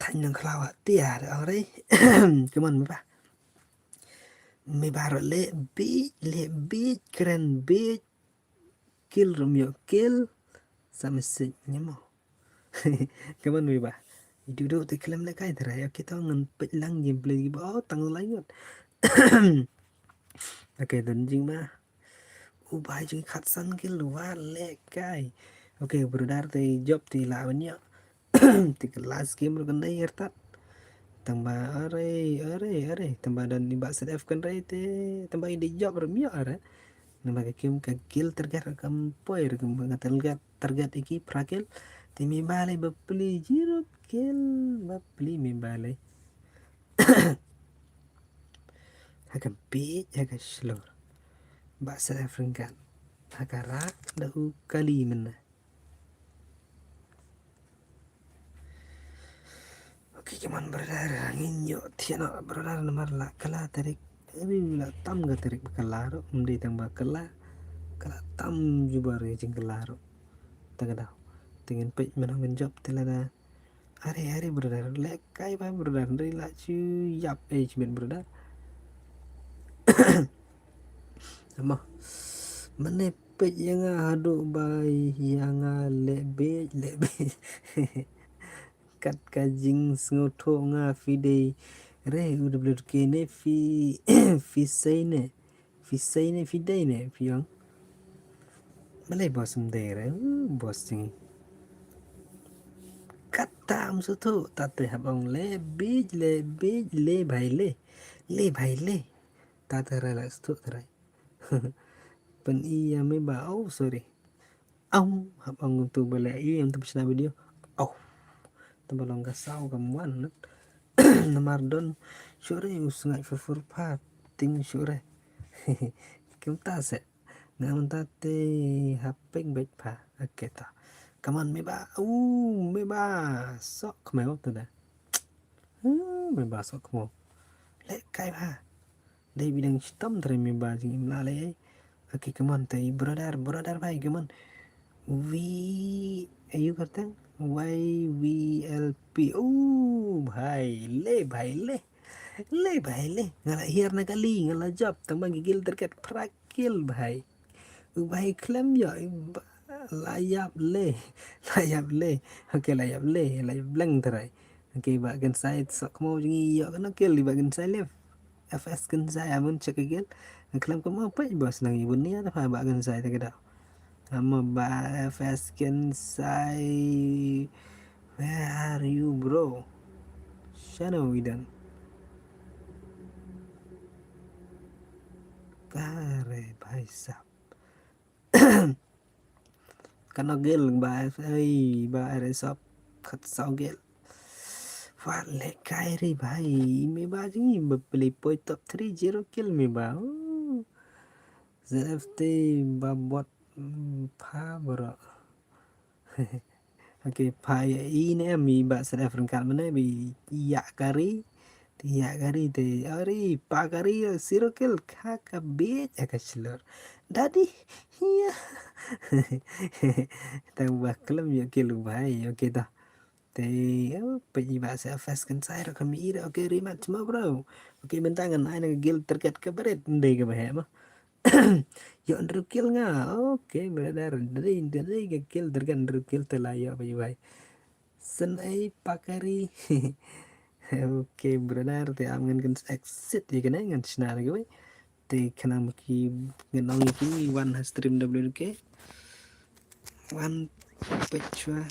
thanh nang klawa tia ở đấy come on mi ba rồi le bi keren bi kill Romeo kill sama si nyamo kaman mi ba duduk di kelam la kai tera kita ngan pet lang jim beli ba tang lai ngot oke dan jing ma ubah jing khatsan kill wa le kai oke brodar te job ti lawannya ti kelas game ro kan dai ertat tamba are tamba dan di bak sedef kan rai te tamba di job ro mio are nama kim ka kill tergat kam poir kam target iki prakil ti mi bale bapli jiro kill bapli mi bale haka beat haka slor ba sa afrika haka rak dahu kali mana oke cuman berdarah nginyo tiana berdarah nomor la kala tarik ini la tam ga tarik bakalaro mende tang bakala kala tam jubar jing kelaro tagadaw tingin pej menang job telada are brother lek kai ba brother dari la chu yap men brother ama mane pej yang adu bai yang lebe kat kajing ngoto nga fide re udah blur kene fi seine fide ne fiang malay bos mdere bos sing katam sutu tate habang le भाई ले tate rela stu terai pen iya me ba oh sorry au habang untuk bela iya untuk bisa video oh tembalong kasau kamuan namardon sure usngai for pat ting sure kim ta se ngam tate hapeng bet pa aketa kaman me ba sok kmeo tada me ba sok kmo le kai ba dai bidang hitam dari me ba jing la le oke kaman tai brother bhai kaman we ayu katang YWLP भाई ले ngala hiar na kali ngala job tambah gigil terket prakil भाई klaim ya layap le oke layap blank terai oke bagian saya sok mau jingi ya kan oke li bagian saya le FS kan saya amun cek gigil klaim kamu apa bos nang ibu ni ada bagian saya tak ada ama ba FS kan saya where are you bro Shadow Widan kare भाई साहब karena gel ba are sop khat sao gel phát le kairi भाई me ba jingi play point top 3 0 kill me ba ZFT ba bot pha bro oke pha ini mi ba sedef rengkat mana bi ya kari te ari pa kari 0 kill kaka bitch akaslor daddy iya tambah kelam ya kill भाई oke dah te pergi bahasa fast kan saya kami ira oke rimat semua bro oke bentangan ai nang gil terkat ke beret ndai ke bahaya mah yo andru kill nga oke brother dari ke kill terkan andru kill telaya bye sen ai pakari oke brother te amgen kan exit ya kan ngan snar ke te kana maki ngenong ki one stream WK one pechwa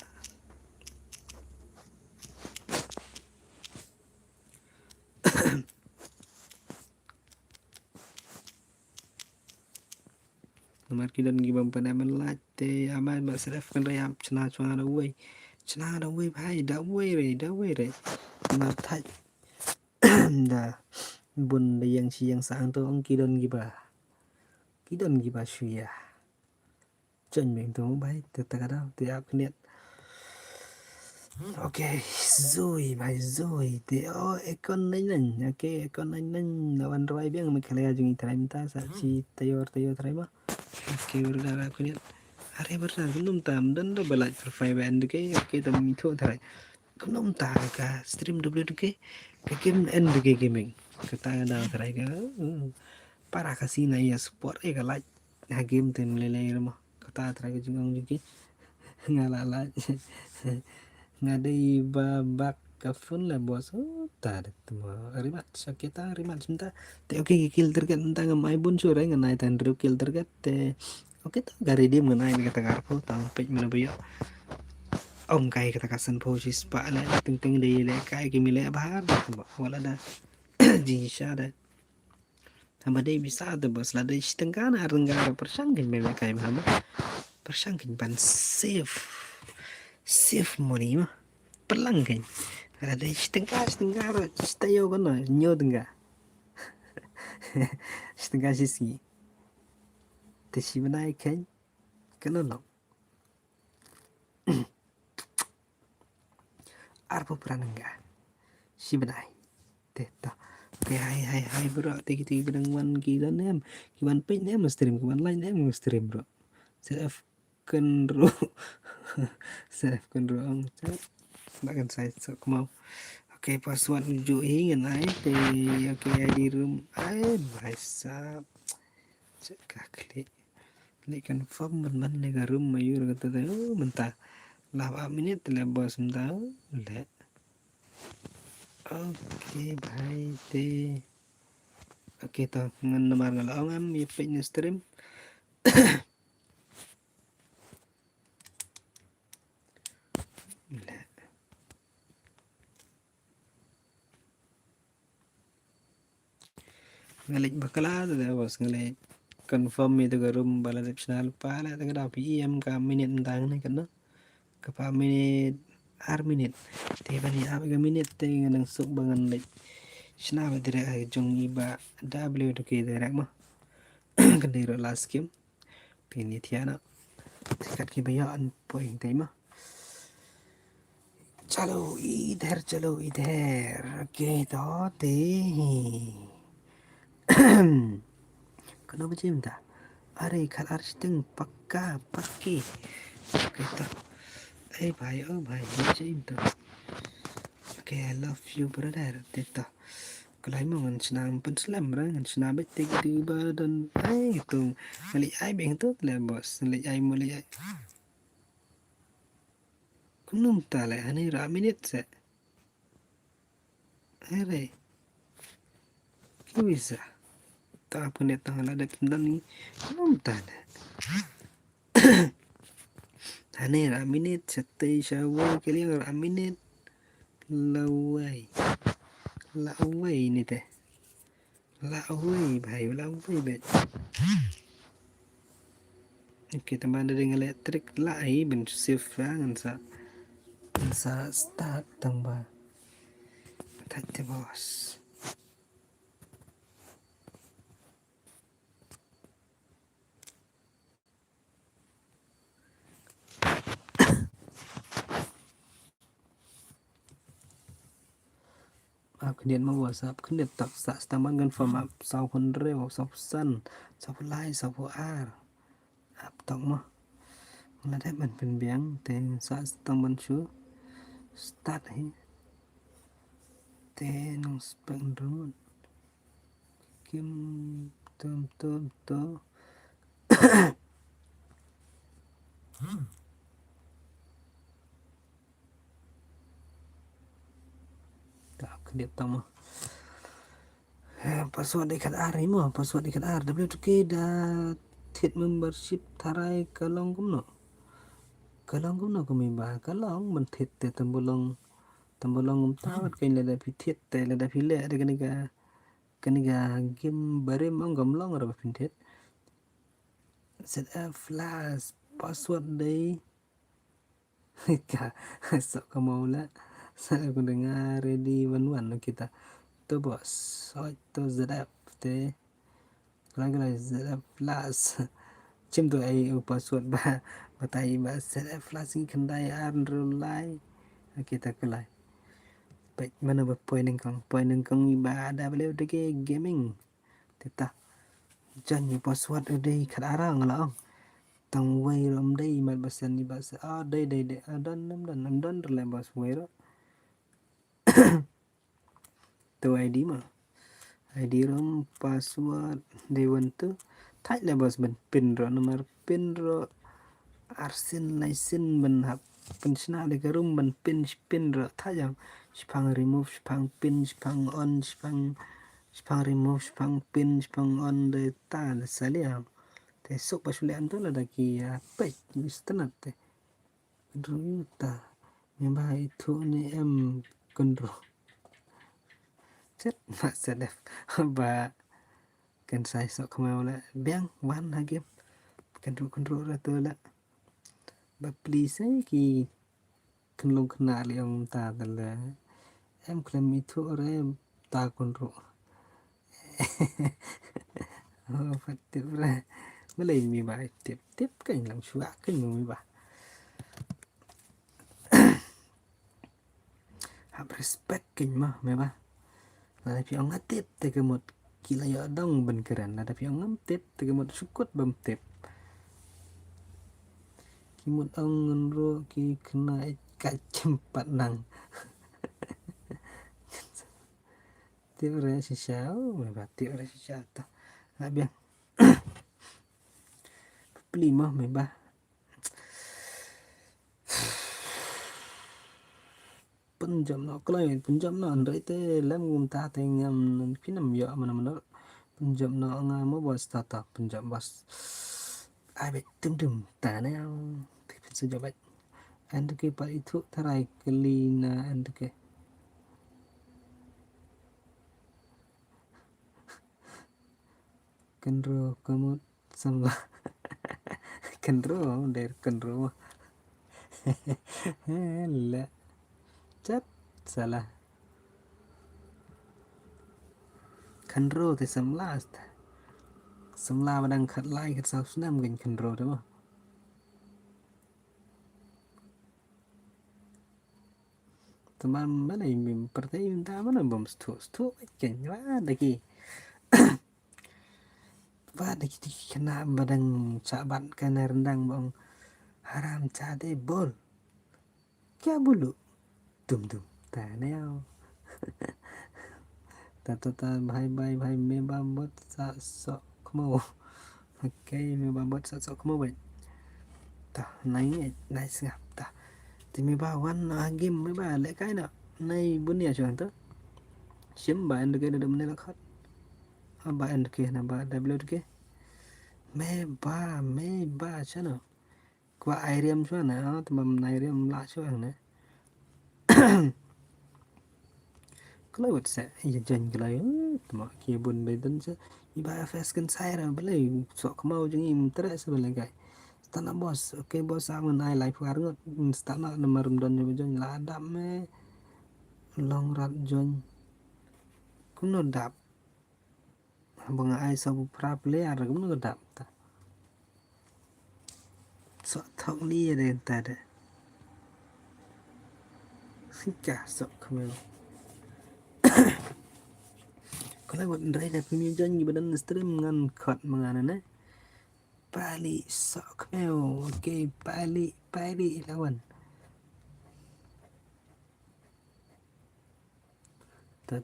nomor kidan gibam panaman latte aman ba seraf kan rayam chna da wei bhai da wei re nomor thai da bunda yang siang sang tu ông kidon giba shuya chân mình tu bay từ từ đó thì áp liệt ok rồi bài rồi thì con này nè ok con này nè lawan Roy biang mình kaya jungi try minta sa si tayor try mah ok udah aku lihat hari benar belum tam dan udah balik survive and ke ok tam itu try belum tahu ka stream double ke game end ke gaming kata ada try ka para kasih na ya support ka like na game tem lele mah kata try ka jungang juga ngalala ngadai babak kafun lah bos tak ada semua rimat sakita rimat cinta te oke kill terkat entah ngamai bun sore nganai tandru kill terkat te oke tuh gari dia mengenai kata karpo tang pej mana bayo ông kai kata kasan posis pak le ting ting dei le kai ki mile bahar wala da jinsha da hamba dei bisa da bos la dei stengana arengara persangkin meme kai hamba persangkin ban safe money mah pelanggan ada setengah tayo kan nyo tengah setengah sisi tesi menaikkan kenapa arpo peranengga si benai teta hai bro tiki bedang wan kita nem kiwan page nem stream kiwan lain nem stream bro self kenro self kenro ang bahkan saya sok mau oke password ujuk ingin naik oke ID room bahasa cekak klik confirm benar lega room mayur kata tu mentah lah minit lah bos mentah le oke baik deh oke toh ngan nomor ngalang am ya page stream le ngalik bakala tu bos ngalik confirm itu garum bala optional pala tengah dah PM ka minit tang ni kan ka pa minit ar minit te bani ab ga minit te ngang sok bangan lek shna ba dire ay jong iba w to ke dire ma kan dire last game pin ni thiana kat ki baya an point te ma चलो इधर ओके तो ते kenapa cinta अरे खलार सितंग पक्का पक्की कहता भाई cinta oke I love you brother teta kalau mau ngan senam pun selam ngan senam betik di badan itu ngali ai beng tu lah bos ngali ai mulai ai kunum tale hani ra minit se are bisa tak punya tangan ada kendan ni kunum tale hani ra minit sete shawa kali ra minit lawai ini teh lawai bhai lawai bet kita mana dengan elektrik lai ben shift ngan sa start tambah tadi bos kemudian mau WhatsApp kemudian tak stamban kan form up sau kon rew sau san sau lai sau ar ap tong mah là đấy mình bình biến tên xã tăng bên chú start hi tên nó spend rồi kim tôm tak kedip tama password dekat ar ni mah password dekat ar W2K dah thiết membership tharai kalong kumno kumimba kalong mình thiết te tembulong tawat kain lada pithet te lada pile ada kaniga game bare mong gamlong ra pintet set up flash password deh sok kamu lah saya aku dengar ready one kita to bos to ZF te lagi ZF plus chim tu ai password ba tai ba ZF plus ni kendai unrulai kita kelai baik mana ba point neng kong ba ada beliau de gaming teta jan password de khadarang laong tang way rom đây mà bà sen đi bà sẽ đây dan rồi bà way đó tu ID mà ID rom password they want to thay là bos ben pin rồi nomor pin rồi arsin license ben hap pensna de ke room ben pin rồi thay jam spang remove spang pin spang on spang remove spang pin spang on de ta la salia te sok pasulian tu lah daki page istanat te druta memba itu ni kontrol chết mà sẽ đẹp và cần sai sợ không ao là beng one ha game control ra tôi là và please ấy khi cần lông khna li ông ta là em claim itu rồi ta control phát tiếp ra mới lấy mi bài tiếp cảnh làm chúa cảnh mi bà hab respect cảnh mà mẹ ba làพี่องngatip te kemot kila ya dong ben keren adaพี่องngatip te kemot sukut bam tip kimut ong ngenro ki kena ka cempat nang tip re si sao me tip re si sao ta la bien pli mo me ba penjam no klai penjam no andai te lam ngum ta te ngam pinam yo mana penjam no nga mo bos tata penjam bos ai bet tum ta neo thì penjam bet and ke pa itu tarai kelina and ke kenro kamut sama kenro der kenro la chat salah kenro thì semla đang khát lai khát sao nam gần kenro đúng không teman mana yang pertanyaan minta mana bom stu kayaknya ada ki ada kita kena badang sahabat kena rendang bang haram cade bol kya bulu tum taneo ta bhai me ba bot sa so kmo okay me ba bot sa so kmo vậy ta nai ngap ta thì me ba wan game me ba le cái nào nay bunia chuan to sim ba and ke da me la khat ba and ke na ba w ke me ba chana qua airiam chuan na tamam nairiam la chuan na kalau buat saya jangan kelai mak kibun beden se iba fs kan saya ra belai sok mau jeng im teres sebelai kai stana bos oke bos sama nai live ngot stana nomor don jon la dap me long rat jon kuno dap bang ai so pra player kuno dap ta sok thok ni de ta de ka sok kemau kalau buat ndai da premium jon gi badan stream ngan khot mangana na pali sok kemau oke pali lawan ta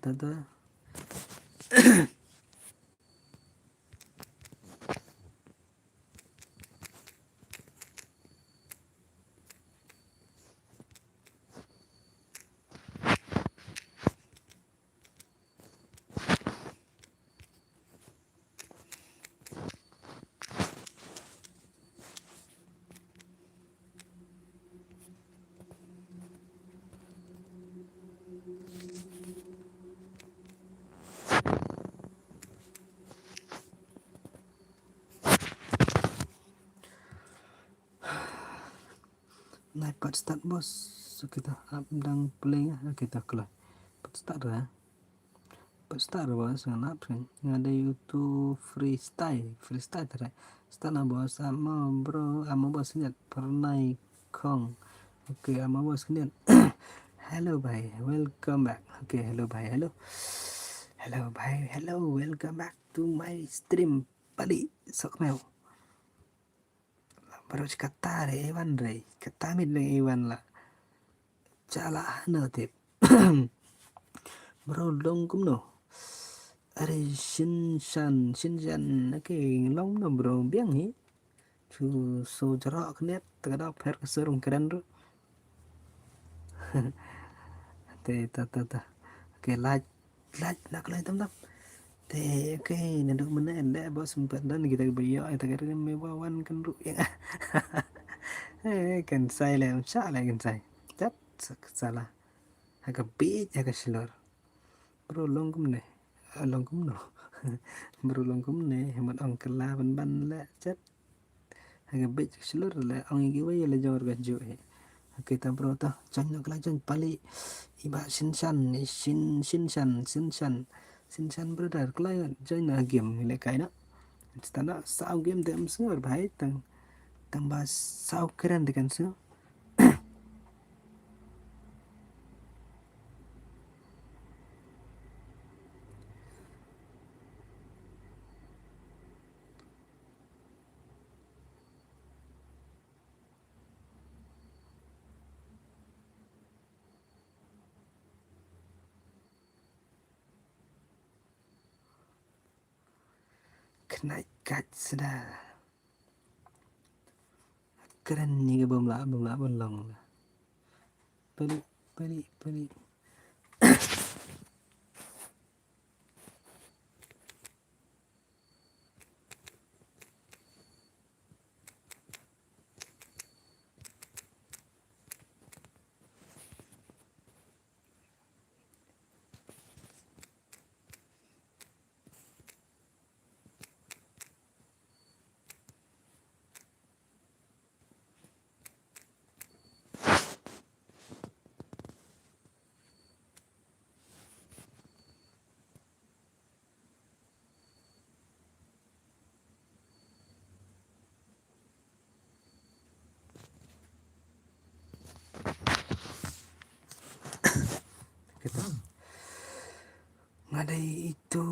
naik pot start bos so kita up dan play kita kelas pot start dah Start bos nganap kan ngada YouTube freestyle tadi start na bos ama bro ama bos lihat pernah kong oke ama bos lihat hello bhai welcome back oke hello bhai hello bhai hello welcome back to my stream pali sok meo baru kata re Evan re kata mit le Evan lah cala na tip bro dong kum no Are Shinshan cái long nó bro biang hi chu so jara knet tagada pher ka serung keren ro te ta ke like nak lai tam tam te ke nanduk mana ende bos sempat dan kita bayo ta kere me wawan kan ru ya kan sai le sa le kan sai chat salah agak bit agak silor bro long kum no bro long kum ne hemat ong kela ban la chat agak bit silor le ong gi way le jor ga jo kita bro ta chan nak la chan pali iba Shinshan brother kelai join na game le kai na stana sao game dem singor bhai tang bas sao keren dekan sing kena kat sudah keren ni ke bom la long pali kita ngadai itu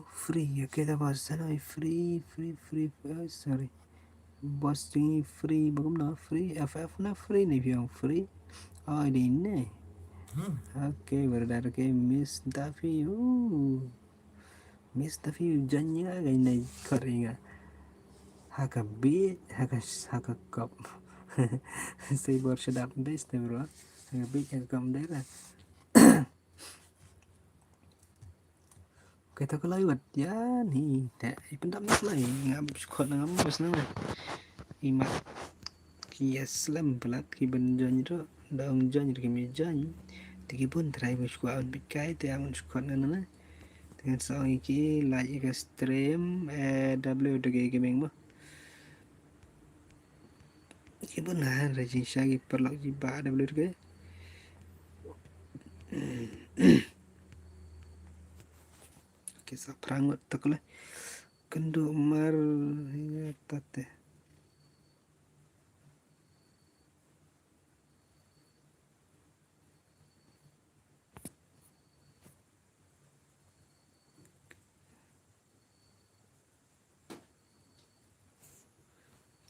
free ya kita bos sana free oh, sorry bos ni free bagum na free FF na free ni biang free oh ini ne oke brother oke Miss Tafi jannya gay na karinga haka beat haka cup say bor sedap best bro haka beat haka cup dera kita ko laiwat ya ni ta ipendam nak lai ngam skot ngam bos na imat ki aslam pelat ki benjon itu daung jon ki mejon tiki pun try bos ko on bikai te ang skot na dengan soal iki like ke stream W gaming mo iki pun na rajin syagi perlak jiba W ke kisah perangut taklah kendo mar tate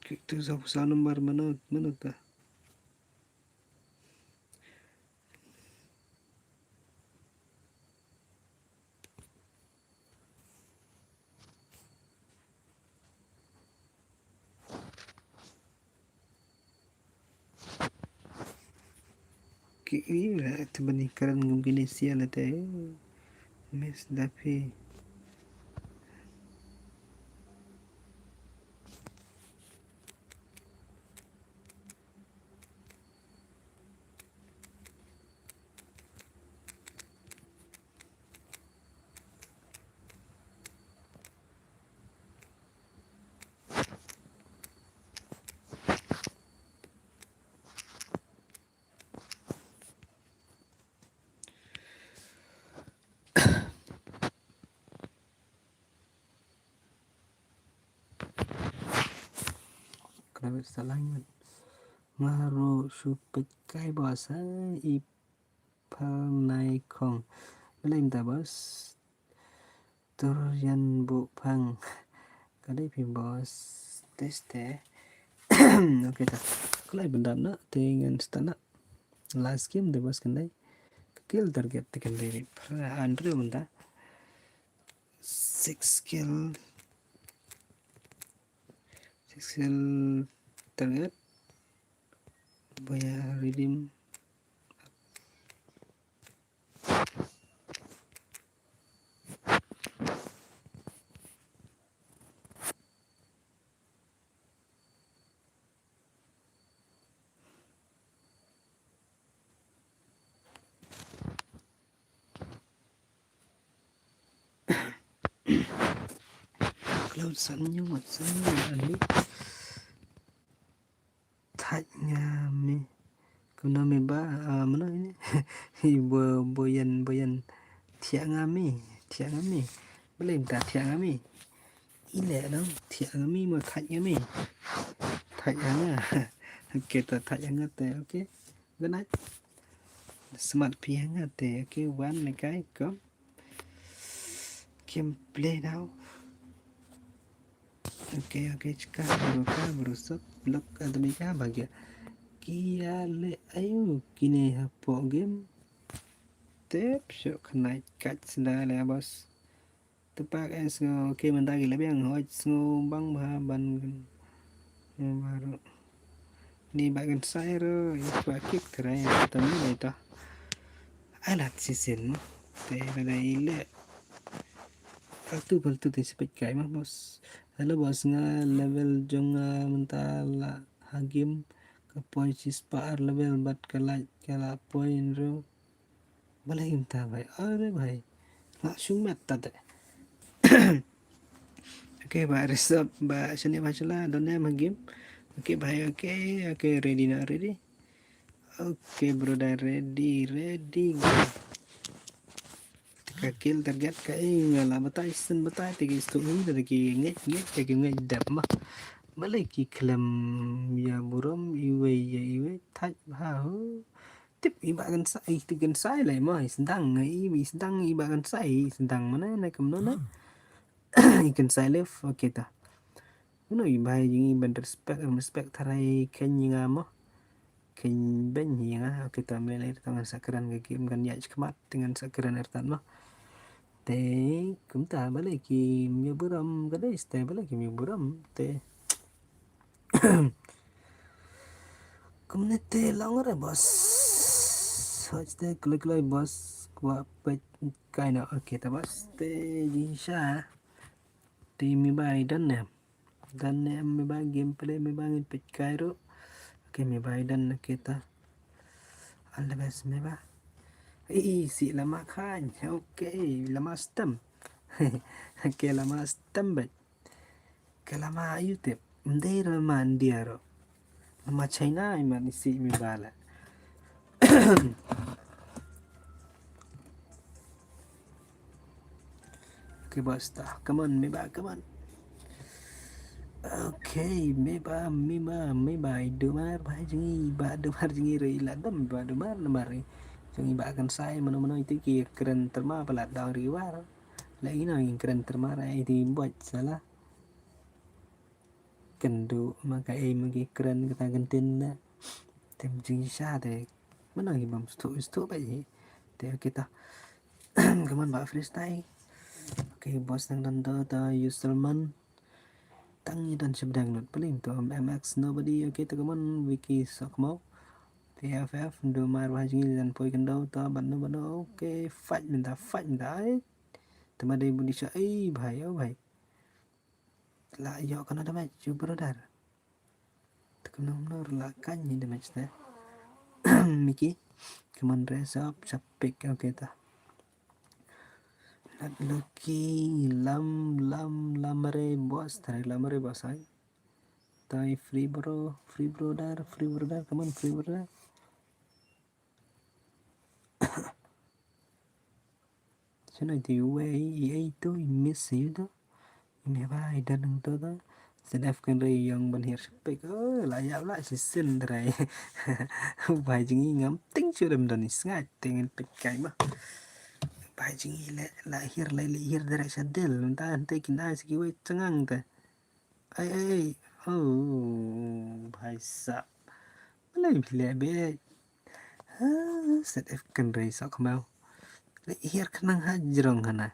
itu sa nomor mana ta kira terbandingkan mungkin sia lah teh Miss Dapi Clever alignment. Maro supet kai bos ipal nai kong. Boleh minta bos. Turian bu pang. Kadai pi bos. Teste. Oke ta. Kulai benda nak dengan stana. Last game deh bos kendai. Kill target kendai. Andrew benda. 6 kill target. Bayar redeem. Cloud senyum ani tanya mi kuna mi ba mana ini boyan tiang ami boleh minta tiang ami ile dong tiang ami mau tanya mi tanya kita tanya te oke good night smart piang te oke one cái có gameplay now. Oke, berusak blok atau mereka bahagia. Kia le ayo kini hapo game. Tep syok kena kat senda le bos. Tepak es ngo ke mendagi lebih yang hoj ngo bang bahaban baru. Ni bagian saya ro ipa kick terai atau ni itu. Alat sisin. Te pada ile.Atu baltu te sepet kai mah bos. Halo bos nga level jong mentala hagim ke point par level bat kala point ro boleh minta भाई अरे भाई langsung mata deh. Oke ba resep ba sini masalah donnya hagim. Oke भाई oke ready na ready. Oke brother ready kill target kai ngala batai sen batai tigi stumi dari ki nge dap mah balai ki klam ya buram iwe thaj ba ho tip ibagan sai tigan sai lai mah sedang ibagan sai sedang mana nak kemana ikan sai left oke ta no ibai jingi ban respect tharai kenyinga mah ken ben ya kita melai tangan sakran ke game kan ya kemat dengan sakran ertan mah te kumta balai ki mi buram kadai ste balai ki mi buram te community langare bos sochte klai bos kwa pet kaina oke ta bos te jinsha te mi bai dan ne mi bai gameplay mi bai pet kairo oke mi bai dan kita alabas mi bai si lama kan oke lama stem oke lama stem bet kalama youtube ndera mandiaro lama china iman si mi bala oke basta come on mi oke mi ba dumar ba jingi re ladam ba dumar namari jangan ibakan saya mana-mana itu keren terma pelat daun riwar lagi yang keren terma itu buat salah kendu maka magi keren kita gentin na tem jinsha de mana lagi bam stu bayi te kita kaman ba freestyle oke bos nang dan ta userman tangi dan sebdang not paling to mx nobody oke to kaman wiki sok mau TFF do mar bahjing dan poi kendau ta banu oke fight minta ai tema dai Indonesia भाई la yo kana da match brother tekno nor la kanyi da match ta Miki kaman dress up sapik oke ta lat lucky lamare bos ai tai free brother kaman free brother Cho nên thì quê ấy tôi miss xíu đó. Mẹ ba ai đàn to đó. Sedef kan ri yang benhir sepek lại dạo lại sẽ xin đây bài chừng ngắm tính chưa đầm đần ngay tiền bịch cái mà bài chừng lại hir dari sadel ta ante kina siki we cengang ta ai oh bài sa lại bile be sedef kan ri sok mau lại hir kenang hajrong hana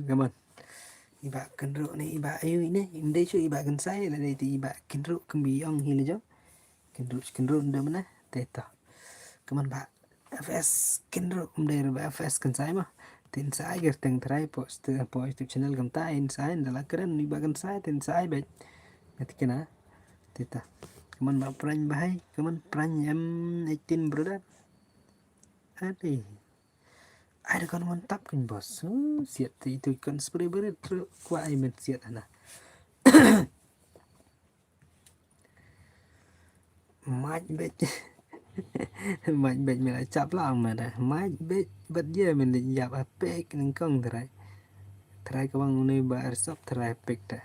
come on iba kenro ni iba ayu ini inde chu iba kan sai la dei ti iba kenro kembi ong hi le jo kenro nda mana teta kaman ba fs kenro umde ba fs kan sai ma tin sai ger teng trai post po youtube channel kam ta in sai ndala keren iba kan sai tin sai be ngat kena teta kaman ba pran bahai kaman pran em 18 brother ade ai con mantap kan bos siat itu kan spray berit kwa ai men siat ana maj bet maj bet mình lại chập lòng mà đây maj bet bật giờ mình định dạp apek nâng công thay các bạn này bà shop thay apek ta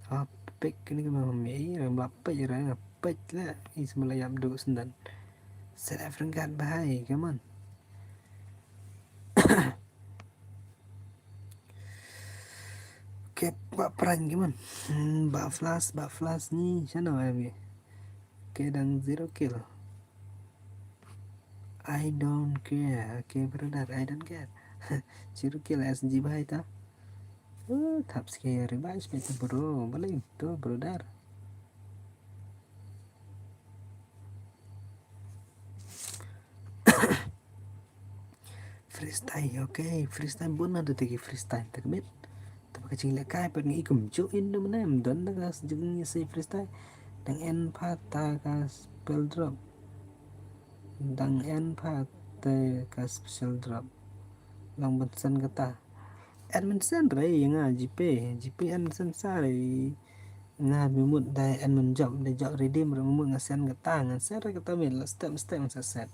apek ini kan mami rồi apek rồi apek lah ini semula yap dulu sendan saya frengkat bahaya kaman Oke, Pak Pran gimana? Mbak Flash nih, sana ya? Kedang 0 kill. I don't care. Okay, brother, I don't care. 0 kill SG bahai ta. Thap scary bahai sepeda bro, boleh itu brother. Freestyle, okay, freestyle pun ada tegi freestyle terbit. Kecil lekai pengen ikum join dong nem don gas jeng si freestyle dang en pata kas spell drop dang en pata kas special drop long bensen kata admin rai yang GP admin sare nga mimut dai admin job redeem mimut ngasen kata kata mil step set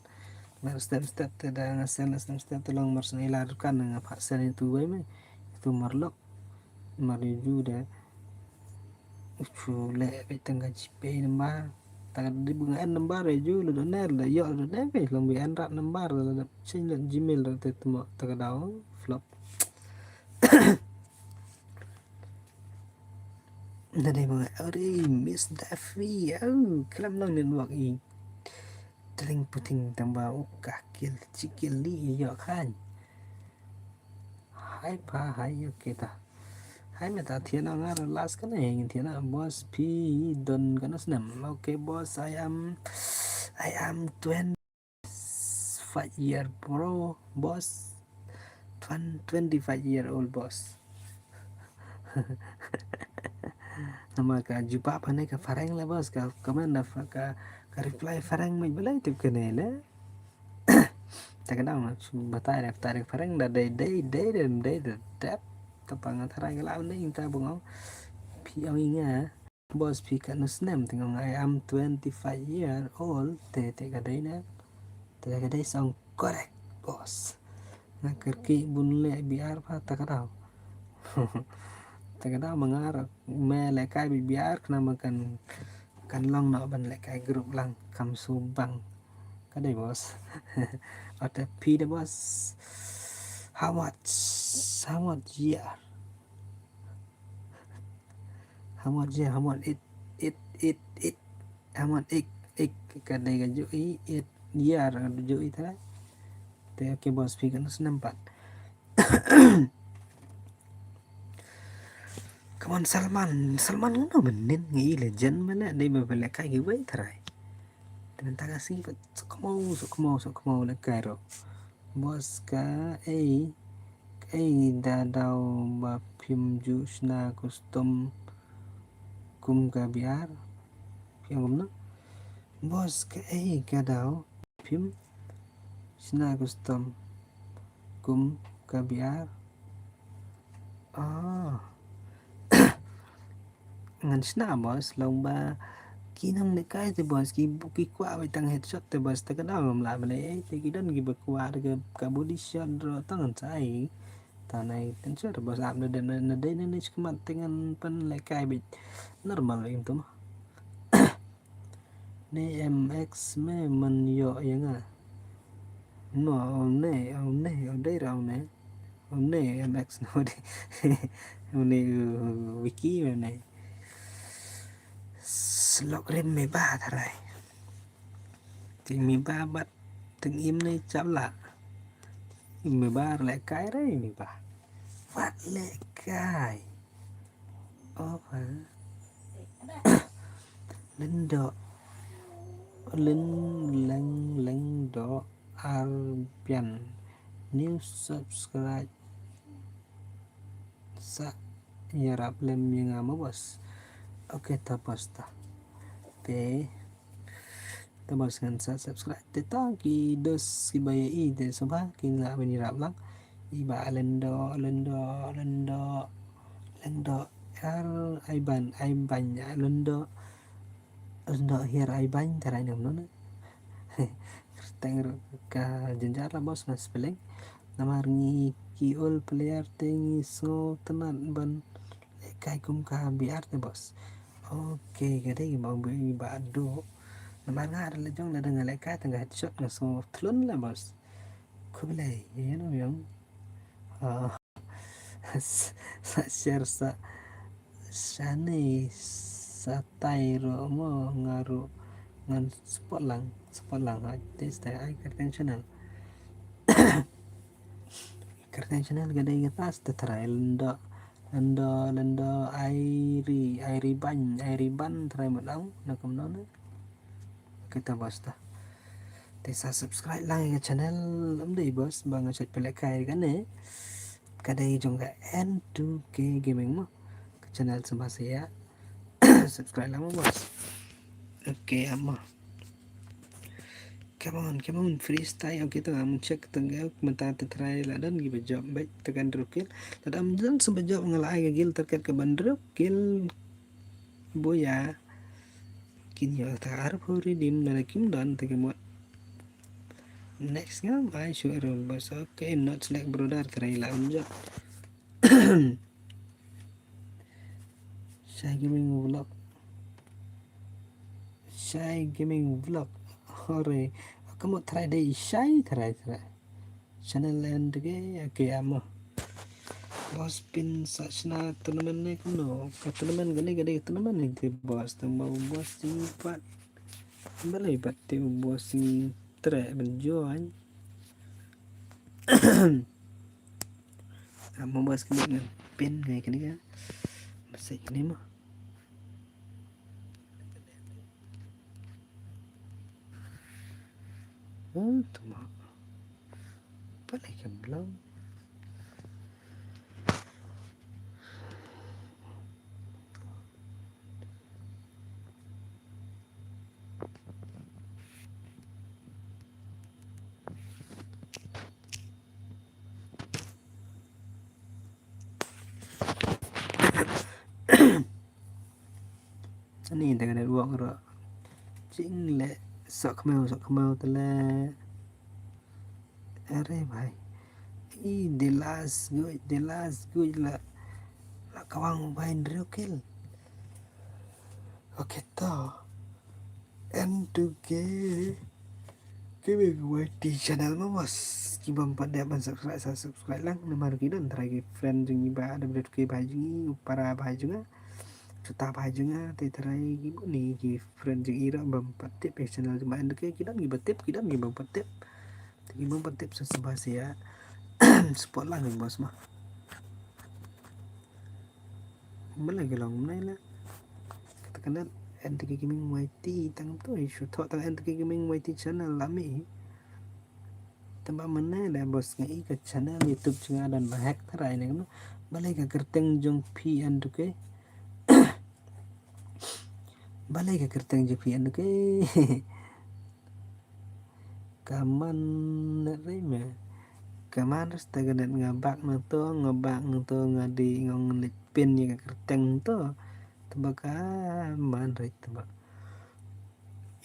step tidak ngasen step tolong mersen ilarkan dengan paksen itu itu marlok mariju dah chule be tengah GP nambah tangan di bunga nambah reju lo doner la yo lo debe lo bi an rat nambah lo sing lo Gmail lo te temo tagadaw flop nade mga ori Miss Daffy kelam lang network i tring puting tambah ukakil cikil li yo kan hai pa hai oke ta hai meta thiana ngar last kan ne thiana boss p don kan snam okay boss I am 25-year bro boss 25-year-old boss nama ka jumpa apa nih ka farang lah bos ka kemana ka reply farang mai belai tip kene la tak kenal batai tarik farang dah day tap tapang tarai la ni ta bungau pi ang inga bos pi kan snam tinggal I am 25-year-old te ka day na te ka day song correct bos na kerki bunle biar pa tak tahu tagada mengarap me lekai biar kena makan kan long nak ban lekai grup lang kam subang kadai bos ada pi de bos how much yeah how much it how much ik kadai gaju it year gaju itu lah te ke bos pi kan senampat Come on Salman ngono benin ngi legend mana dai ba bela kai gi wai trai dan ta kasi sok mau le kai ro bos ka da dau ba phim ju sna custom kum ka biar phim gum na bos ka ka dau phim sna custom kum ka biar ngan sna bos lomba Kinang nek kai te bos ki kwa bai tang headshot te bos te kenal ngom la male te kidan gi bakwa ke ka body shot ro tangan sai tanai tensor bos am na de ne chkemat dengan pen le kai bit normal itu mah ne mx me man yo yang no ne de ra ne mx no de ne wiki ne slok rim me ba tharai thì mi ba bắt từng im này chậm lại 13 lại cái đấy 13 phát lệ cái ô hả lên độ lên lên độ Albion new subscribe sa yarap lem yang ama bos oke tapos ta te tabos kan sa subscribe te ta ki dos ki baya i te soba ki la bani rap lang iba lendo ai ban ya lendo here ai ban tarai nam no tenger ka jenjar la bos mas spelling namar ngi ki all player tengi so tenan ban kai kum ka biar te bos oke gede mau bi ba do namar nga ada lejong la dengan kai tengah headshot na so tlun la bos kublai ya no yang sa share sa sane sa tai ro mo ngaru ngan spot lang ha tes tai ai kerten channel gede ngetas te trai lendo airi ban trai madang na kom non kita basta te sa subscribe lang ke channel dei bos bang chat pele kai kan ne kadai jong ga N2K gaming mo channel sama saya subscribe lang mo bos oke amma come on freestyle oke to am check tengah menta try la dan gi job baik tekan rukil tadam dan sampai job ngalai ke gil terkait ke bandruk gil boya kin yo ta arab hori dim na kim dan te mo next nga mai sure bos oke not select brother try la job Shy gaming vlog hore kamu try deh shy try channel lain deh oke amo bos pin sachna tournament ne kuno ka tournament gede tournament ni bos tambah bos simpat balai batte bos sing tre menjoin amo bos kini pin kayak gini kan masih ini mah tuma balik ke belum ini dengan uang ro ching le sok mau tele अरे भाई the last good la kawang bain rokil oke to N2K di channel mas kibam pada ban subscribe lang nomor kita terakhir friend jeng iba ada berke baju para baju nga suta baju nga te terai gibu ni gi friend jeng ira bam patip channel cuma N2K kita ngibatip kita ngibam patip ngibam patip sesebasi ya spot lang bos mah mana gelong mana lah katakan NTK Gaming YT tang tu isu thok tang NTK Gaming YT channel lami tambah mana dah bos ngai ke channel YouTube cenga dan bahak tarai ni kan balai ke kerteng jong P NTK balai ke kerteng jong P NTK kaman nerima kaman harus taganet ngabak nato ngadi ngong pin yang kerteng to tebak man right tebak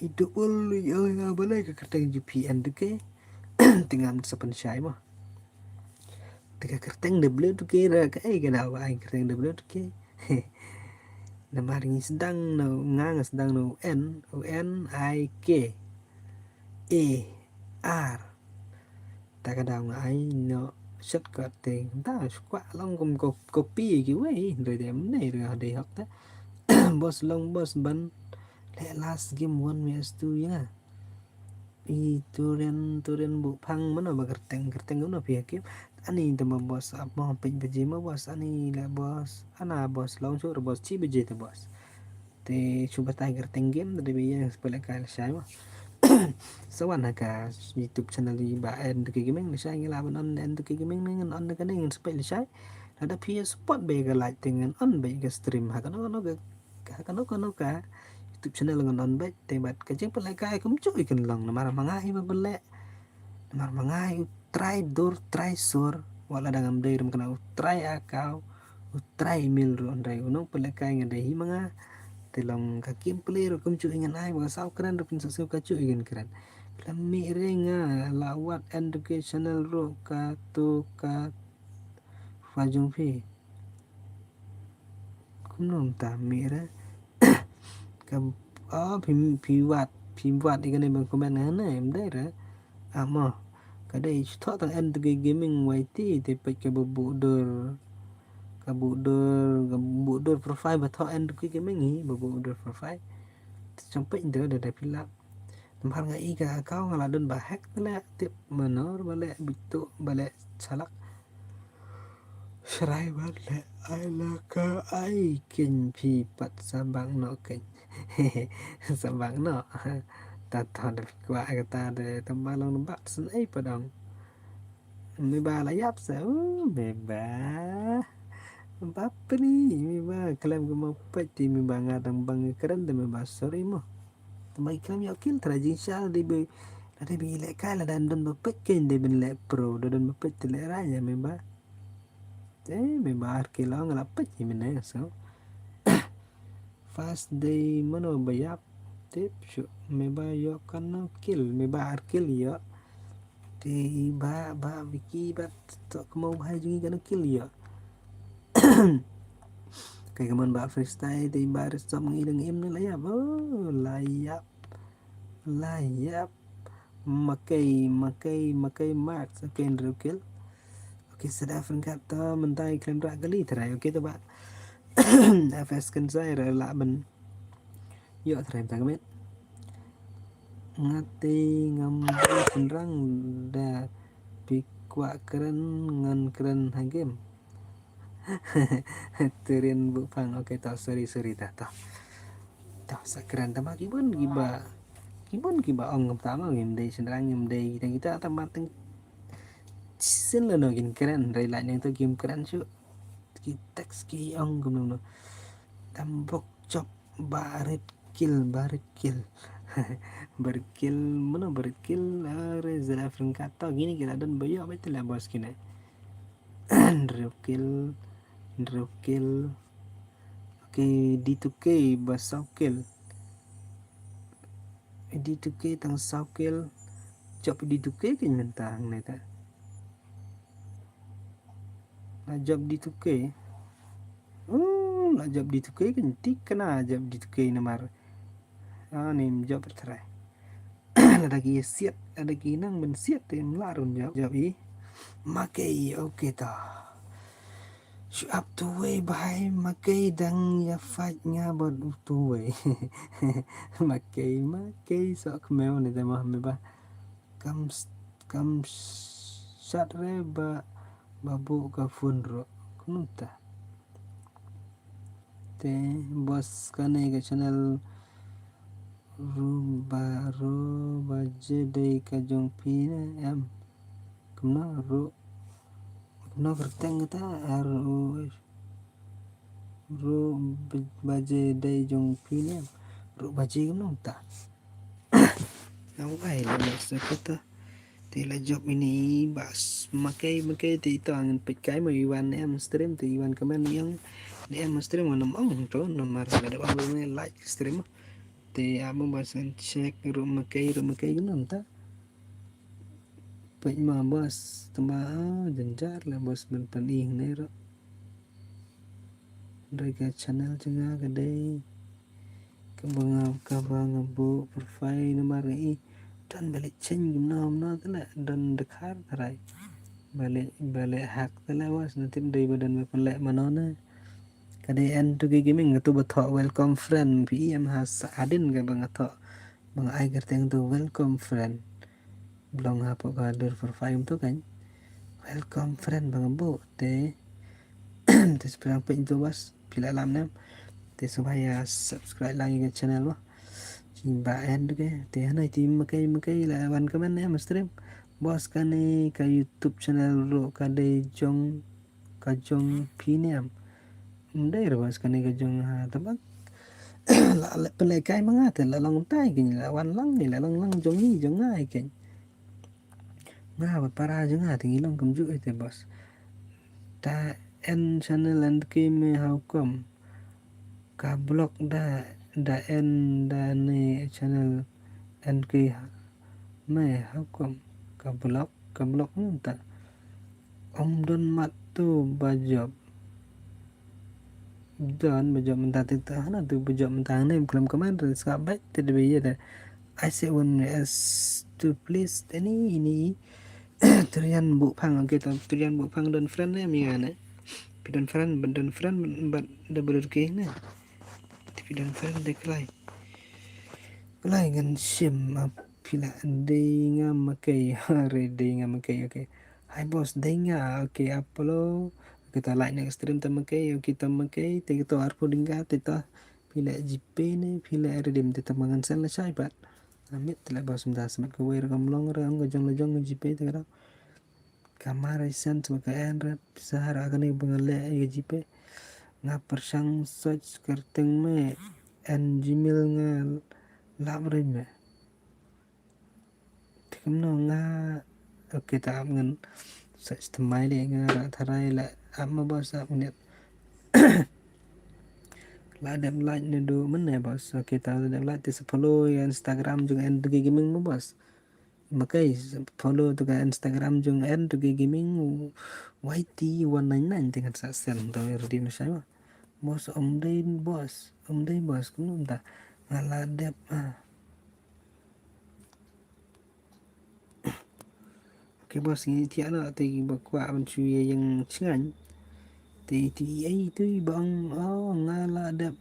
Hidup boleh ya boleh ke kerteng UPN tu ke tinggal sepen syai mah tega kerteng de bleu tu ke ra ke na wa kerteng de bleu tu ke na maring sedang no ngang sedang no UNIK R ta kadang ai no shortcut te ta qua long cùng copy kiểu ấy rồi để này rồi để học ta boss long boss ban le last game one ms tu ya turen bu phang mana ba kerteng no pia ke ani tama bos apa pin beje ma bos ani la bos ana bos long sur bos chi beje te bos te cuba tai kerteng game dari biya sepele kal sai ma sawan ka YouTube channel di ba en ke gaming ni sai ngila ban on en ke gaming ngan on ka ning sepele sai ada pia support be ga like dengan on be ga stream ha kan no ga kan ka YouTube channel ngan on be te bat ka jeng pelai kai kum cui kan long na mar mangai ba bele mar mangai try door try sur wala dangam dai rum kana try akau try mil ro ndai uno pelai kai ngan dai manga te long ka kim play ro kum cui ngan ai ba sau kran ro pin su ka cui ngan kran lami renga lawat educational ro ka tu ka fajung fi kum nom ta mi ra ka phim vặt đi cái này bằng comment này em đấy ra à mà cái đây thoát thằng anh cái gaming ngoài thì phải cái bộ đồ profile và thoát anh cái gaming gì bộ đồ profile sampai itu ada pila tempat nggak iga kau ngaladun bahek balik tip menor balik bitu balik salak serai balik alaka ai kin pi pat sabang no kin sabang no ta được qua cái ta để tầm ba lon bắt xin ấy bắt đầu 13 là giáp sao 13 apa nih 13 klaim ke mau peti 13 ngadang bang keren de 13 sorry mo tamay kam yakil trajin sha de be ada bi le kala dan don bapet ken de ben le pro don bapet le raya 13 13 kilo ngala pet ni so fast day mano bayap tip shu 13 yo kan kill 13 kill yo thì ba Vicky ba mau hai juga kan kill ya kayak kemana ba freestyle thì ba stop ngilang em ni layap makai max okay Andrew kill okay sudah kata mentai kalian rak kali terai okay tu ba FS kan saya rela ben yuk terai tak ngati ngambil penerang da pikwa keren ngan keren hagem turin bupang oke tau sorry tah sakran tama kibun kiba ong tama ngem dei senrang ngem dei kita tama teng sen lo no gin keren rai lại yang tu game keren su ki text ki ong gum no tambok chop barit kill berkill mana berkill Reza kata gini kira dan bayo apa itu lah bos kini Andrew kill oke D2K basau kill D2K tang sau kill job D2K ke nyentang neta na job D2K na job D2K ke nyentik kena job D2K namar nim job tertera ada lagi siat ada kinang men siat tem larun job i makai oke ta shoot up to way by makai dang ya fight nga bod to way makai so kmeo ni tema me ba kam shot re ba babu ka funro kunuta te bos kane ke channel ro jede ka jong pi em kumna ro kerteng ta ro baje dai jong pi ro baje kumna ta awai la sakata te la job ini bas makai ti to angin pekai mo iwan em stream ti iwan comment yang em stream nam ong to nomor ada bang like stream te amo basan cek rumah kai gimana ta pek mah bos tamba janjar lah bos ben paning nero rega channel jenga kadai kabang bu profile nomor i dan balik change gimana tala dan dekar tarai balik hak tala bos nanti dari badan me pelek manona kadai en tu gaming tu bathok welcome friend PM has adin ka bang athok bang ai kerteng tu welcome friend belum apa kader profile tu kan welcome friend bang bu te te seperang pe itu bos pila lam nam te supaya subscribe lagi ke channel lo ba en ke te hanai ti makai la wan comment ya stream bos kane ka YouTube channel ro ka de jong ka jong piniam ndai ro bos kane ka jong ha tabak la pelai kai mangate la long tai kin la wan lang ni la long jong ni jong ngai kin nga ba para jong ha ti long kum ju te bos ta en channel and ke me how come ka blog da en da ne channel and ke me how come ka blog ta om don mat tu bajab dan bajab mentah ta hana tu bajab mentah ne kelam kaman ska baik te de ye da I say one as to please ini Turian bu pang kita turian bu pang dan friend ne mi ane pidan friend but da berke ne pidan friend de klai gan sim pila de ngam makai hare de ngam makai okay hai bos de nga okay apolo kita like next stream tamakai kita makai te kita arpo dingga te ta pila jp ne pila redim te tamangan sel la chai bat amit tela bos mda smat ko wer kam long ra ang jong jp te kara kamar isan sebagai enra sahara kani bangale jp nga persang search kerteng me en gmail nga labre me tikem no nga okay ta ngan search temai le nga ra tharai la amma bos ap net la dem like ne do men ne bos okay ta dem like te follow Instagram jung en de gaming mo bos makai follow tu ka Instagram jung en tu gaming YT199 dengan sa sen to di masaya bos om dai bos kunum ta ngala dep cái bos ni ti ana te bakwa ban chu ye yang chingan te ti ai tu bang ngala dep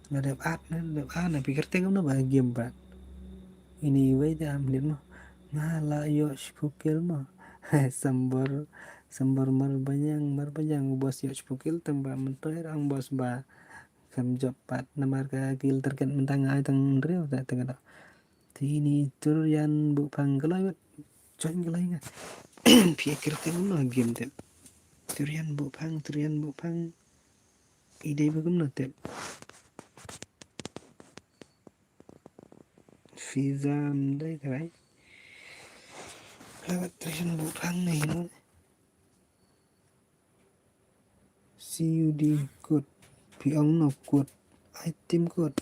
la dep at na pikir tengok no ba game ba ini wai da amlit mo ngala yo spukil mo sambor marbanyang bos yo spukil tamba mentoy ang bos ba kam jopat namar ka kil terken mentang ai tang reu ta tengah ini turian bu panggalai join galai nga pikir tengok no game te turian bu pang ide bagum no te visa mdai tarai lewat turian bu pang nih no CUD code piong no code item code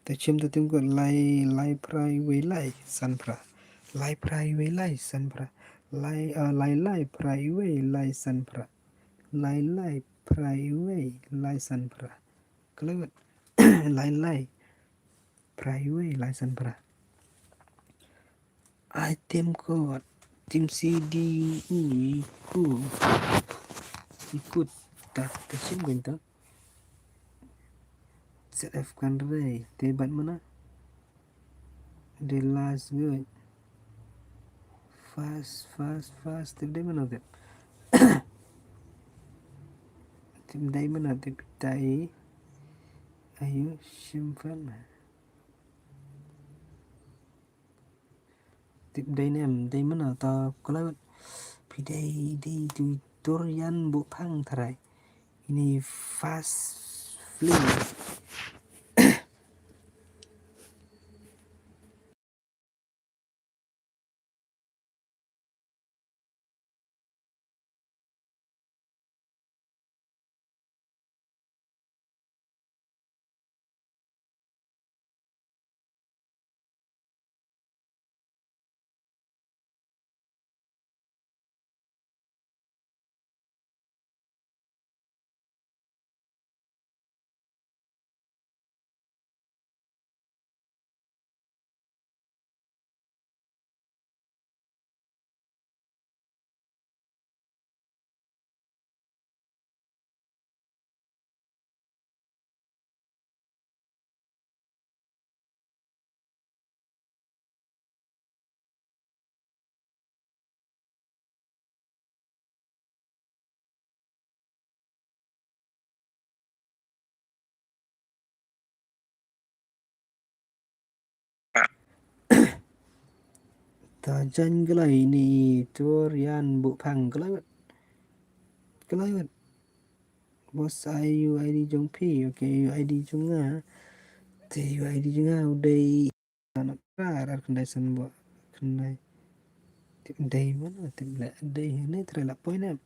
ta chim ta tim code lai prai we lai sanpra lai prai we lai sanpra lai prai we lai sanpra lai prai we lai sanpra kelewat lai prai we lai sanpra item code tim CD ikut tak tersim gunta ZF kan ray tebat mana the last good fast today mana te tim dai mana te pitai ayo simpan tim dai mana ta kalau pidai di turian bu pang tarai ini fast fling ta jan gelai ni turian bu phang gelai bos ayu id jong pi oke id jong nga te id jong nga udai anak ra kendai san bu kendai tip dai mana tip la dai ni terla point em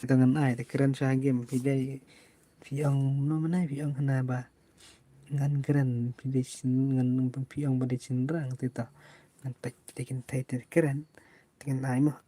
tangan ai te keren sa game pi dai pi ong no mana pi ong hana ba ngan keren pi dai ngan pi ong ba dai chin rang te ta ngan tek tekin tai te keren tekin ai mah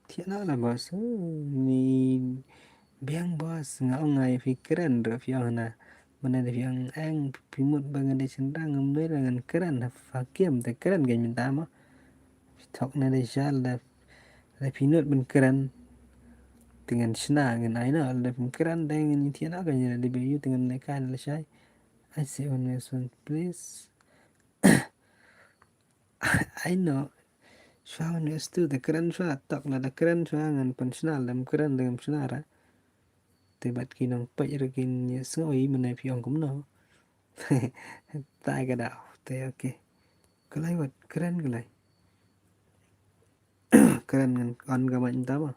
thiệt là bos ni biang bos ngau ngai pikiran do fiang na mana de fiang ang pimut bangan de sendang ngai dengan keren fakiem te keren ga minta ma thok na de jal la pinut ben keren dengan sna ngan ai na la keren dengan thiệt na ga ni de be yu dengan ne kan la shai I say on this one please I know Shao ni stu de keren shwa tok na de keren shwa ngan pen sna lam keren de sna ra te bat kinong pa ir kin sngoi mana fiang kum no tai cái đạo thế ok cái lấy vật cái này keren con cái bệnh tao mà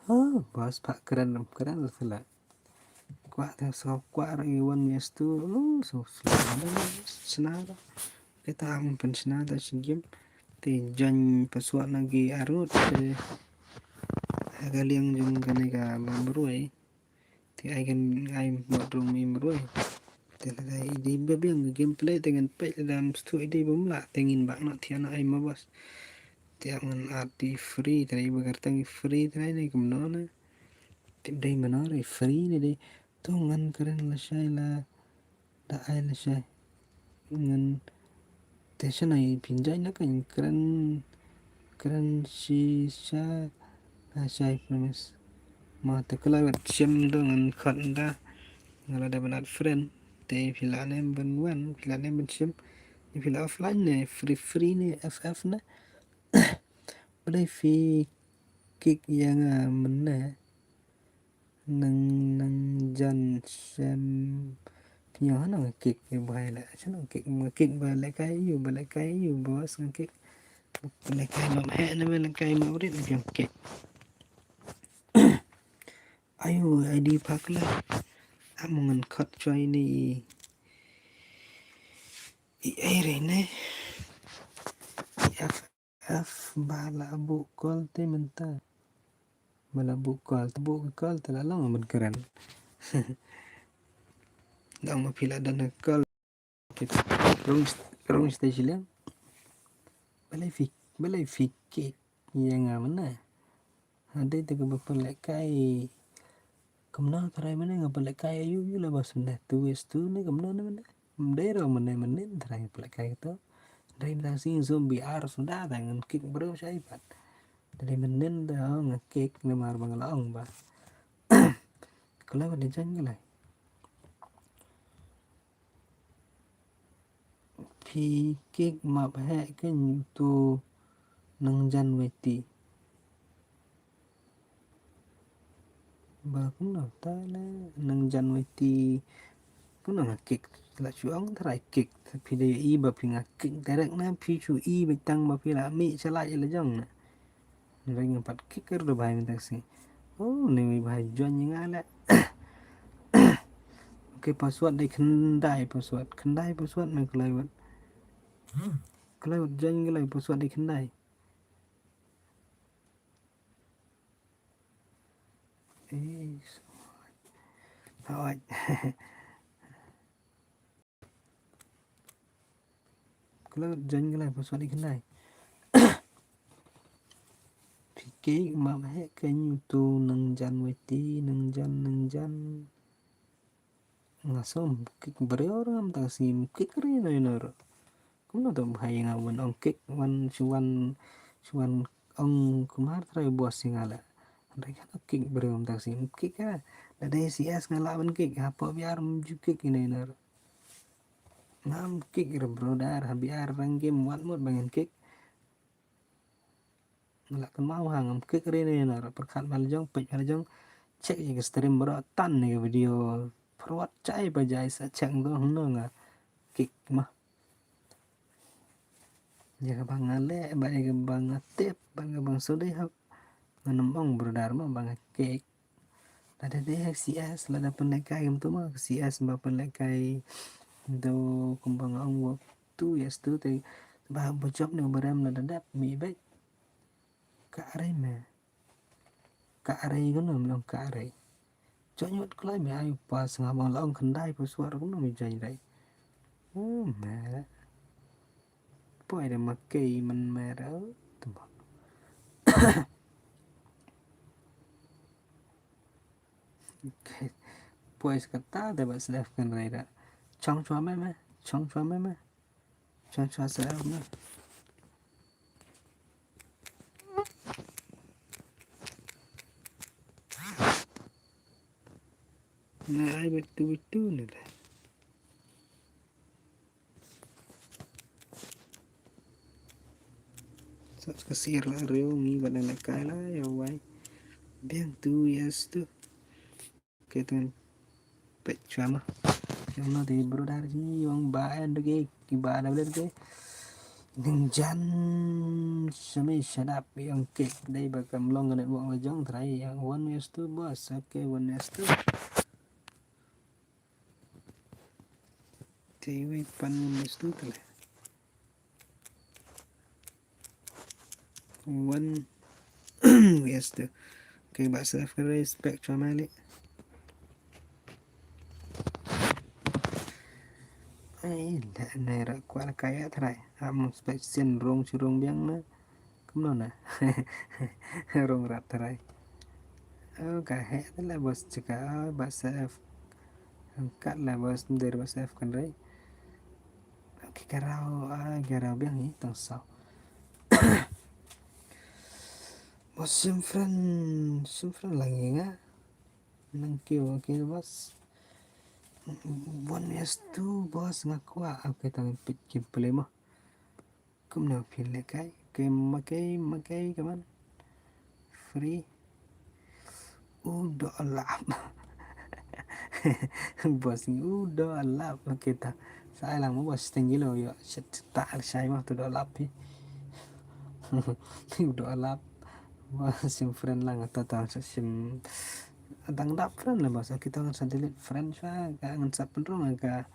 oh bos pak keren lah qua theo sau qua rồi one yes tu lu so senar kita am pen senar ta singim te jan pasuan lagi arut agaliang jung kanega mamruai te ai kan ai modrum imruai te la di babiang gameplay dengan pe dalam stu ide bumla tengin bak nak tiana ai mabos tiangan arti free tadi bekertang free tadi ni kemana tim day menari free ni deh tuh ngan keren la shay la da ai la shay ngan te shanai pinjai na kan keren keren si sha la shay promise ma te kala wat sim do ngan khat da ngala da banat friend te filane ben wan filane ben sim ni fila offline ne free ni ff na boleh fi kick yang mana nang nang jan xem nhỏ nó kick bài lại chứ nó kick bài lại cái yêu boss ngang kick lại cái mà mẹ nó mới là cái mà udah lagi kick ayo ID pak lah amongan cut coy ni air ini ff bala bu kol te mentah Malah tebuk kal terlalang amat keren. Dang mapila dan kal kita rong station lang. Balay fikir yang mana? Ada itu kebapalai kamna tarai mana ngapalai yu lah bas mana tu tu ni kamna mana daerah mana tarai palai itu dari nasi zombie sudah dengan kick bro saya pat dari menen dah ngekik nemar bangalaong ba kalau ada jangan lah pi kick map hai kan tu nang jan weti ba cũng nào ta là nang jan weti cũng nào ngekik là chú ông tarai kick pi dia i ba pi ngekik terek na pi chu i betang ba pi la mi celai le jong na dari ngempat kicker do bahai minta sih oh ni bahai juan yang ala oke password dari password na kelewat juan kelai password dari kendai awak kelewat juan kelai password dari kendai fikir mak bahai kan tu nang jan weti nang jan ngasom kik beri orang tak sih kik keren nor cũng tuh bahaya ngawan ong kik wan cuan ong kumar trai buas singala mereka tuh kik beri om tak sih kik ya ada CS ngalawan kik apa biar menuju kik ini nor ngam kik bro dar biar rang game mod bangen kik ngelak mau hangam kik ini nor perkat maljong pej maljong cek juga stream bro tan nih video perwat cai bajai sa cek tuh nggak kik mah jaga bang ale baik bang atep bang sodeh hap nganembong brodar mah bang kek ada deh CS lada pendekai tu mah CS ba pendekai do kumbang ang waktu ya stu te bah bocok ne beram na dadap mi baik ka are me ka are gono mlong ka are chonyot klai me ayu pas ngabang laong kendai pa suara gono mi jai dai me poi de makai man mera tu pues kata de bas left kan raida chong chua me chong chua sa me na ai betul ni dah sat kasir la reo mi badan la kai la ya wai bien tu yes tu que tu pet chama yang no de brodar ji yang ba and ke ki ba da ke ning jan sami shadap yang ke dai ba kam long ne bo jong trai yang one yes tu bos okay one yes tu TV pan yes tu tele one yes tu ke ba sa spectrum ali ai la này ra qua cái thay am spectrum rong churong biang na cũng na rong rat thay cả hệ là bos chika basa angkat lah bos dari basa kan rai garau biang ni tang sao bos sim friend lagi nga nang kêu bos one yes tu bos ngakwa okay tang pit kim play mo cũng nào phiền lại cái makai kaman free udah lap bos ni udah lap kita saya lang mo bos tinggi lo yo tak saya mah tu udah lap udah lap sim friend lang atau tang sim tang dap friend lah bos kita ngan delete friend sa ka ngan sa penrong ka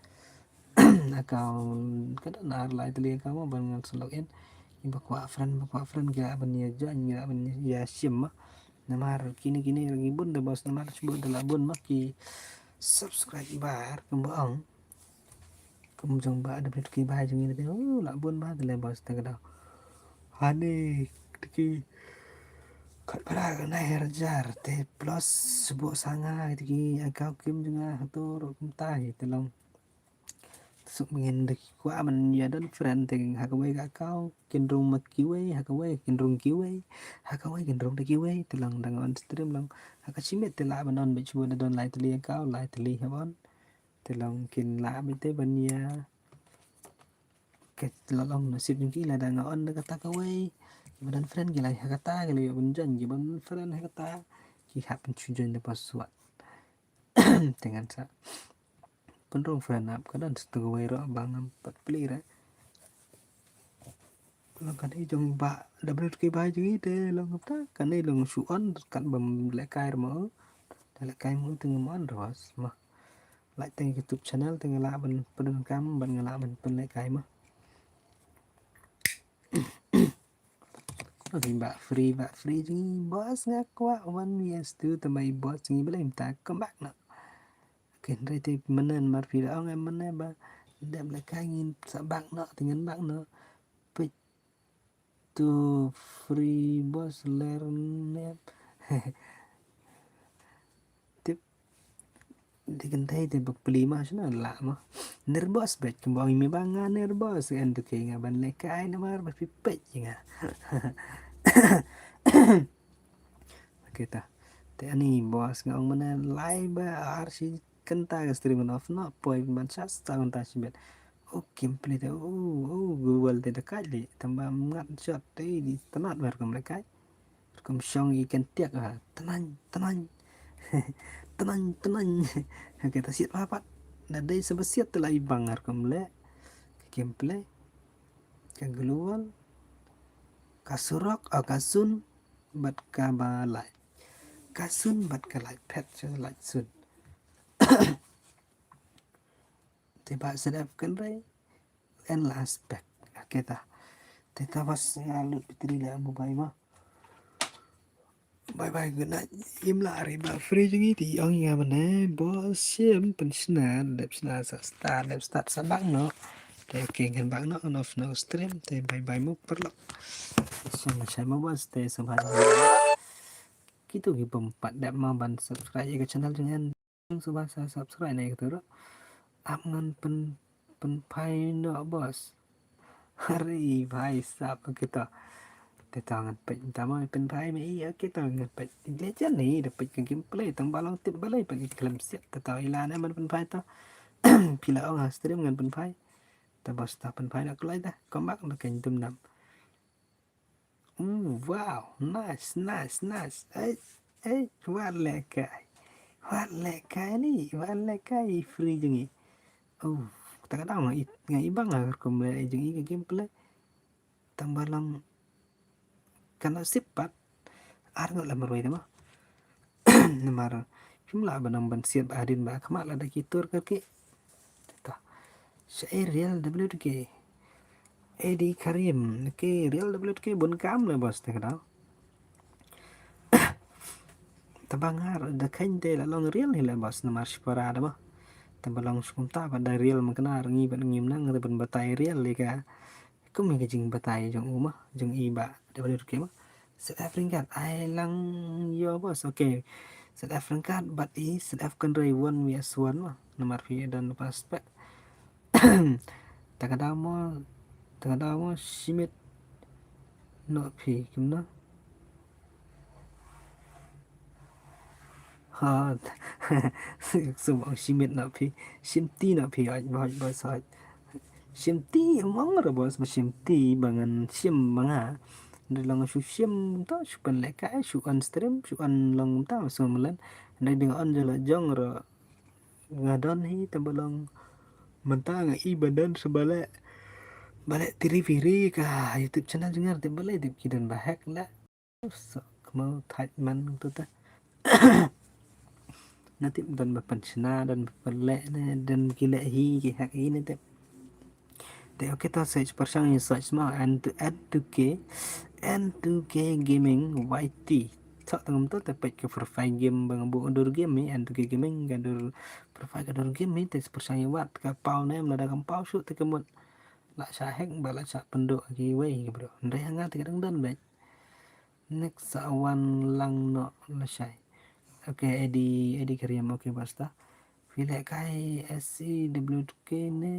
account kada nar lai tali kamu bangan login bakwa friend kira ban ya jan ya ban ya sim Namar kini lagi bun dah bos namar coba dah bun maki subscribe bar kembang kamu jong ba ada ki ba jong ini la bun ba dah bos dah kada hane ki kat para na herjar te plus sebuah sanga ki agak kim juga hatur kumtai telong suk mengin de kwa man ya dan friend ting hakawai ka kau cenderung makiwai hakawai cenderung kiwai hakawai cenderung de kiwai telang dangon stream lang hakachimit tela banon be chuan don lai teli kau lai teli habon telang kin la be te bania ke lolong nasib jengki la dangon de kata kawai badan friend gilai hakata gilai bunjan giban friend hakata ki happen chujon de paswat dengan sa penrong friend up kadan setengah wai ro bang 4 pli ra long kan hi jong ba double ki ba jui te long ta kan ni long su on kan bam le kai mo le kai mo từng mon ros mà lại tên YouTube channel từng la ban pen cam ban ngala ban pen le kai mà thì ba free jui boss ngak kwa 1 years tu tamai boss jui bele ta come back na ken re te menen mar phi ong em menen ba đem le kai ngin sa bak na tingan bak na to free boss learn tip di kentai te bak pelima sana la ma nervous bet kembang mi banga nervous kan tu ke ngaban le kai na mar ba pipet nga kita te ani boss ngong mana lai ba arsi kenta ga stream off no poi ban sas ta ta sibet complete Google te dekat li tambah ngat shot te di tenat bar kam lekai kam syong ikan tiak tenang tenang kita siap apa dan dai sebesiat telah ibangar kam le gameplay kan keluar kasurok kasun bat kabalai kasun bat kalai pet like sun tiba sedap kan rai and last back kita pas ngalut pitri la mo bay ma bye good night im la ri ba free jingi ti ong nga mana boss sim pensna dep sna sa start sa bang no te king kan bang no on off no stream te bye mo perlo sama saya mau stay sama gitu gitu empat dep mau ban subscribe ke channel jangan subasa subscribe này gitu ap ngan pen pai no boss hari भाई साहब kita tangan pet tama pen pai me iya kita ngan pet legend ni dapat ke gameplay tang balong tip balai pagi klaim siap ta ilana man pen pai ta pila ong stream ngan pen pai ta bos ta pen pai nak lai ta comeback nak ken tum nam wow nice what lekai free jengi kadang ngai ibang ko me jengi ke gameplay tang balong kana sipat argo la marwai dama namar jumlah banam ban siap adin ba kama la dakitur ke ta saya real WK Edi Karim ke real WK bon kam la bos ta kadang tabangar da kante la long real ni la bos namar spara dama tabalong sukumta pada real makna ngi ban ngim nang ban batai real le ka ko me jing batai jong uma jong iba WK ma South Africa ai lang yo bos okay South Africa but is South African Ray 1 mah nomor via dan prospek takadamo simit no phi kimna ha sumong simit no phi simti no phi ai bos sai simti mong ra bos simti bangan sim manga dalam susim ta sukan leka sukan stream sukan long ta sumlan na ding on jala jong ro ngadon hi tabalong menta nga i badan sebalik balik tiri ka YouTube channel dengar te balai dip kidan bahak la so mau thaj man tu ta nanti dan berpensiuna dan berlek dan gila hi ki hak ini te oke ta search persang search ma and to add to k gaming YT tak tengam tu tapi ke profile game bang bu undur game ni and ke gaming gadur profile gadur game ni tes persaya wat ka pau nem la da kam pau su te kemut la sa hek ba la sa penduk ki wei bro ndai hanga te kadang dan baik next awan lang no la sai oke edi kariam oke basta file kai SCW2K ne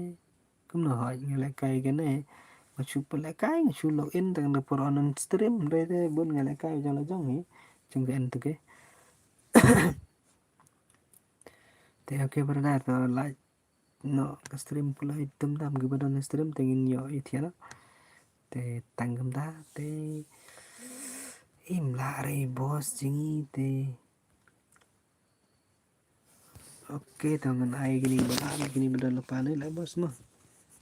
kum no hai ngale kai ke ne mà chụp lại cái chụp login tầng được pro on stream đây thế bốn ngày lại cái cho nó giống như trong cái anh thực cái thì ok berada to like no cái stream pula hitam tam ke badan stream tengin yo itu ya te tanggam ta te im la re bos jingi te ok tangan ai gini badan lepas ni lah bos mah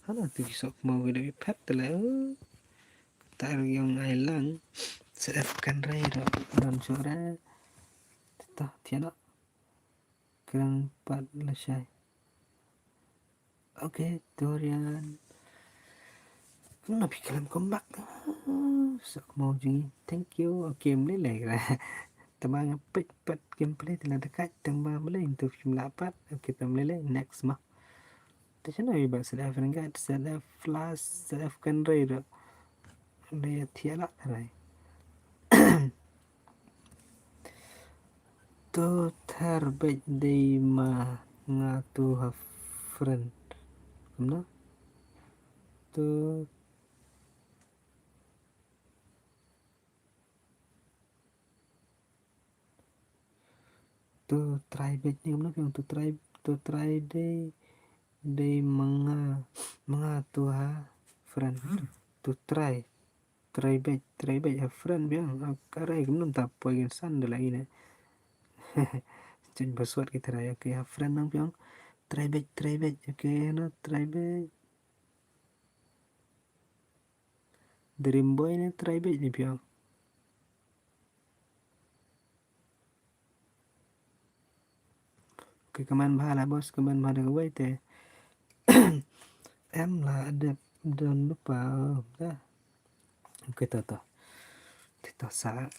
hana tu sok mau video pet lah tar yang ai lang sedapkan rai dan suara ta tiada keren pat lesai oke Dorian nó bị làm comeback sợ mau gì thank you oke lấy lại là tama pet gameplay thì là dekat tama boleh untuk film lapat oke tama lele next mah tu sana iba sedap enggak sedap flash sedap kan rai ro dia tiada rai to terbaik di ma ngatu ha friend no to try back ni mana yang to try de mga to ha friend to try back ha friend biang karai kum tak poin san de lagi ne chen bersuat kita raya ke ha friend nang biang try back okay no try back dream boy ne try back ni biang cái comment ba là boss comment ba được quay thì em là đơn lúc vào đó cái tờ thì tờ xã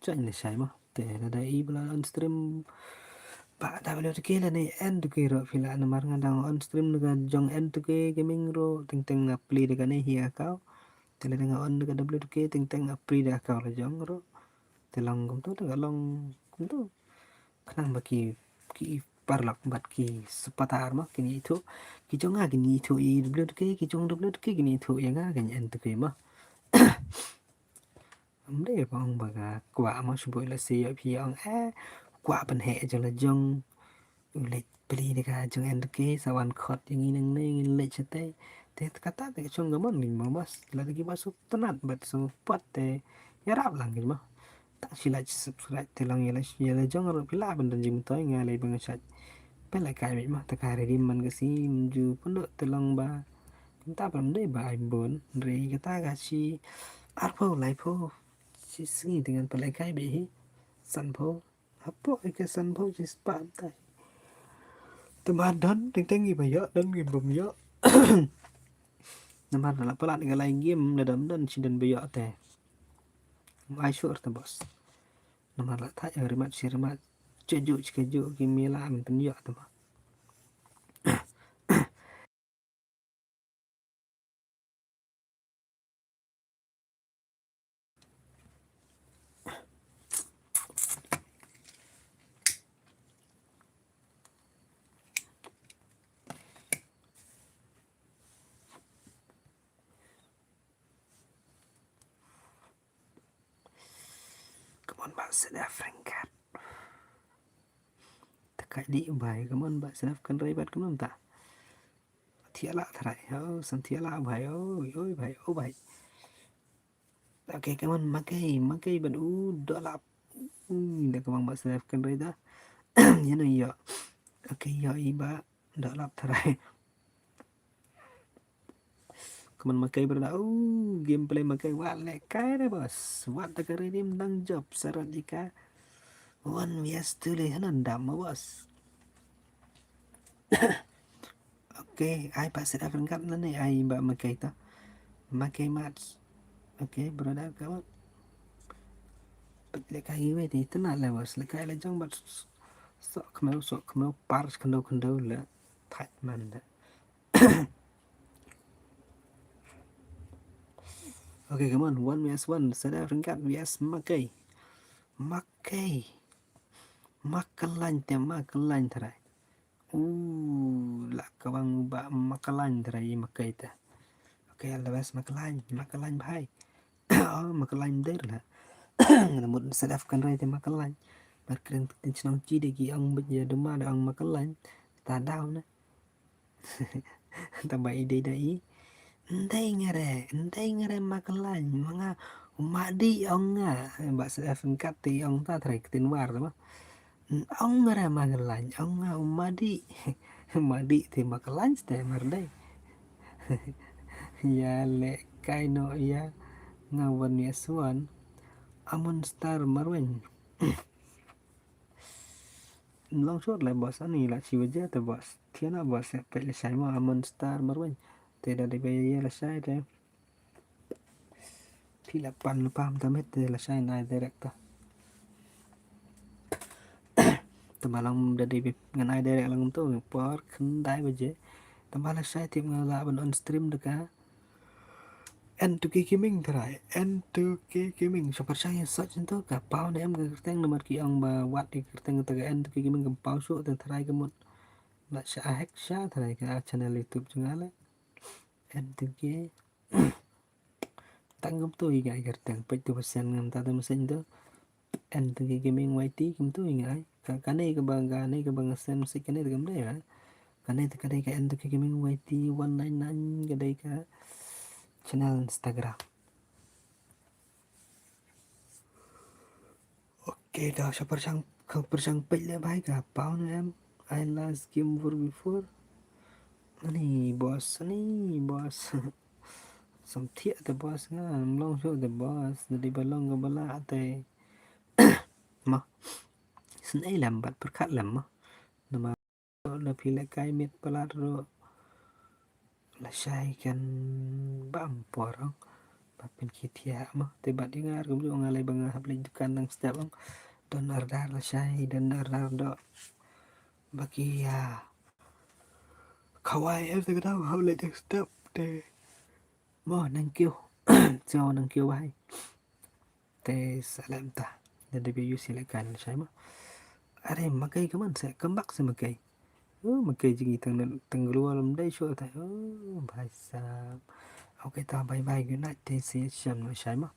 chạy này sai mà thì là đây là on stream pak WTK là này end cái rồi phi là nomor ngadang on stream dengan jong end cái gaming ro ting apply dengan này hi akau thì là dengan on dengan WTK ting apply dah akau là jong ro thì long cũng tốt dengan long cũng tốt kenang bagi ki parlak bat ki sepatar mah kini itu ki jonga kini itu I WTK ki jong WTK kini itu yang kan end cái mah đây bong baga quả mà chúng là xì ở phía ông quả bản hệ cho là dòng lịch beli dekat jong end ke sawan khot yang ini neng lech te kata te chong gamon min mo bas lagi masuk tenat bat so pot te yarap lang gitu mah tak sila subscribe te lang yala jong ro pila ben jim toy ngalai bang sat pelai kai mah ta kai rim man ke si ju pun te lang ba kita pun deh ba imbon re kata gachi arpo lai po si singi dengan pelai kai be san po apa ke san po si spam tai teman dan ting iba dan game bom ya nama la pelat dengan lain game dan sidan be ya teh ai sure ta bos nama la ta yang remat si remat cejuk game la men pen ya ta come on ba sedap frankat takai di bai come on ba sedap kan raibat come on ta thiala thrai ho san thiala bai oi bai o bai ok cảm ơn makai ban đỡ lạp để các bạn sẽ kan rai da như này giờ ok giờ iba đỡ lạp thrai kaman makai berda gameplay makai wale kai deh bos wat tak redim dang job sarat ika one yes tuli hanan dam bos ok ai pak sedap lengkap nih ai mbak makai ta makai match ok berada kawan lek kai we thì tenat lah bos lek kai la jong bat sok kemau par kendo la thạch man da. Okay, come on, 1 vs 1, Sada Ringkat vs Makai. Makai. Makalan te makalan terai. Lah kawang ba makalan terai Makai ta. Okay, Allah bas makalan bhai. Oh, makalan der lah. Namun sadaf kan rai te makalan. Berkeren tin chnong chi de gi ang bây duma da ang makalan. Ta daw na. Ta ba ide dai. Ndai ngare makalan mga umadi ông bà sẽ phân cắt thì ông ta thấy tin war đó mà ông ngare makalan ông umadi madi thì makalan ste mar đây ya le kai no ya ngawan ya suan amon star marwen long shot lại boss ani là chỉ với the boss thiên là boss sẽ phải là sai mà amon star marwen thì đã đi về là sai đấy thì là pan pam ta met là sai này director tamalang dari ngan ai direct lang tu por kendai baje tamala sai tim ngala ban on stream deka N2K gaming terai N2K gaming super saya search tu ka pau na em kerteng nomor ki ang ba wat di kerteng ta N2K gaming ka pau su ta terai ka mot la sha hack sha terai ka channel YouTube jungala N2K tangam tu iga kerteng pe tu pesan ngam ta mesin tu N2K gaming YT kum tu ingai kane ka bang sen musik kane gam dai ya kane ta kadai ka N2K gaming YT 199 kadai ka channel Instagram. Okay dah siapa persang pej le bhai ka pau na em I last game before ani boss some thiệt the boss nga long show the boss dari balong ga bala te ma sun ai làm bat perkat lam ma nama la pila kai mit palat ro la shai kan bam porong papin kitia ma te bat dengar kum jo ngalai bang hab le dukan nang step ang don ardar la shai dan ardar do bagi ya kawaii em sẽ đâu hab le step te mo nang kêu cho nang kêu bai te salam ta dan review silakan saya mah are makai kaman saya kembak sama makai makai jingi tang luar lam dai show ta bhai sahab okay ta bye bye good night te se sham no saya mah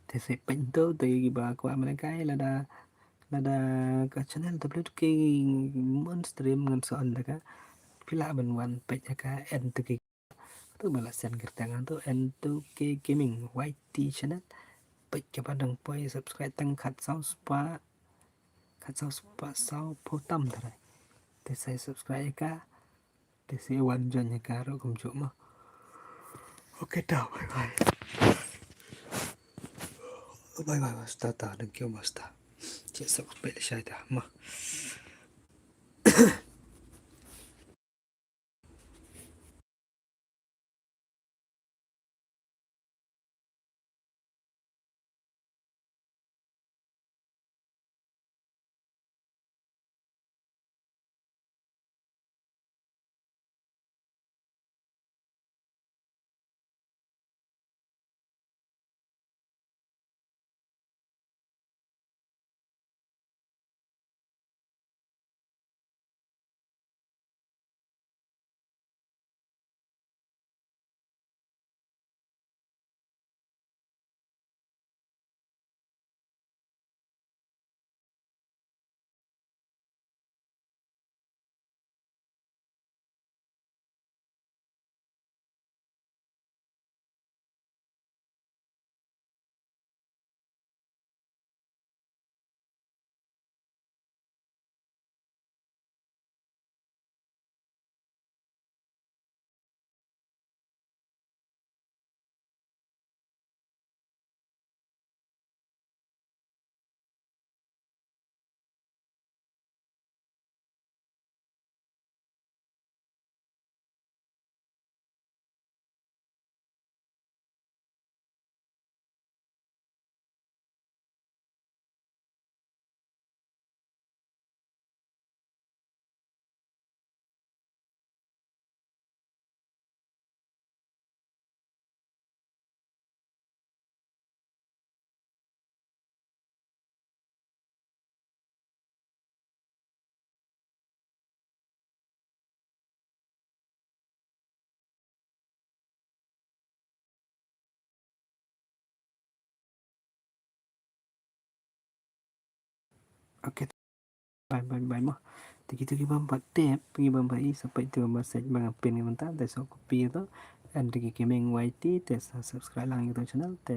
te se pintu te ba kwa mana kai là cái channel WK mon stream ngan so anda ka pila ban wan pe ka N2K tu balasan kertangan tu N2K gaming YT channel pe ka padang poi subscribe tang khat sau spa sau po tam thrai te sai subscribe ka te se wan jon ka ro kum chu ma okay tao bye bye basta ta thank you basta che subscribe sai ta ma Oke, bye bye bye mo. Tiki bamba tap, tiki bamba I sampai tu bamba set banga pin ni mentah te so copy tu and tiki gaming YT te subscribe lang YouTube channel te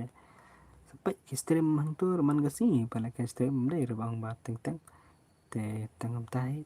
sampai ki stream hang tu man gasi pala ki stream dai bang ba teng teng te tengam tai